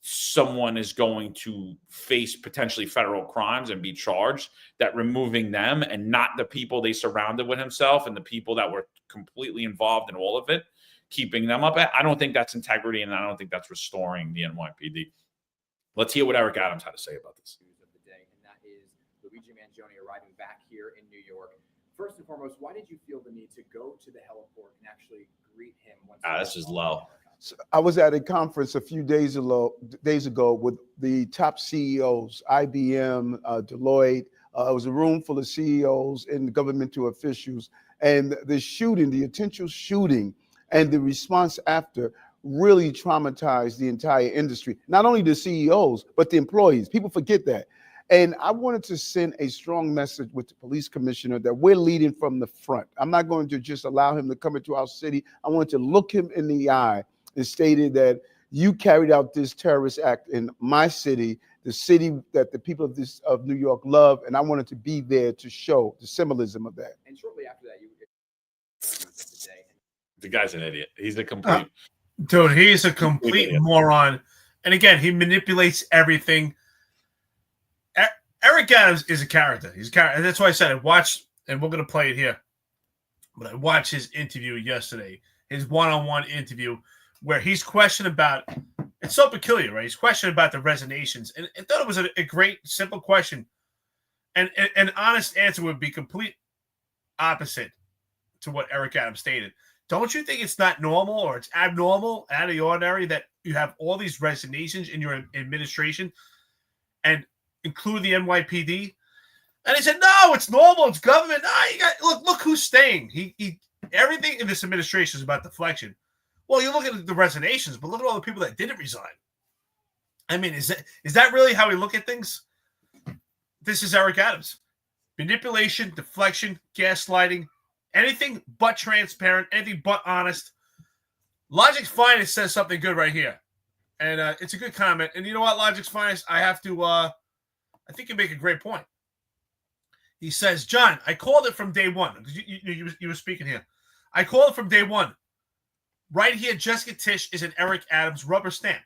someone is going to face potentially federal crimes and be charged, that removing them and not the people they surrounded with himself and the people that were completely involved in all of it, keeping them up. I don't think that's integrity, and I don't think that's restoring the NYPD. Let's hear what Eric Adams had to say about this. Of the day, and that is Luigi Mangione arriving back here in New York. First and foremost, why did you feel the need to go to the heliport and actually greet him? This is low. So I was at a conference a few days ago with the top CEOs, IBM, Deloitte. It was a room full of CEOs and governmental officials. And the intentional shooting and the response after really traumatized the entire industry. Not only the CEOs, but the employees. People forget that. And I wanted to send a strong message with the police commissioner that we're leading from the front. I'm not going to just allow him to come into our city. I want to look him in the eye and stated that you carried out this terrorist act in my city, the city that the people of New York love, and I wanted to be there to show the symbolism of that. And shortly after that, the guy's an idiot. He's a complete dude. He's a complete moron. And again, he manipulates everything. Eric Adams is a character. He's a character. And that's why I said I watched, and we're going to play it here. But I watched his interview yesterday, his one-on-one interview, where he's questioned about, it's so peculiar, right? He's questioned about the resignations. And I thought it was a great, simple question. And an honest answer would be complete opposite to what Eric Adams stated. Don't you think it's not normal or it's abnormal, out of the ordinary, that you have all these resignations in your administration and include the NYPD? And he said, no, it's normal. It's government. No, look who's staying. He everything in this administration is about deflection. Well, you look at the resignations, but look at all the people that didn't resign. I mean, is that really how we look at things? This is Eric Adams. Manipulation, deflection, gaslighting, anything but transparent, anything but honest. Logic's Finest says something good right here. And it's a good comment. And you know what, Logic's Finest, I have to, I think you make a great point. He says, John, I called it from day one. You were speaking here. I called it from day one. Right here, Jessica Tish is an Eric Adams rubber stamp.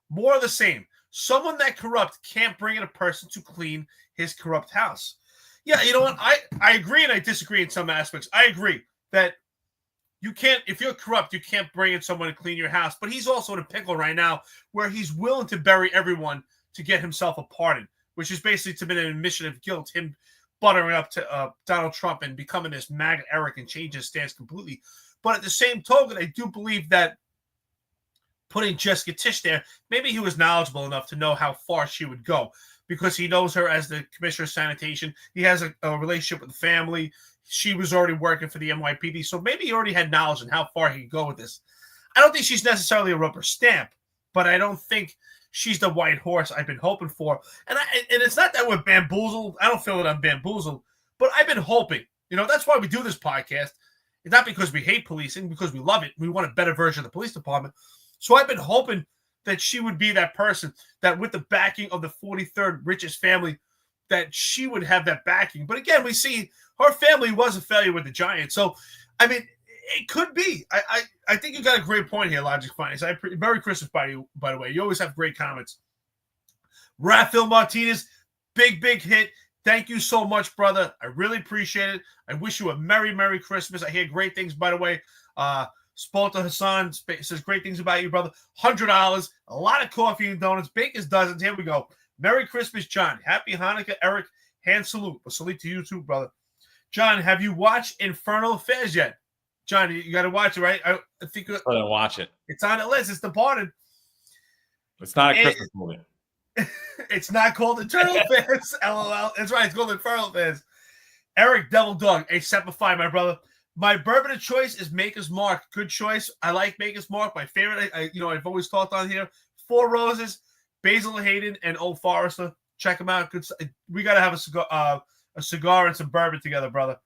More of the same. Someone that corrupt can't bring in a person to clean his corrupt house. Yeah, you know what? I agree and I disagree in some aspects. I agree that you can't, if you're corrupt, you can't bring in someone to clean your house. But he's also in a pickle right now where he's willing to bury everyone to get himself a pardon, which is basically to be an admission of guilt, him buttering up to Donald Trump and becoming this MAGA Eric and change his stance completely. But at the same token, I do believe that putting Jessica Tish there, maybe he was knowledgeable enough to know how far she would go because he knows her as the commissioner of sanitation. He has a relationship with the family. She was already working for the NYPD. So maybe he already had knowledge on how far he could go with this. I don't think she's necessarily a rubber stamp, but I don't think she's the white horse I've been hoping for. And it's not that we're bamboozled. I don't feel that I'm bamboozled, but I've been hoping. You know, that's why we do this podcast. It's not because we hate policing, because we love it. We want a better version of the police department. So I've been hoping that she would be that person that with the backing of the 43rd richest family, that she would have that backing. But again, we see her family was a failure with the Giants. So, I mean, it could be. I think you got a great point here, Logic Finance. Merry Christmas, by the way. You always have great comments. Raphael Martinez, big hit. Thank you so much, brother. I really appreciate it. I wish you a Merry Christmas. I hear great things, by the way. Spalta Hassan says great things about you, brother. $100, a lot of coffee and donuts, Baker's dozens. Here we go. Merry Christmas, John. Happy Hanukkah, Eric. Hand salute. A salute to you too, brother. John, have you watched Infernal Affairs yet? John, you got to watch it, right? I think I didn't watch it. It's on the list. It's Departed. It's not a Christmas movie. It's not called Eternal Affairs. LOL. That's right. It's called Infernal Affairs. Eric Devil Dog. Hey, Sepify, my brother. My bourbon of choice is Maker's Mark. Good choice. I like Maker's Mark. My favorite, I've always talked on here. Four Roses, Basil Hayden, and Old Forester. Check them out. Good. We got to have a cigar and some bourbon together, brother.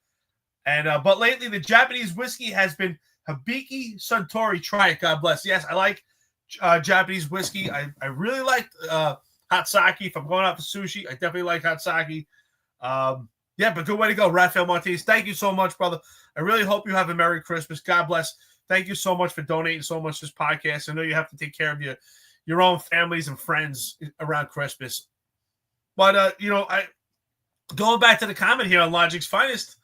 And but lately, the Japanese whiskey has been Hibiki Suntory. Try it. God bless. Yes, I like Japanese whiskey. I really like hot sake. If I'm going out for sushi, I definitely like hot sake. Yeah, but good way to go, Raphael Martinez. Thank you so much, brother. I really hope you have a Merry Christmas. God bless. Thank you so much for donating so much to this podcast. I know you have to take care of your own families and friends around Christmas. But, I going back to the comment here on Logic's Finest,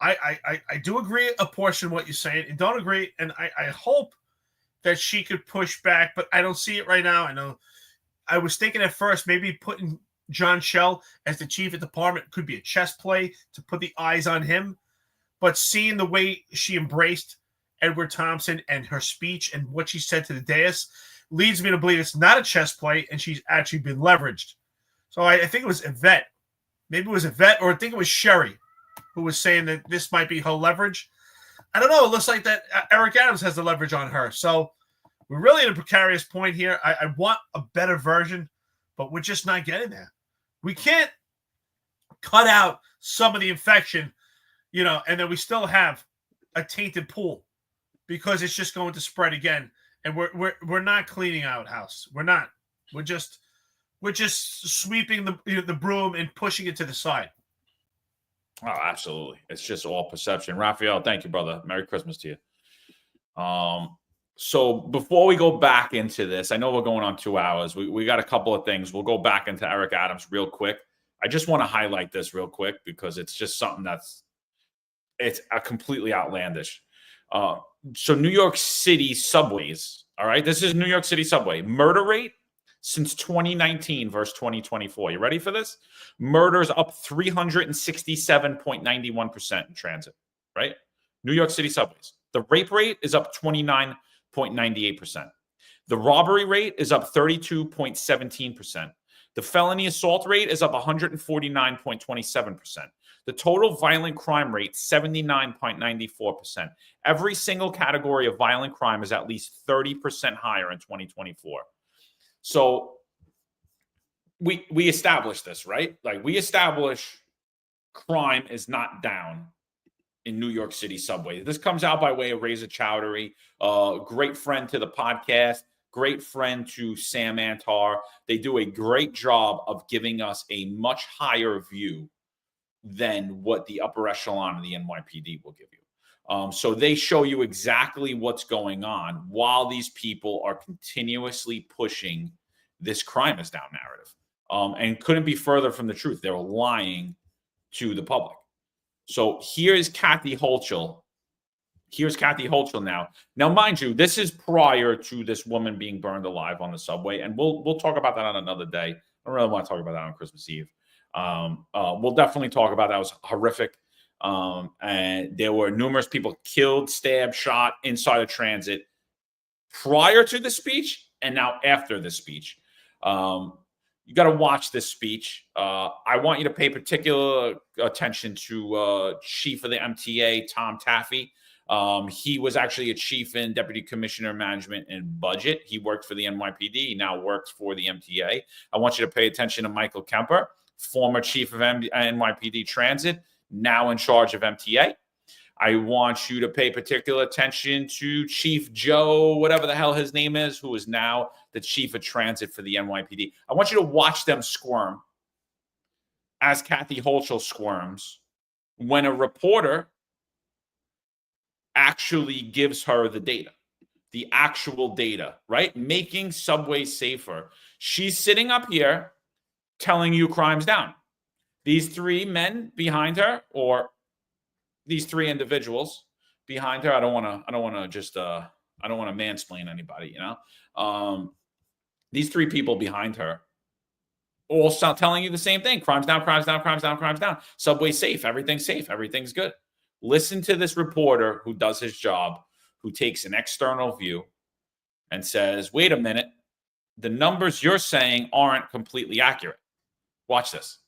I do agree a portion of what you're saying and don't agree. And I hope that she could push back, but I don't see it right now. I know I was thinking at first maybe putting John Chell as the chief of department could be a chess play to put the eyes on him. But seeing the way she embraced Edward Thompson and her speech and what she said to the dais leads me to believe it's not a chess play and she's actually been leveraged. So I think it was Yvette. Maybe it was Yvette, or I think it was Sherry who was saying that this might be her leverage. I don't know. It looks like that Eric Adams has the leverage on her. So we're really in a precarious point here. I want a better version, but we're just not getting there. We can't cut out some of the infection, and then we still have a tainted pool because it's just going to spread again. And we're not cleaning out house. We're not. We're just sweeping the broom and pushing it to the side. Oh, absolutely. It's just all perception. Raphael, thank you, brother. Merry Christmas to you. So before we go back into this, I know we're going on 2 hours. We got a couple of things. We'll go back into Eric Adams real quick. I just want to highlight this real quick because it's just something it's a completely outlandish. So New York City subways, all right? This is New York City subway. Murder rate since 2019 versus 2024. You ready for this? Murders up 367.91% in transit, right? New York City subways. The rape rate is up 29.98%. The robbery rate is up 32.17%. The felony assault rate is up 149.27%. The total violent crime rate, 79.94%. Every single category of violent crime is at least 30% higher in 2024. So we established this, right? Like, we establish crime is not down in New York City subway. This comes out by way of Reza Chowdhury, great friend to the podcast, great friend to Sam Antar. They do a great job of giving us a much higher view than what the upper echelon of the NYPD will give you. So they show you exactly what's going on while these people are continuously pushing this crime is down narrative. And couldn't be further from the truth. They're lying to the public. So here's Kathy Hochul. Here's Kathy Hochul now. Now, mind you, this is prior to this woman being burned alive on the subway, and we'll talk about that on another day. I don't really want to talk about that on Christmas Eve. We'll definitely talk about that. It was horrific. And there were numerous people killed, stabbed, shot inside of transit prior to the speech and now after the speech. You got to watch this speech. I want you to pay particular attention to Chief of the MTA, Tom Taffy. He was actually a chief and deputy commissioner of management and budget. He worked for the NYPD. He now works for the MTA. I want you to pay attention to Michael Kemper, former chief of NYPD Transit, now in charge of MTA. I want you to pay particular attention to Chief Joe, whatever the hell his name is, who is now the chief of transit for the NYPD. I want you to watch them squirm as Kathy Hochul squirms when a reporter actually gives her the data, the actual data, right? Making subways safer. She's sitting up here telling you crime's down. These three men behind her, or these three individuals behind her, I don't want to mansplain anybody, you know. These three people behind her all start telling you the same thing. Crime's down, crime's down, crime's down, crime's down. Subway's safe, everything's safe, everything's good. Listen to this reporter who does his job, who takes an external view and says, wait a minute, the numbers you're saying aren't completely accurate. Watch this.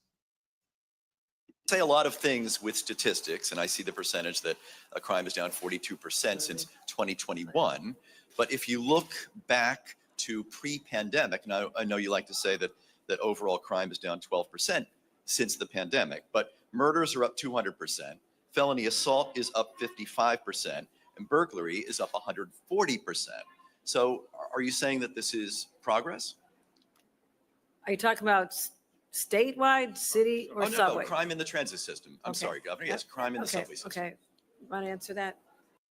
Say a lot of things with statistics, and I see the percentage that a crime is down 42% since 2021. But if you look back to pre-pandemic, and I know you like to say that overall crime is down 12% since the pandemic, but murders are up 200%, felony assault is up 55%, and burglary is up 140%. So are you saying that this is progress? Are you talking about statewide, city, or subway? No, crime in the transit system. I'm sorry, Governor. Yes, crime in the subway system. Okay, want to answer that?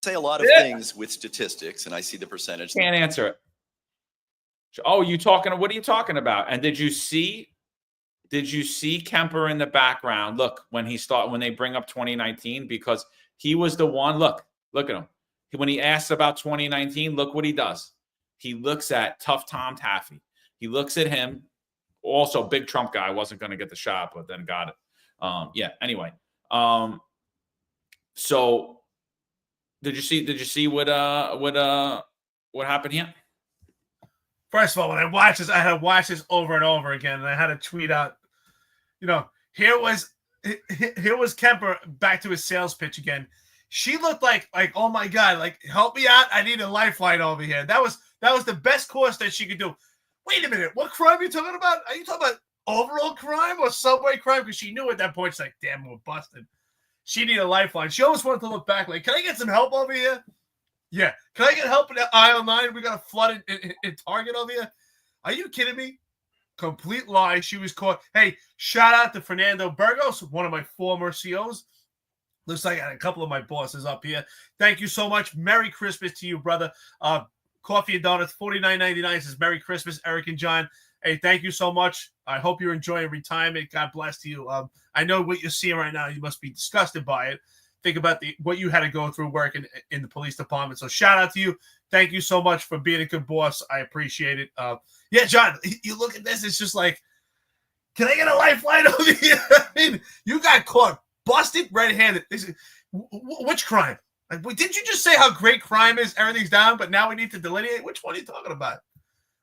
Say a lot of things with statistics, and I see the percentage. Can't answer it. Oh, what are you talking about? And did you see Kemper in the background? Look, when they bring up 2019, because he was the one, look at him. When he asks about 2019, look what he does. He looks at tough Tom Taffy. He looks at him. Also, big Trump guy, wasn't going to get the shot, but then got it. Anyway. So did you see what happened here? First of all, when I watched this, I had to watch this over and over again, and I had to tweet out, here was Kemper back to his sales pitch again. She looked like, oh my God, like, help me out. I need a lifeline over here. That was the best course that she could do. Wait a minute, what crime are you talking about? Are you talking about overall crime or subway crime? Because she knew at that point, she's like, damn, we're busted. She needed a lifeline. She almost wanted to look back like, can I get some help over here? Yeah. Can I get help in aisle 9? We got a flood in Target over here. Are you kidding me? Complete lie. She was caught. Hey, shout out to Fernando Burgos, one of my former COs. Looks like I had a couple of my bosses up here. Thank you so much. Merry Christmas to you, brother. Coffee and donuts, $49.99 says Merry Christmas, Eric and John. Hey, thank you so much. I hope you're enjoying retirement. God bless you. I know what you're seeing right now. You must be disgusted by it. Think about what you had to go through working in the police department. So shout out to you. Thank you so much for being a good boss. I appreciate it. Yeah, John, you look at this. It's just like, can I get a lifeline over here? I mean, you got caught busted red-handed. Which crime? Like, didn't you just say how great crime is? Everything's down, but now we need to delineate. Which one are you talking about?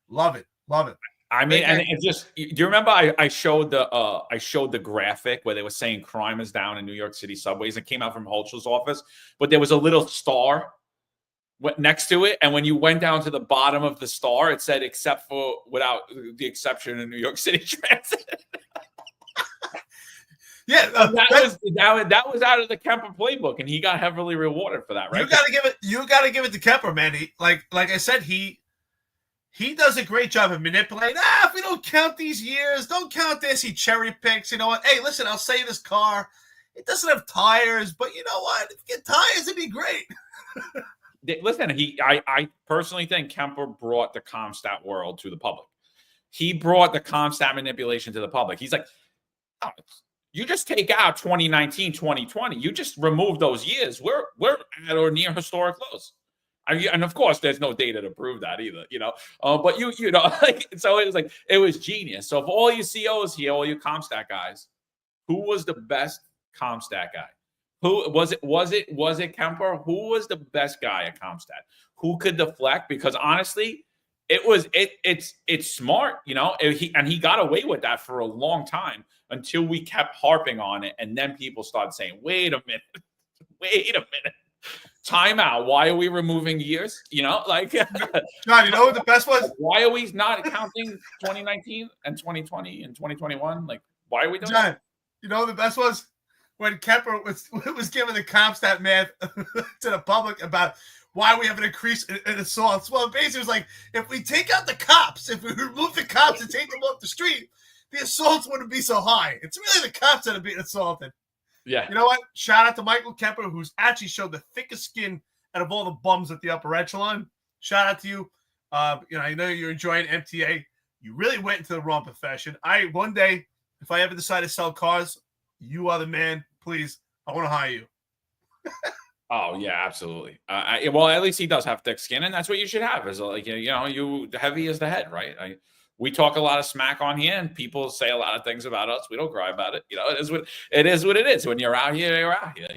Love it. Love it. I mean, and it just, do you remember I showed the graphic where they were saying crime is down in New York City subways? It came out from Holtz's office, but there was a little star next to it, and when you went down to the bottom of the star, it said except for without the exception of New York City Transit. Yeah, that was out of the Kemper playbook, and he got heavily rewarded for that, right? You gotta give it to Kemper, man. Like I said, he does a great job of manipulating. If we don't count these years, don't count this. He cherry picks. You know what? Hey, listen, I'll say this car, it doesn't have tires, but you know what? If you get tires, it'd be great. Listen, I personally think Kemper brought the Comstat world to the public. He brought the Comstat manipulation to the public. He's like, oh, you just take out 2019, 2020. You just remove those years. We're at or near historic lows. And of course, there's no data to prove that either, but you know, like, so it was genius. So for all you COs here, all you Comstat guys, who was the best Comstat guy? Who was it? Was it Kemper? Who was the best guy at Comstat? Who could deflect? Because honestly, it's smart, he got away with that for a long time until we kept harping on it, and then people started saying, wait a minute. Time out. Why are we removing years? Like John, you know what the best was? Why are we not counting 2019 and 2020 and 2021? Like, why are we doing that? You know what the best was? When Kemper was giving the Comstat math to the public about why we have an increase in assaults. Well, basically it was like, if we take out the cops, if we remove the cops and take them off the street, the assaults wouldn't be so high. It's really the cops that are being assaulted. Yeah. You know what? Shout out to Michael Kemper, who's actually showed the thickest skin out of all the bums at the upper echelon. Shout out to you. I know you're enjoying MTA. You really went into the wrong profession. One day, if I ever decide to sell cars, you are the man. Please, I want to hire you. Oh yeah, absolutely. Well, at least he does have thick skin, and that's what you should have. Is like you heavy as the head, right? We talk a lot of smack on here, and people say a lot of things about us. We don't cry about it. It is what it is. When you're out here, you're out here.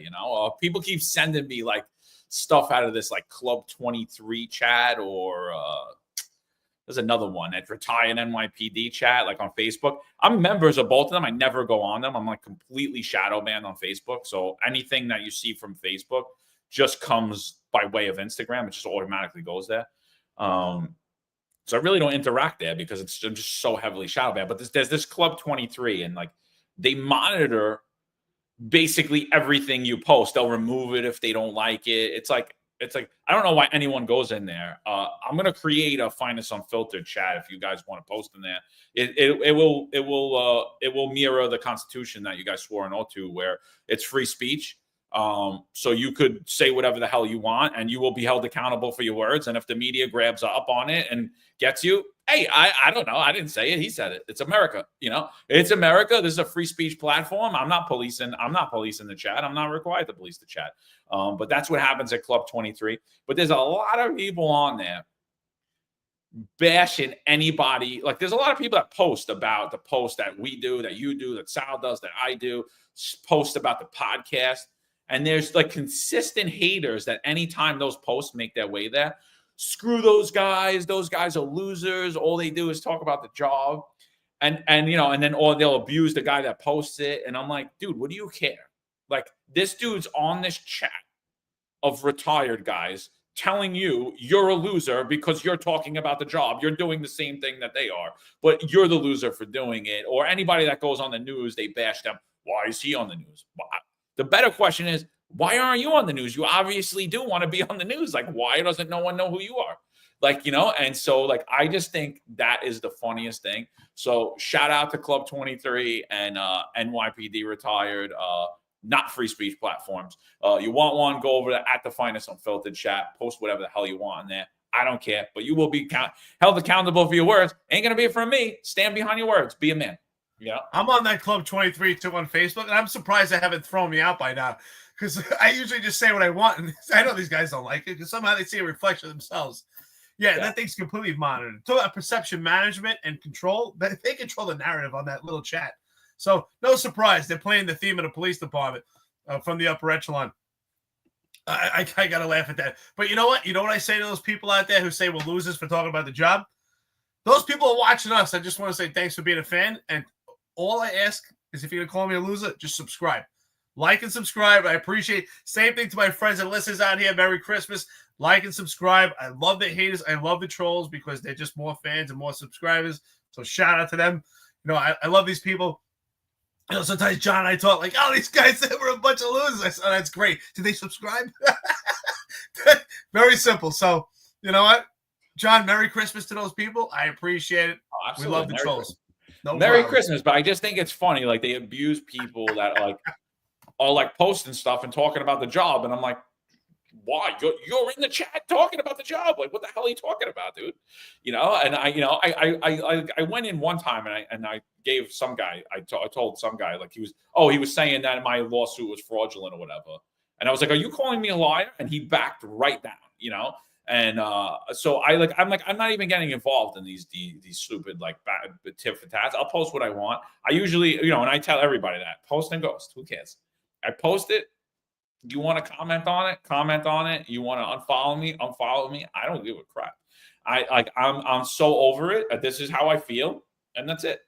People keep sending me like stuff out of this like Club 23 chat, or there's another one at Retired NYPD chat, like on Facebook. I'm members of both of them. I never go on them. I'm like completely shadow banned on Facebook. So anything that you see from Facebook just comes by way of Instagram. It just automatically goes there. So I really don't interact there because I'm just so heavily shadow banned. But there's this Club 23, and like they monitor basically everything you post. They'll remove it if they don't like it. It's like I don't know why anyone goes in there. I'm gonna create a Finest Unfiltered chat if you guys want to post in there. It will mirror the Constitution that you guys swore an oath to, where it's free speech. So you could say whatever the hell you want, and you will be held accountable for your words. And if the media grabs up on it and gets you, hey, I don't know, I didn't say it, he said it. It's America, it's America. This is a free speech platform. I'm not policing the chat. I'm not required to police the chat. But that's what happens at Club 23. But there's a lot of people on there bashing anybody. Like there's a lot of people that post about the post that we do, that you do, that Sal does, that I do, post about the podcast. And there's like consistent haters that anytime those posts make their way there, screw those guys. Those guys are losers. All they do is talk about the job. And then or they'll abuse the guy that posts it. And I'm like, dude, what do you care? Like this dude's on this chat of retired guys telling you you're a loser because you're talking about the job. You're doing the same thing that they are, but you're the loser for doing it. Or anybody that goes on the news, they bash them. Why is he on the news? The better question is, why aren't you on the news? You obviously do want to be on the news. Like, why doesn't no one know who you are? Like, and so like, I just think that is the funniest thing. So shout out to Club 23 and NYPD Retired, not free speech platforms. You want one, go over at the Finest Unfiltered chat, post whatever the hell you want in there. I don't care, but you will be held accountable for your words. Ain't going to be from me. Stand behind your words. Be a man. Yeah, I'm on that Club 23 too on Facebook, and I'm surprised they haven't thrown me out by now, because I usually just say what I want, and I know these guys don't like it because somehow they see a reflection of themselves. Yeah, that thing's completely monitored. So perception management and control, they control the narrative on that little chat. So no surprise, they're playing the theme of the police department from the upper echelon. I gotta laugh at that. But you know what? You know what I say to those people out there who say we're losers for talking about the job? those people are watching us. I just want to say thanks for being a fan. And all I ask is if you're going to call me a loser, just subscribe. Like and subscribe. I appreciate. Same thing to my friends and listeners out here. Merry Christmas. Like and subscribe. I love the haters. I love the trolls because they're just more fans and more subscribers. So shout out to them. You know, I love these people. You know, sometimes John and I talk like, oh, these guys said we're a bunch of losers. I said, oh, that's great. Did they subscribe? Very simple. So, you know what? John, Merry Christmas to those people. I appreciate it. Oh, we love the Merry trolls. No Merry problem. Christmas, but I just think it's funny. Like, they abuse people that are like posting stuff and talking about the job. And I'm like, why? You're in the chat talking about the job. Like, what the hell are you talking about, dude? You know, and I went in one time and I gave some guy, I told some guy, like, he was saying that my lawsuit was fraudulent or whatever. And I was like, are you calling me a liar? And he backed right down, you know? And so I'm not even getting involved in these stupid like tit for tats. I'll post what I want. I usually, you know, and I tell everybody that post and ghost. Who cares? I post it. You want to comment on it? Comment on it. You want to unfollow me? Unfollow me. I don't give a crap. I'm so over it. This is how I feel, and that's it.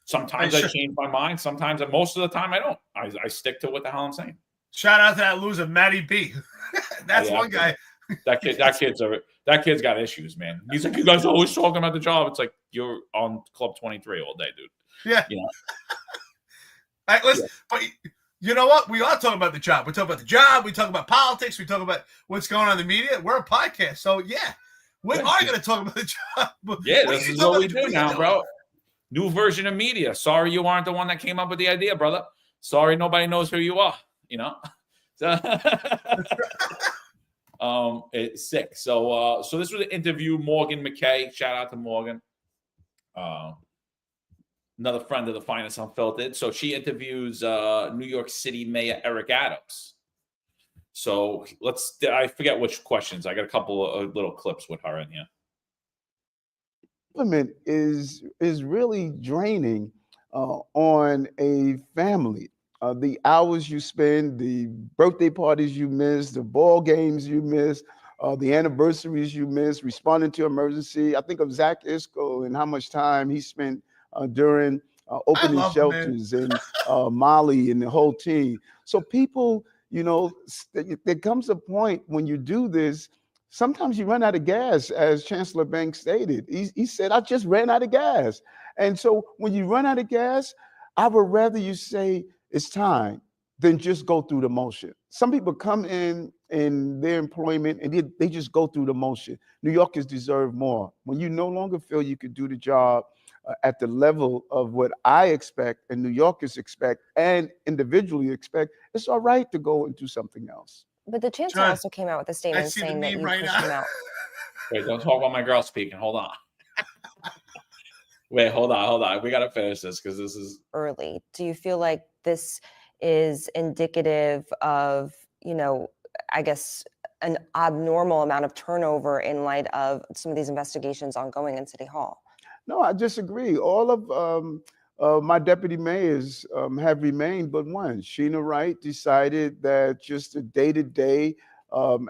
Sometimes I change my mind. Sometimes, most of the time, I don't. I stick to what the hell I'm saying. Shout out to that loser, Matty B. That's one guy. That kid's got issues, man. He's like, you guys are always talking about the job. It's like you're on Club 23 all day, dude. Yeah. You know. But you know what? We are talking about the job. We talk about the job. We talk about politics. We talk about what's going on in the media. We're a podcast, so yeah, we are going to talk about the job. Yeah, this is what we do now, bro. New version of media. Sorry, you aren't the one that came up with the idea, brother. Sorry, nobody knows who you are. You know. It's sick. So this was an interview. Morgan McKay. Shout out to Morgan. Another friend of the Finest Unfiltered. So she interviews New York City Mayor Eric Adams. So I forget which questions. I got a couple of little clips with her in here. Government is really draining on a family. The hours you spend, the birthday parties you miss, the ball games you miss, the anniversaries you miss, responding to emergency. I think of Zach Isco and how much time he spent during opening shelters and Molly and the whole team. So people, you know, there comes a point when you do this, sometimes you run out of gas, as Chancellor Banks stated. He said, I just ran out of gas. And so when you run out of gas, I would rather you say it's time than just go through the motion. Some people come in their employment and they just go through the motion. New Yorkers deserve more. When you no longer feel you could do the job at the level of what I expect and New Yorkers expect and individually expect, it's all right to go and do something else. But the chancellor also came out with a statement saying that you pushed him out. Wait, don't talk about my girl speaking. Hold on. Wait, hold on. We got to finish this because this is early. Do you feel like this is indicative of, you know, I guess an abnormal amount of turnover in light of some of these investigations ongoing in City Hall? No, I disagree. All of my deputy mayors have remained but one. Sheena Wright decided that just the day-to-day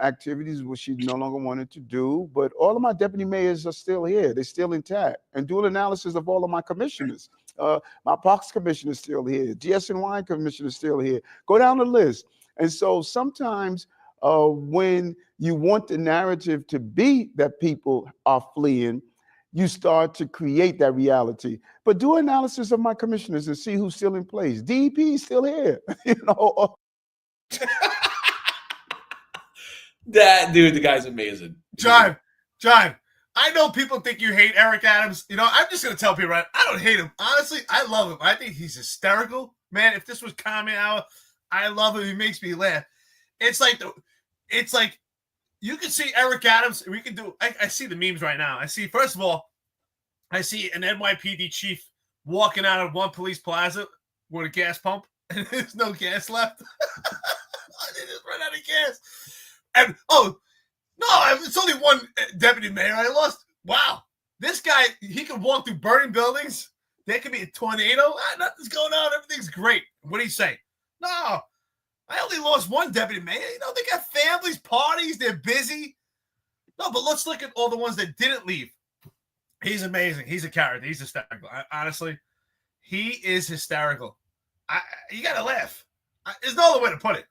activities which she no longer wanted to do, but all of my deputy mayors are still here. They're still intact. And do an analysis of all of my commissioners. My Parks commissioner is still here. GS&Y commissioner is still here. Go down the list. And so sometimes when you want the narrative to be that people are fleeing, you start to create that reality. But do analysis of my commissioners and see who's still in place. DEP is still here. You know. That dude, the guy's amazing. John, I know people think you hate Eric Adams. You know, I'm just going to tell people, right? I don't hate him. Honestly, I love him. I think he's hysterical. Man, if this was comment hour, I love him. He makes me laugh. It's like you can see Eric Adams. We can do. I see the memes right now. First of all, I see an NYPD chief walking out of one police plaza with a gas pump, and there's no gas left. They just run out of gas. And it's only one deputy mayor I lost. Wow, this guy, he can walk through burning buildings. There could be a tornado. Nothing's going on. Everything's great. What do you say? No, I only lost one deputy mayor. You know, they got families, parties. They're busy. No, but let's look at all the ones that didn't leave. He's amazing. He's a character. He's hysterical. Honestly, he is hysterical. You got to laugh. There's no other way to put it.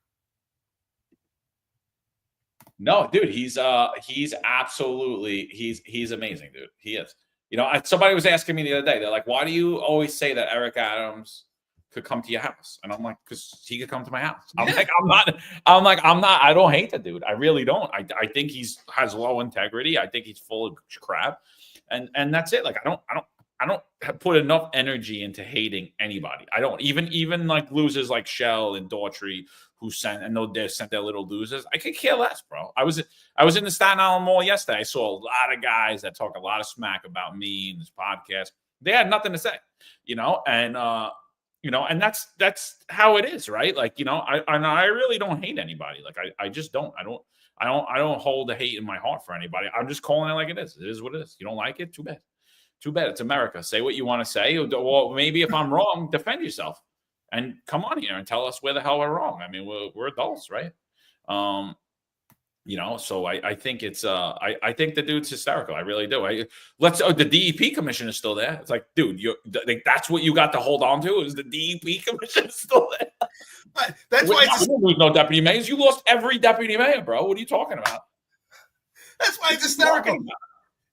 No, dude, he's absolutely he's amazing, dude. He is. You know, somebody was asking me the other day. They're like, "Why do you always say that Eric Adams could come to your house?" And I'm like, "Because he could come to my house." I'm like, I'm not. I don't hate the dude. I really don't. I think has low integrity. I think he's full of crap, and that's it. Like, I don't put enough energy into hating anybody. I don't even like losers like Chell and Daughtry who sent their little losers. I could care less, bro. I was in the Staten Island Mall yesterday. I saw a lot of guys that talk a lot of smack about me in this podcast. They had nothing to say, and that's how it is, right? Like, I really don't hate anybody. Like, I just don't. I don't hold the hate in my heart for anybody. I'm just calling it like it is. It is what it is. You don't like it? Too bad. Too bad. It's America. Say what you want to say. Well, maybe if I'm wrong, defend yourself and come on here and tell us where the hell we're wrong. I mean, we're adults, right? So I think it's I think the dude's hysterical. I really do. The DEP commission is still there. It's like, dude, that's what you got to hold on to is the DEP commission is still there. But that's why you didn't lose no deputy mayors. You lost every deputy mayor, bro. What are you talking about? That's why it's hysterical.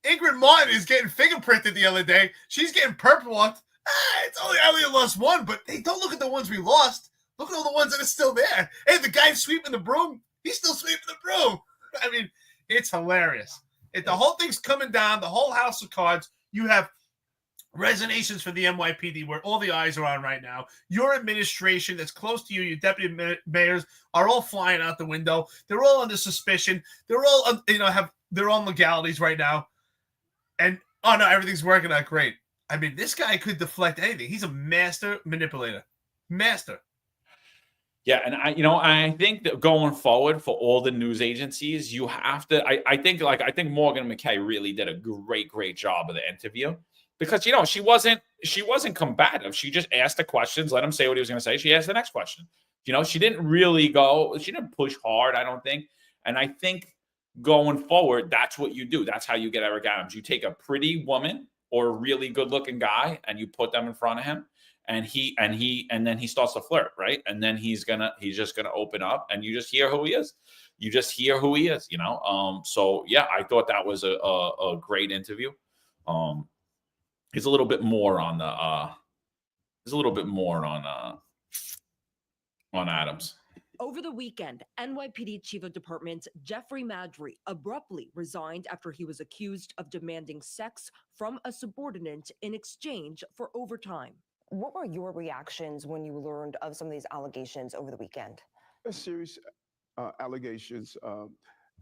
Ingrid Martin is getting fingerprinted the other day. She's getting perp walked. I only lost one, but hey, don't look at the ones we lost. Look at all the ones that are still there. Hey, the guy sweeping the broom, he's still sweeping the broom. I mean, it's hilarious. The whole thing's coming down, the whole house of cards. You have resignations for the NYPD where all the eyes are on right now. Your administration that's close to you, your deputy mayors are all flying out the window. They're all under suspicion. They're all, have their own legalities right now. And, oh, no, everything's working out great. I mean, this guy could deflect anything. He's a master manipulator. Master. Yeah, and I think that going forward for all the news agencies, you have to. I think Morgan McKay really did a great job of the interview because she wasn't combative. She just asked the questions, let him say what he was going to say. She asked the next question. She didn't really she didn't push hard, I don't think. And I think going forward, that's what you do. That's how you get Eric Adams. You take a pretty woman or a really good-looking guy, and you put them in front of him, and then he starts to flirt, right? And then he's just gonna open up, and you just hear who he is. You just hear who he is, So yeah, I thought that was a great interview. He's a little bit more on on Adams. Over the weekend, NYPD Chief of Department Jeffrey Maddrey abruptly resigned after he was accused of demanding sex from a subordinate in exchange for overtime. What were your reactions when you learned of some of these allegations over the weekend? Serious allegations,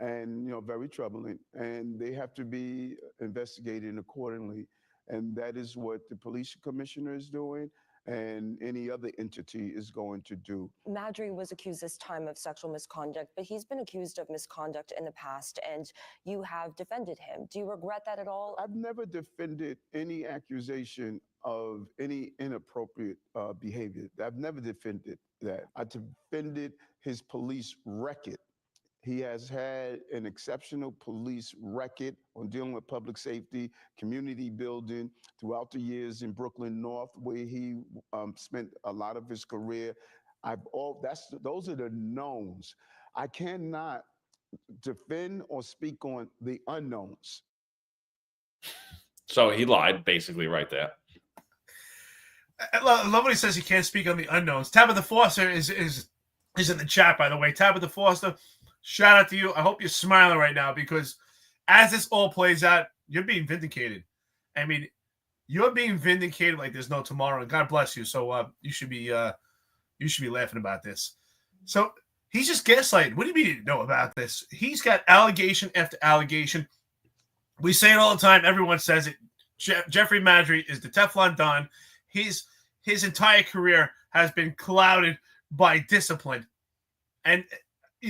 and very troubling, and they have to be investigated accordingly. And that is what the police commissioner is doing, and any other entity is going to do. Maddrey was accused this time of sexual misconduct, but he's been accused of misconduct in the past, and you have defended him. Do you regret that at all? I've never defended any accusation of any inappropriate behavior. I've never defended that. I defended his police record. He has had an exceptional police record on dealing with public safety, community building throughout the years in Brooklyn North, where he spent a lot of his career. Those are the knowns. I cannot defend or speak on the unknowns. So he lied, basically, right there. I love when he says he can't speak on the unknowns. Tabitha Foster is in the chat, by the way. Tabitha Foster, shout out to you. I hope you're smiling right now because as this all plays out, you're being vindicated. I mean, you're being vindicated like there's no tomorrow. And God bless you. So you should be laughing about this. So he's just gaslighting. What do you mean you didn't know about this? He's got allegation after allegation. We say it all the time. Everyone says it. Jeffrey Maddrey is the Teflon Don. His entire career has been clouded by discipline. And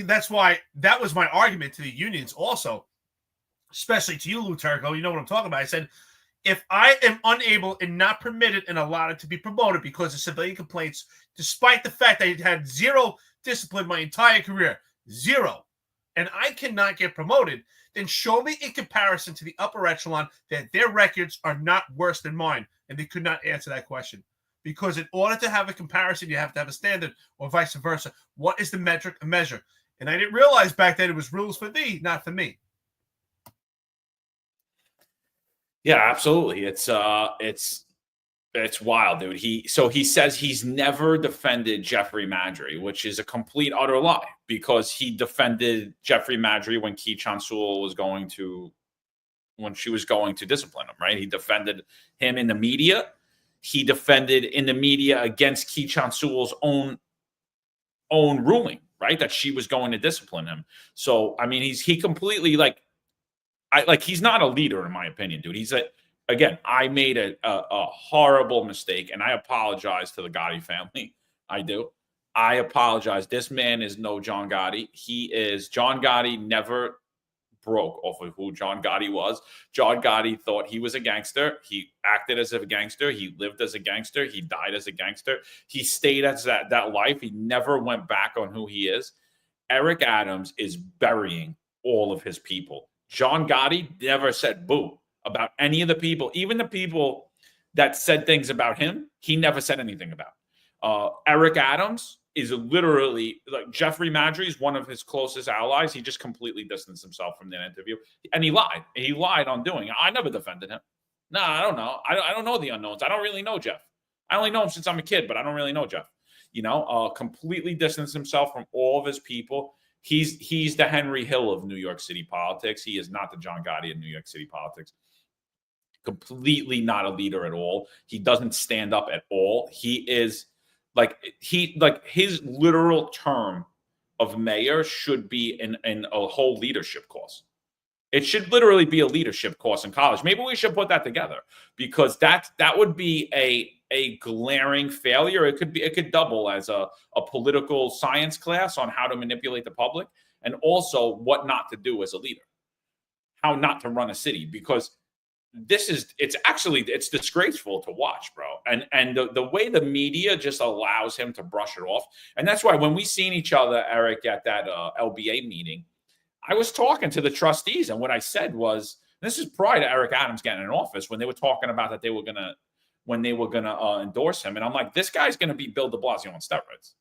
that's why that was my argument to the unions also, especially to you, Lou Turco. You know what I'm talking about. I said, if I am unable and not permitted and allowed to be promoted because of civilian complaints, despite the fact that I had zero discipline my entire career, zero, and I cannot get promoted, then show me in comparison to the upper echelon that their records are not worse than mine. And they could not answer that question. Because in order to have a comparison, you have to have a standard, or vice versa. What is the metric, a measure? And I didn't realize back then it was rules for thee, not for me. Yeah, absolutely. It's wild, dude. He says he's never defended Jeffrey Maddrey, which is a complete utter lie, because he defended Jeffrey Maddrey when Kee Chan-sul was going to discipline him, right? He defended him in the media. He defended in the media against Kee Chan-sul's own ruling, right? That she was going to discipline him. So, I mean, he completely he's not a leader in my opinion, dude. Again, I made a horrible mistake, and I apologize to the Gotti family. I do. I apologize. This man is no John Gotti. John Gotti never broke off of who John Gotti was. John Gotti thought he was a gangster. He acted as a gangster. He lived as a gangster. He died as a gangster. He stayed as that life. He never went back on who he is. Eric Adams is burying all of his people. John Gotti never said boo about any of the people, even the people that said things about him, he never said anything about. Eric Adams is literally, like, Jeffrey Maddrey is one of his closest allies. He just completely distanced himself from that interview, and he lied. He lied on doing it. I never defended him. No, I don't know. I don't know the unknowns. I don't really know Jeff. I only know him since I'm a kid, but I don't really know Jeff. Completely distanced himself from all of his people. He's the Henry Hill of New York City politics. He is not the John Gotti of New York City politics. Completely not a leader at all. He doesn't stand up at all. He is his literal term of mayor should be in a whole leadership course. It should literally be a leadership course in college. Maybe we should put that together, because that would be a glaring failure. It could double as a political science class on how to manipulate the public, and also what not to do as a leader, how not to run a city, because it's disgraceful to watch, bro. And the way the media just allows him to brush it off. And that's why when we seen each other, Eric, at that LBA meeting, I was talking to the trustees, and what I said was, this is prior to Eric Adams getting in office, when they were talking about that they were gonna endorse him. And I'm like, this guy's gonna be Bill de Blasio on steroids.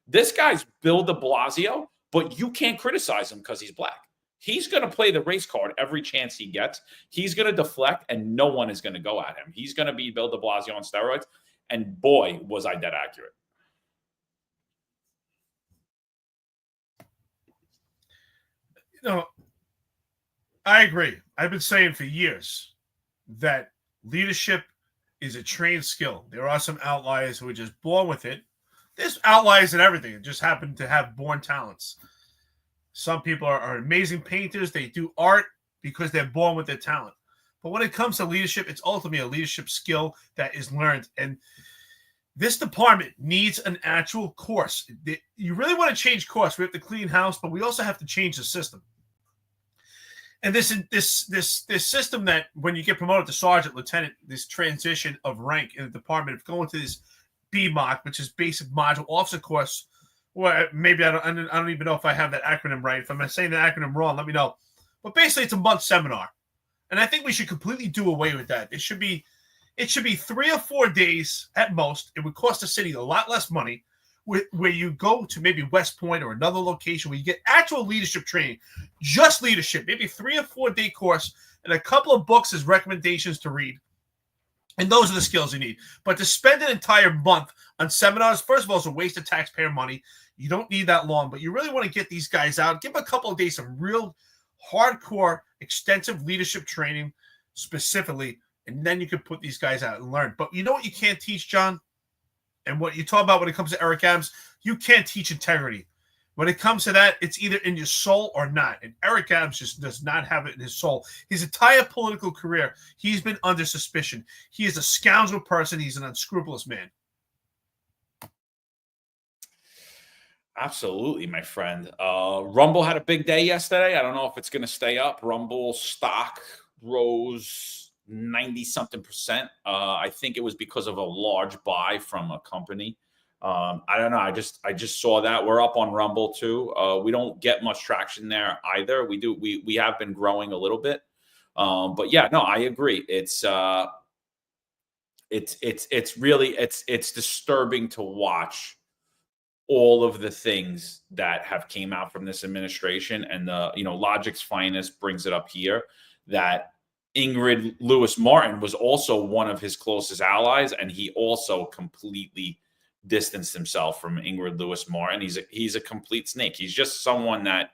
This guy's Bill de Blasio, but you can't criticize him because he's black. He's going to play the race card every chance he gets. He's going to deflect, and no one is going to go at him. He's going to be Bill de Blasio on steroids. And boy, was I dead accurate. I agree. I've been saying for years that leadership is a trained skill. There are some outliers who are just born with it. There's outliers in everything. It just happen to have born talents. Some people are amazing painters. They do art because they're born with their talent. But when it comes to leadership, it's ultimately a leadership skill that is learned. And this department needs an actual course. You really want to change course. We have to clean house, but we also have to change the system. And this system that when you get promoted to sergeant, lieutenant, this transition of rank in the department of going to this BMOC, which is basic module officer course. Well, maybe I don't even know if I have that acronym right. If I'm saying the acronym wrong, let me know. But basically, it's a month seminar, and I think we should completely do away with that. It should be 3 or 4 days at most. It would cost the city a lot less money, where you go to maybe West Point or another location where you get actual leadership training, just leadership. Maybe 3 or 4 day course and a couple of books as recommendations to read. And those are the skills you need. But to spend an entire month on seminars, first of all, is a waste of taxpayer money. You don't need that long, but you really want to get these guys out. Give them a couple of days of real hardcore, extensive leadership training specifically, and then you can put these guys out and learn. But you know what you can't teach, John? And what you talk about when it comes to Eric Adams, you can't teach integrity. When it comes to that, it's either in your soul or not. And Eric Adams just does not have it in his soul. His entire political career, he's been under suspicion. He is a scoundrel person. He's an unscrupulous man. Absolutely, my friend. Rumble had a big day yesterday. I don't know if it's going to stay up. Rumble stock rose 90-something%. I think it was because of a large buy from a company I don't know. I just saw that. We're up on Rumble too. We don't get much traction there either. We have been growing a little bit. But yeah, no, I agree. It's really disturbing to watch all of the things that have came out from this administration. And Logic's Finest brings it up here that Ingrid Lewis Martin was also one of his closest allies, and he also completely distanced himself from Ingrid Lewis Martin. He's a complete snake. He's just someone that,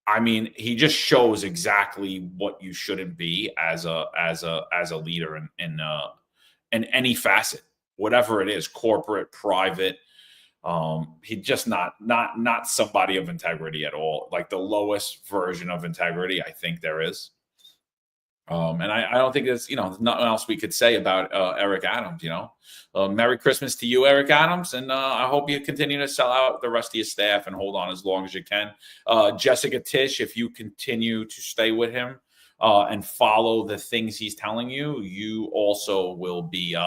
I mean, he just shows exactly what you shouldn't be as a leader in any facet, whatever it is, corporate, private. He's just not somebody of integrity at all. Like the lowest version of integrity I think there is. And I don't think there's, nothing else we could say about Eric Adams. Merry Christmas to you, Eric Adams, and I hope you continue to sell out the rest of your staff and hold on as long as you can. Jessica Tish, if you continue to stay with him and follow the things he's telling you, you also will be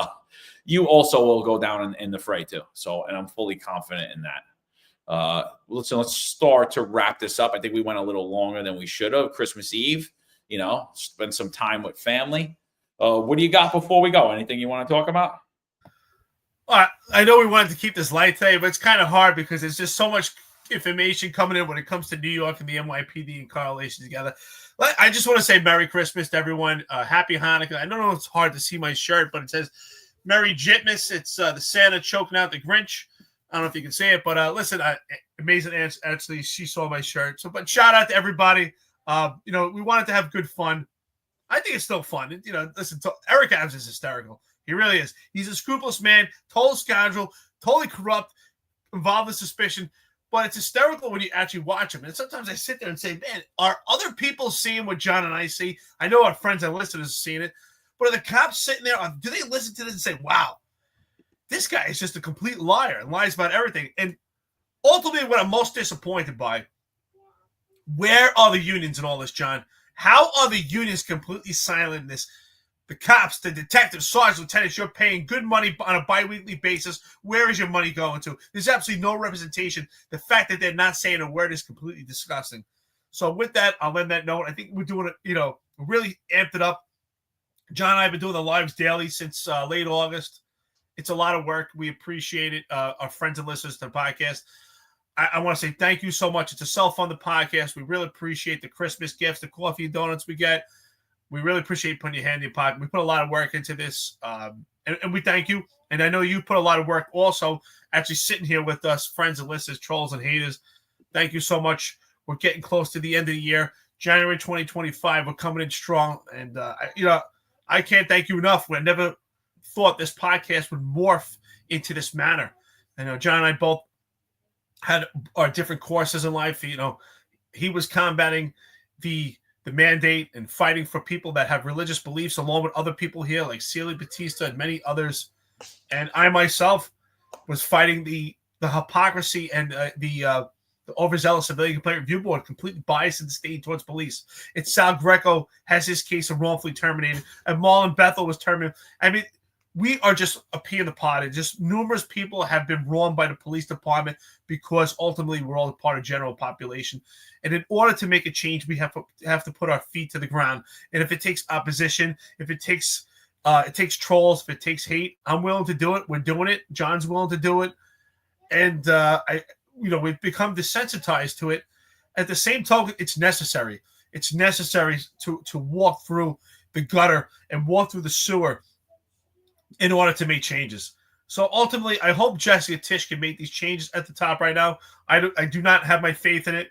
you also will go down in the fray too. So, and I'm fully confident in that. Let's start to wrap this up. I think we went a little longer than we should have. Christmas Eve, spend some time with family. What do you got before we go? Anything you want to talk about? I know we wanted to keep this light today, but it's kind of hard because there's just so much information coming in when it comes to New York and the NYPD and correlation together. I just want to say Merry Christmas to everyone. Happy Hanukkah. I don't know if it's hard to see my shirt, but it says Merry Jitmas. It's the Santa choking out the Grinch. I don't know if you can see it, but listen, amazing. Actually, she saw my shirt. So, but shout out to everybody. We wanted to have good fun. I think it's still fun. Listen, Eric Adams is hysterical. He really is. He's a scrupulous man, total scoundrel, totally corrupt, involved in suspicion. But it's hysterical when you actually watch him. And sometimes I sit there and say, man, are other people seeing what John and I see? I know our friends and listeners are seeing it. But are the cops sitting there? Do they listen to this and say, wow, this guy is just a complete liar and lies about everything? And ultimately, what I'm most disappointed by, where are the unions in all this, John? How are the unions completely silent in this? The cops, the detectives, sergeants, lieutenants, you're paying good money on a bi-weekly basis. Where is your money going to? There's absolutely no representation. The fact that they're not saying a word is completely disgusting. So with that, I'll end that note. I think we're doing it, really amped it up. John and I have been doing the lives daily since late August. It's a lot of work. We appreciate it. Our friends and listeners to the podcast. I want to say thank you so much. It's a self-funded podcast. We really appreciate the Christmas gifts, the coffee and donuts we get. We really appreciate putting your hand in your pocket. We put a lot of work into this, and we thank you. And I know you put a lot of work also actually sitting here with us, friends and listeners, trolls and haters. Thank you so much. We're getting close to the end of the year. January 2025, we're coming in strong. And, I can't thank you enough. I never thought this podcast would morph into this manner. I know John and I both had our different courses in life. He was combating the mandate and fighting for people that have religious beliefs along with other people here like Celia Batista and many others. And I myself was fighting the hypocrisy and the overzealous civilian complaint review board, completely biased in the state towards police. It's Sal Greco has his case of wrongfully terminated, and Marlon Bethel was terminated. I mean, we are just a pea in the pod, and just numerous people have been wronged by the police department because ultimately we're all a part of general population. And in order to make a change, we have to put our feet to the ground. And if it takes opposition, if it takes trolls, if it takes hate, I'm willing to do it. We're doing it. John's willing to do it. And we've become desensitized to it. At the same token, it's necessary. It's necessary to walk through the gutter and walk through the sewer in order to make changes. So ultimately, I hope Jessica Tish can make these changes at the top right now. I do not have my faith in it.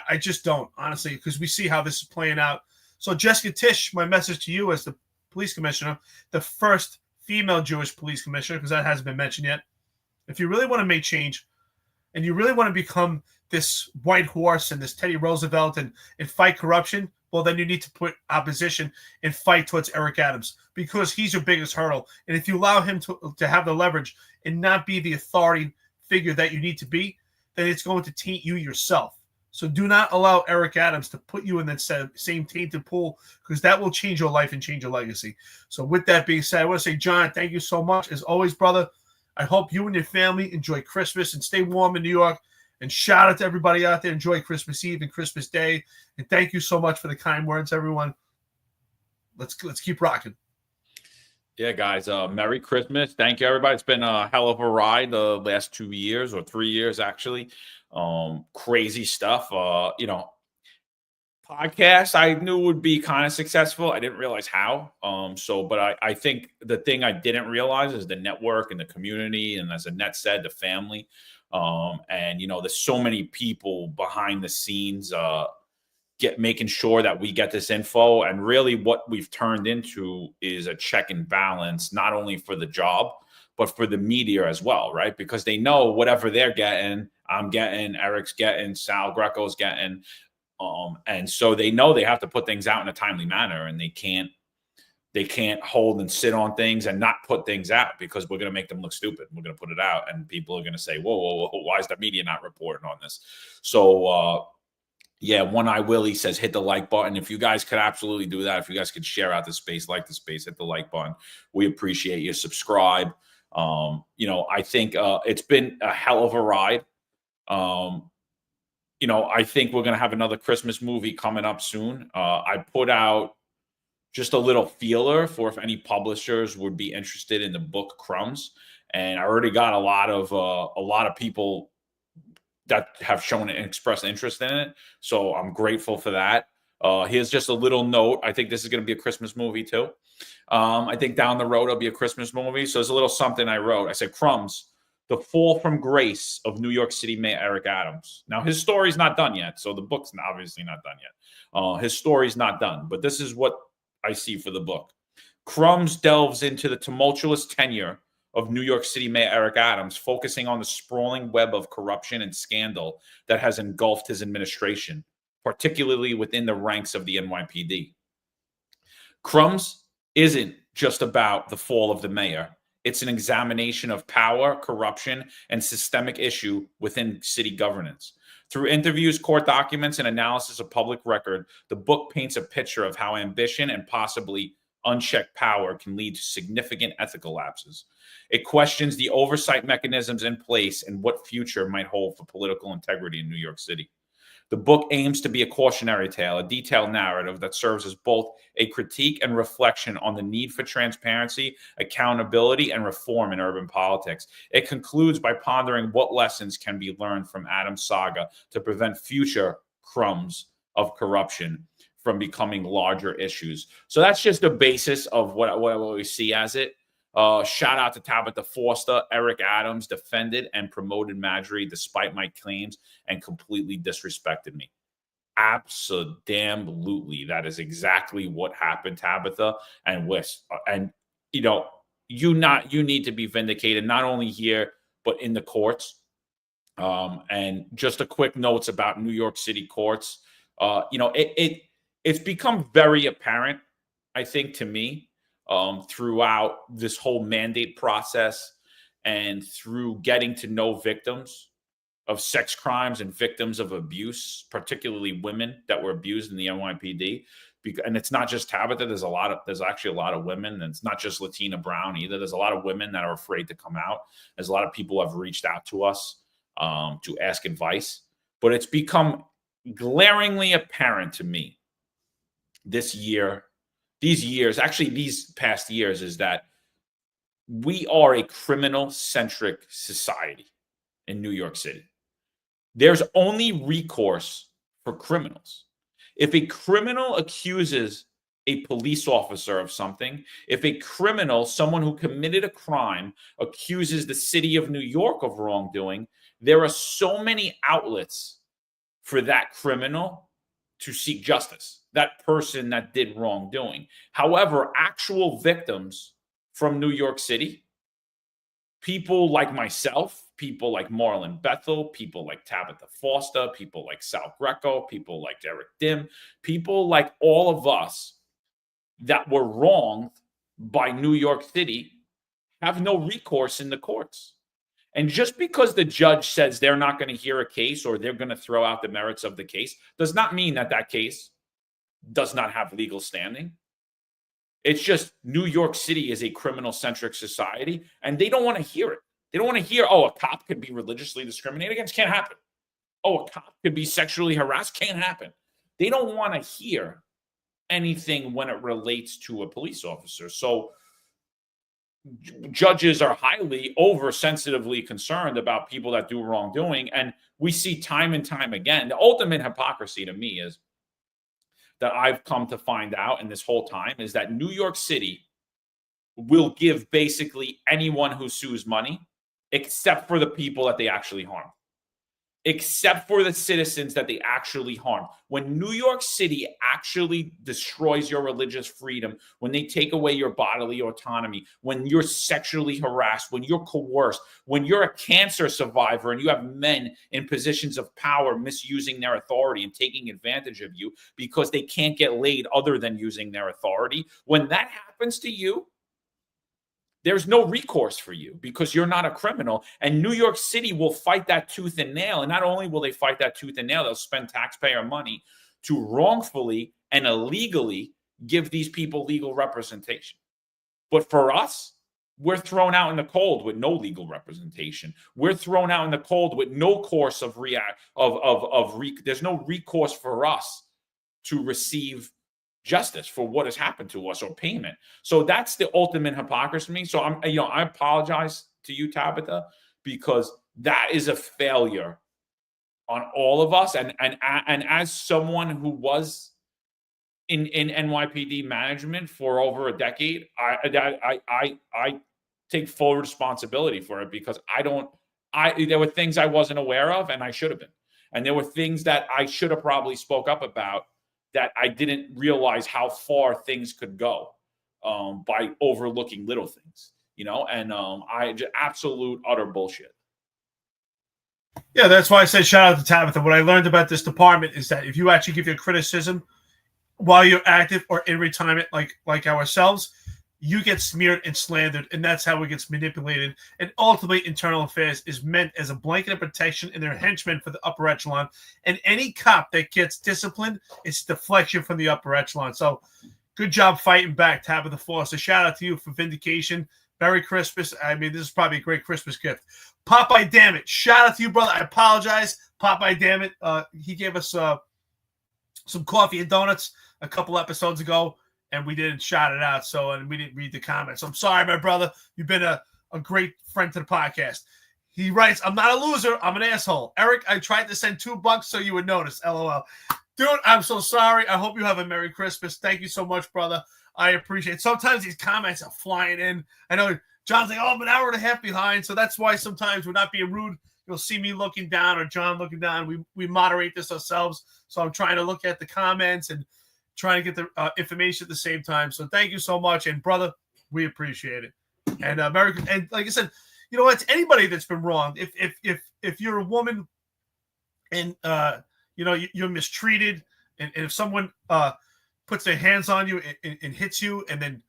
I just don't, honestly, because we see how this is playing out. So Jessica Tish, my message to you as the police commissioner, the first female Jewish police commissioner, because that hasn't been mentioned yet. If you really want to make change and you really want to become this white horse and this Teddy Roosevelt and fight corruption, well, then you need to put opposition and fight towards Eric Adams because he's your biggest hurdle. And if you allow him to have the leverage and not be the authority figure that you need to be, then it's going to taint you yourself. So do not allow Eric Adams to put you in that same tainted pool because that will change your life and change your legacy. So with that being said, I want to say, John, thank you so much. As always, brother, I hope you and your family enjoy Christmas and stay warm in New York. And shout out to everybody out there. Enjoy Christmas Eve and Christmas Day. And thank you so much for the kind words, everyone. Let's keep rocking. Yeah, guys. Merry Christmas. Thank you, everybody. It's been a hell of a ride the last 2 years or 3 years, actually. Crazy stuff. Podcast I knew would be kind of successful. I didn't realize how. But I think the thing I didn't realize is the network and the community, and as Annette said, the family. And there's so many people behind the scenes making sure that we get this info. And really what we've turned into is a check and balance, not only for the job, but for the media as well, right? Because they know whatever they're getting, I'm getting, Eric's getting, Sal Greco's getting. And so they know they have to put things out in a timely manner, and they can't hold and sit on things and not put things out, because we're going to make them look stupid. We're going to put it out and people are going to say, whoa, why is the media not reporting on this? So, yeah, One Eye Willie says, hit the like button. If you guys could absolutely do that, if you guys could share out the space, like the space, hit the like button. We appreciate you. Subscribe. I think it's been a hell of a ride. I think we're going to have another Christmas movie coming up soon. I put out just a little feeler for if any publishers would be interested in the book Crumbs. And I already got a lot of people that have shown and expressed interest in it. So I'm grateful for that. Here's just a little note. I think this is going to be a Christmas movie too. I think down the road, it'll be a Christmas movie. So there's a little something I wrote. I said, Crumbs, the fall from grace of New York City Mayor Eric Adams. Now, his story's not done yet. So the book's obviously not done yet. His story's not done. But this is what I see for the book. Crumbs delves into the tumultuous tenure of New York City Mayor Eric Adams, focusing on the sprawling web of corruption and scandal that has engulfed his administration, particularly within the ranks of the NYPD. Crumbs isn't just about the fall of the mayor. It's an examination of power, corruption, and systemic issue within city governance. Through interviews, court documents, and analysis of public record, the book paints a picture of how ambition and possibly unchecked power can lead to significant ethical lapses. It questions the oversight mechanisms in place and what future might hold for political integrity in New York City. The book aims to be a cautionary tale, a detailed narrative that serves as both a critique and reflection on the need for transparency, accountability, and reform in urban politics. It concludes by pondering what lessons can be learned from Adam's saga to prevent future crumbs of corruption from becoming larger issues. So that's just the basis of what we see as it. Shout out to Tabitha Forster. Eric Adams defended and promoted Marjorie despite my claims and completely disrespected me. Absolutely. That is exactly what happened, Tabitha. And you need to be vindicated, not only here, but in the courts. And just a quick notes about New York City courts. It's become very apparent, I think, to me, throughout this whole mandate process and through getting to know victims of sex crimes and victims of abuse, particularly women that were abused in the NYPD. And it's not just Tabitha. There's actually a lot of women, and it's not just Latina Brown either. There's a lot of women that are afraid to come out. There's a lot of people who have reached out to us to ask advice, but it's become glaringly apparent to me these past years, is that we are a criminal-centric society in New York City. There's only recourse for criminals. If a criminal accuses a police officer of something, if a criminal, someone who committed a crime, accuses the city of New York of wrongdoing, there are so many outlets for that criminal to seek justice, that person that did wrongdoing. However, actual victims from New York City, people like myself, people like Marlon Bethel, people like Tabitha Forster, people like Sal Greco, people like Derek Dim, people like all of us that were wronged by New York City have no recourse in the courts. And just because the judge says they're not going to hear a case or they're going to throw out the merits of the case does not mean that case does not have legal standing. It's just New York City is a criminal-centric society, and they don't want to hear it. They don't want to hear, oh, a cop could be religiously discriminated against. Can't happen. Oh, a cop could be sexually harassed. Can't happen. They don't want to hear anything when it relates to a police officer. So judges are highly oversensitively concerned about people that do wrongdoing. And we see time and time again, the ultimate hypocrisy to me is that I've come to find out in this whole time is that New York City will give basically anyone who sues money, except for the people that they actually harm. Except for the citizens that they actually harm. When New York City actually destroys your religious freedom, when they take away your bodily autonomy, when you're sexually harassed, when you're coerced, when you're a cancer survivor and you have men in positions of power misusing their authority and taking advantage of you because they can't get laid other than using their authority, when that happens to you, there's no recourse for you because you're not a criminal. And New York City will fight that tooth and nail. And not only will they fight that tooth and nail, they'll spend taxpayer money to wrongfully and illegally give these people legal representation. But for us, we're thrown out in the cold with no legal representation. We're thrown out in the cold with no course of there's no recourse for us to receive justice for what has happened to us or payment. So that's the ultimate hypocrisy to me. So I apologize to you, Tabitha, because that is a failure on all of us. And as someone who was in NYPD management for over a decade, I take full responsibility for it because there were things I wasn't aware of and I should have been. And there were things that I should have probably spoke up about that I didn't realize how far things could go by overlooking little things, and I just absolute utter bullshit. Yeah, that's why I said shout out to Tabitha. What I learned about this department is that if you actually give your criticism while you're active or in retirement, like ourselves, you get smeared and slandered, and that's how it gets manipulated. And ultimately, internal affairs is meant as a blanket of protection and their henchmen for the upper echelon. And any cop that gets disciplined, it's deflection from the upper echelon. So good job fighting back, Tabitha Foster. Shout out to you for vindication. Merry Christmas. I mean, this is probably a great Christmas gift. Popeye, damn it. Shout out to you, brother. I apologize. Popeye, damn it. He gave us some coffee and donuts a couple episodes ago, and we didn't shout it out, and we didn't read the comments. I'm sorry, my brother. You've been a great friend to the podcast. He writes, I'm not a loser. I'm an asshole. Eric, I tried to send $2 so you would notice. LOL. Dude, I'm so sorry. I hope you have a Merry Christmas. Thank you so much, brother. I appreciate it. Sometimes these comments are flying in. I know John's like, I'm an hour and a half behind. So that's why sometimes we're not being rude. You'll see me looking down or John looking down. We moderate this ourselves. So I'm trying to look at the comments and trying to get the information at the same time. So thank you so much. And brother, we appreciate it. And and like I said, you know what? Anybody that's been wronged, if you're a woman and you're mistreated, and if someone puts their hands on you and hits you, and then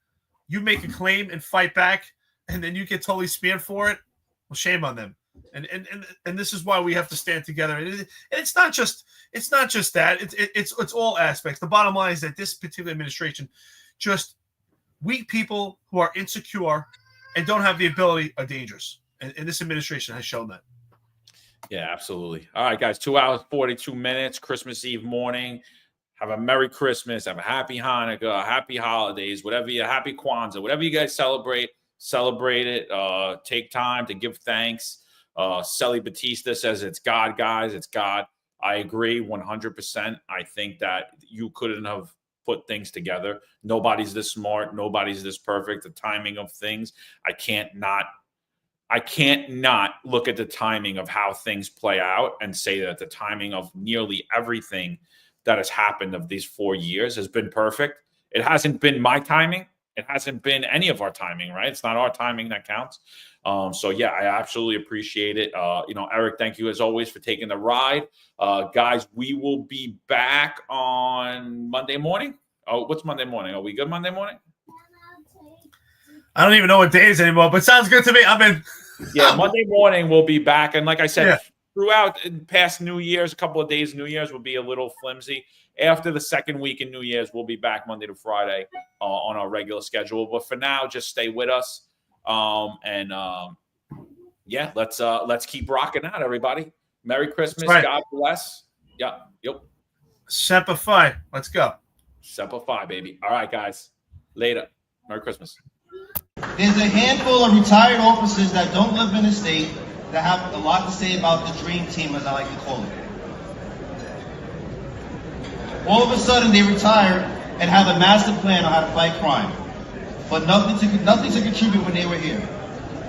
you make a claim and fight back, and then you get totally speared for it, well, shame on them. And this is why we have to stand together. And it's not just that. It's all aspects. The bottom line is that this particular administration, just weak people who are insecure and don't have the ability are dangerous. And this administration has shown that. Yeah, absolutely. All right, guys, 2 hours, 42 minutes, Christmas Eve morning. Have a Merry Christmas. Have a happy Hanukkah, happy holidays, happy Kwanzaa, whatever you guys celebrate it. Take time to give thanks. Sally Batista says it's God, guys. It's God. I agree 100%. I think that you couldn't have put things together. Nobody's this smart. Nobody's this perfect. The timing of things, I can't not look at the timing of how things play out and say that the timing of nearly everything that has happened of these 4 years has been perfect. It hasn't been my timing. It hasn't been any of our timing, right? It's not our timing that counts. So yeah, I absolutely appreciate it. Eric, thank you as always for taking the ride. Guys, we will be back on Monday morning. Oh, what's Monday morning? Are we good Monday morning? I don't even know what day is anymore, but sounds good to me. I'm in. Yeah, Monday morning we'll be back. And like I said, throughout past New Year's, a couple of days, New Year's will be a little flimsy. After the second week in New Year's, we'll be back Monday to Friday on our regular schedule. But for now, just stay with us. yeah, let's keep rocking out, everybody. Merry Christmas. right. God bless. Yeah. Yep. Semper Fi. Let's go. Semper Fi, baby. All right, guys. Later. Merry Christmas. There's a handful of retired officers that don't live in the state that have a lot to say about the dream team, as I like to call it. All of a sudden, they retire and have a master plan on how to fight crime, but nothing to contribute when they were here.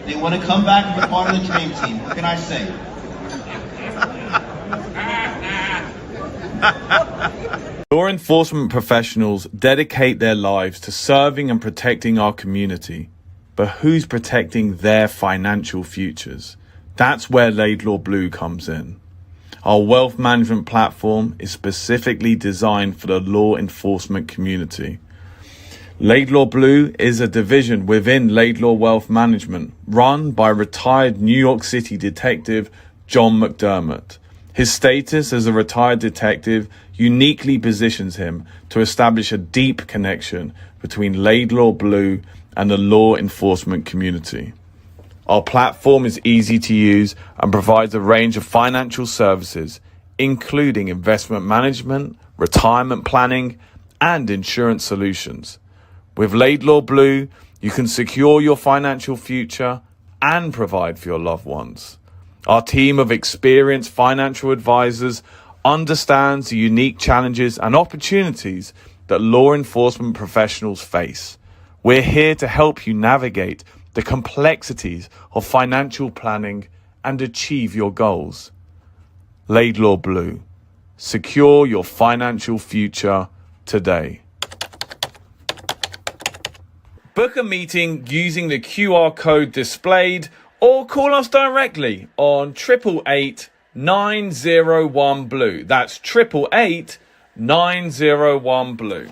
They want to come back and be part of the dream team. What can I say? Law enforcement professionals dedicate their lives to serving and protecting our community, but who's protecting their financial futures? That's where Laidlaw Blue comes in. Our wealth management platform is specifically designed for the law enforcement community. Laidlaw Blue is a division within Laidlaw Wealth Management, run by retired New York City detective John McDermott. His status as a retired detective uniquely positions him to establish a deep connection between Laidlaw Blue and the law enforcement community. Our platform is easy to use and provides a range of financial services, including investment management, retirement planning, and insurance solutions. With Laidlaw Blue, you can secure your financial future and provide for your loved ones. Our team of experienced financial advisors understands the unique challenges and opportunities that law enforcement professionals face. We're here to help you navigate the complexities of financial planning and achieve your goals. Laidlaw Blue. Secure your financial future today. Book a meeting using the QR code displayed or call us directly on 888 901 Blue. That's 888 901 Blue.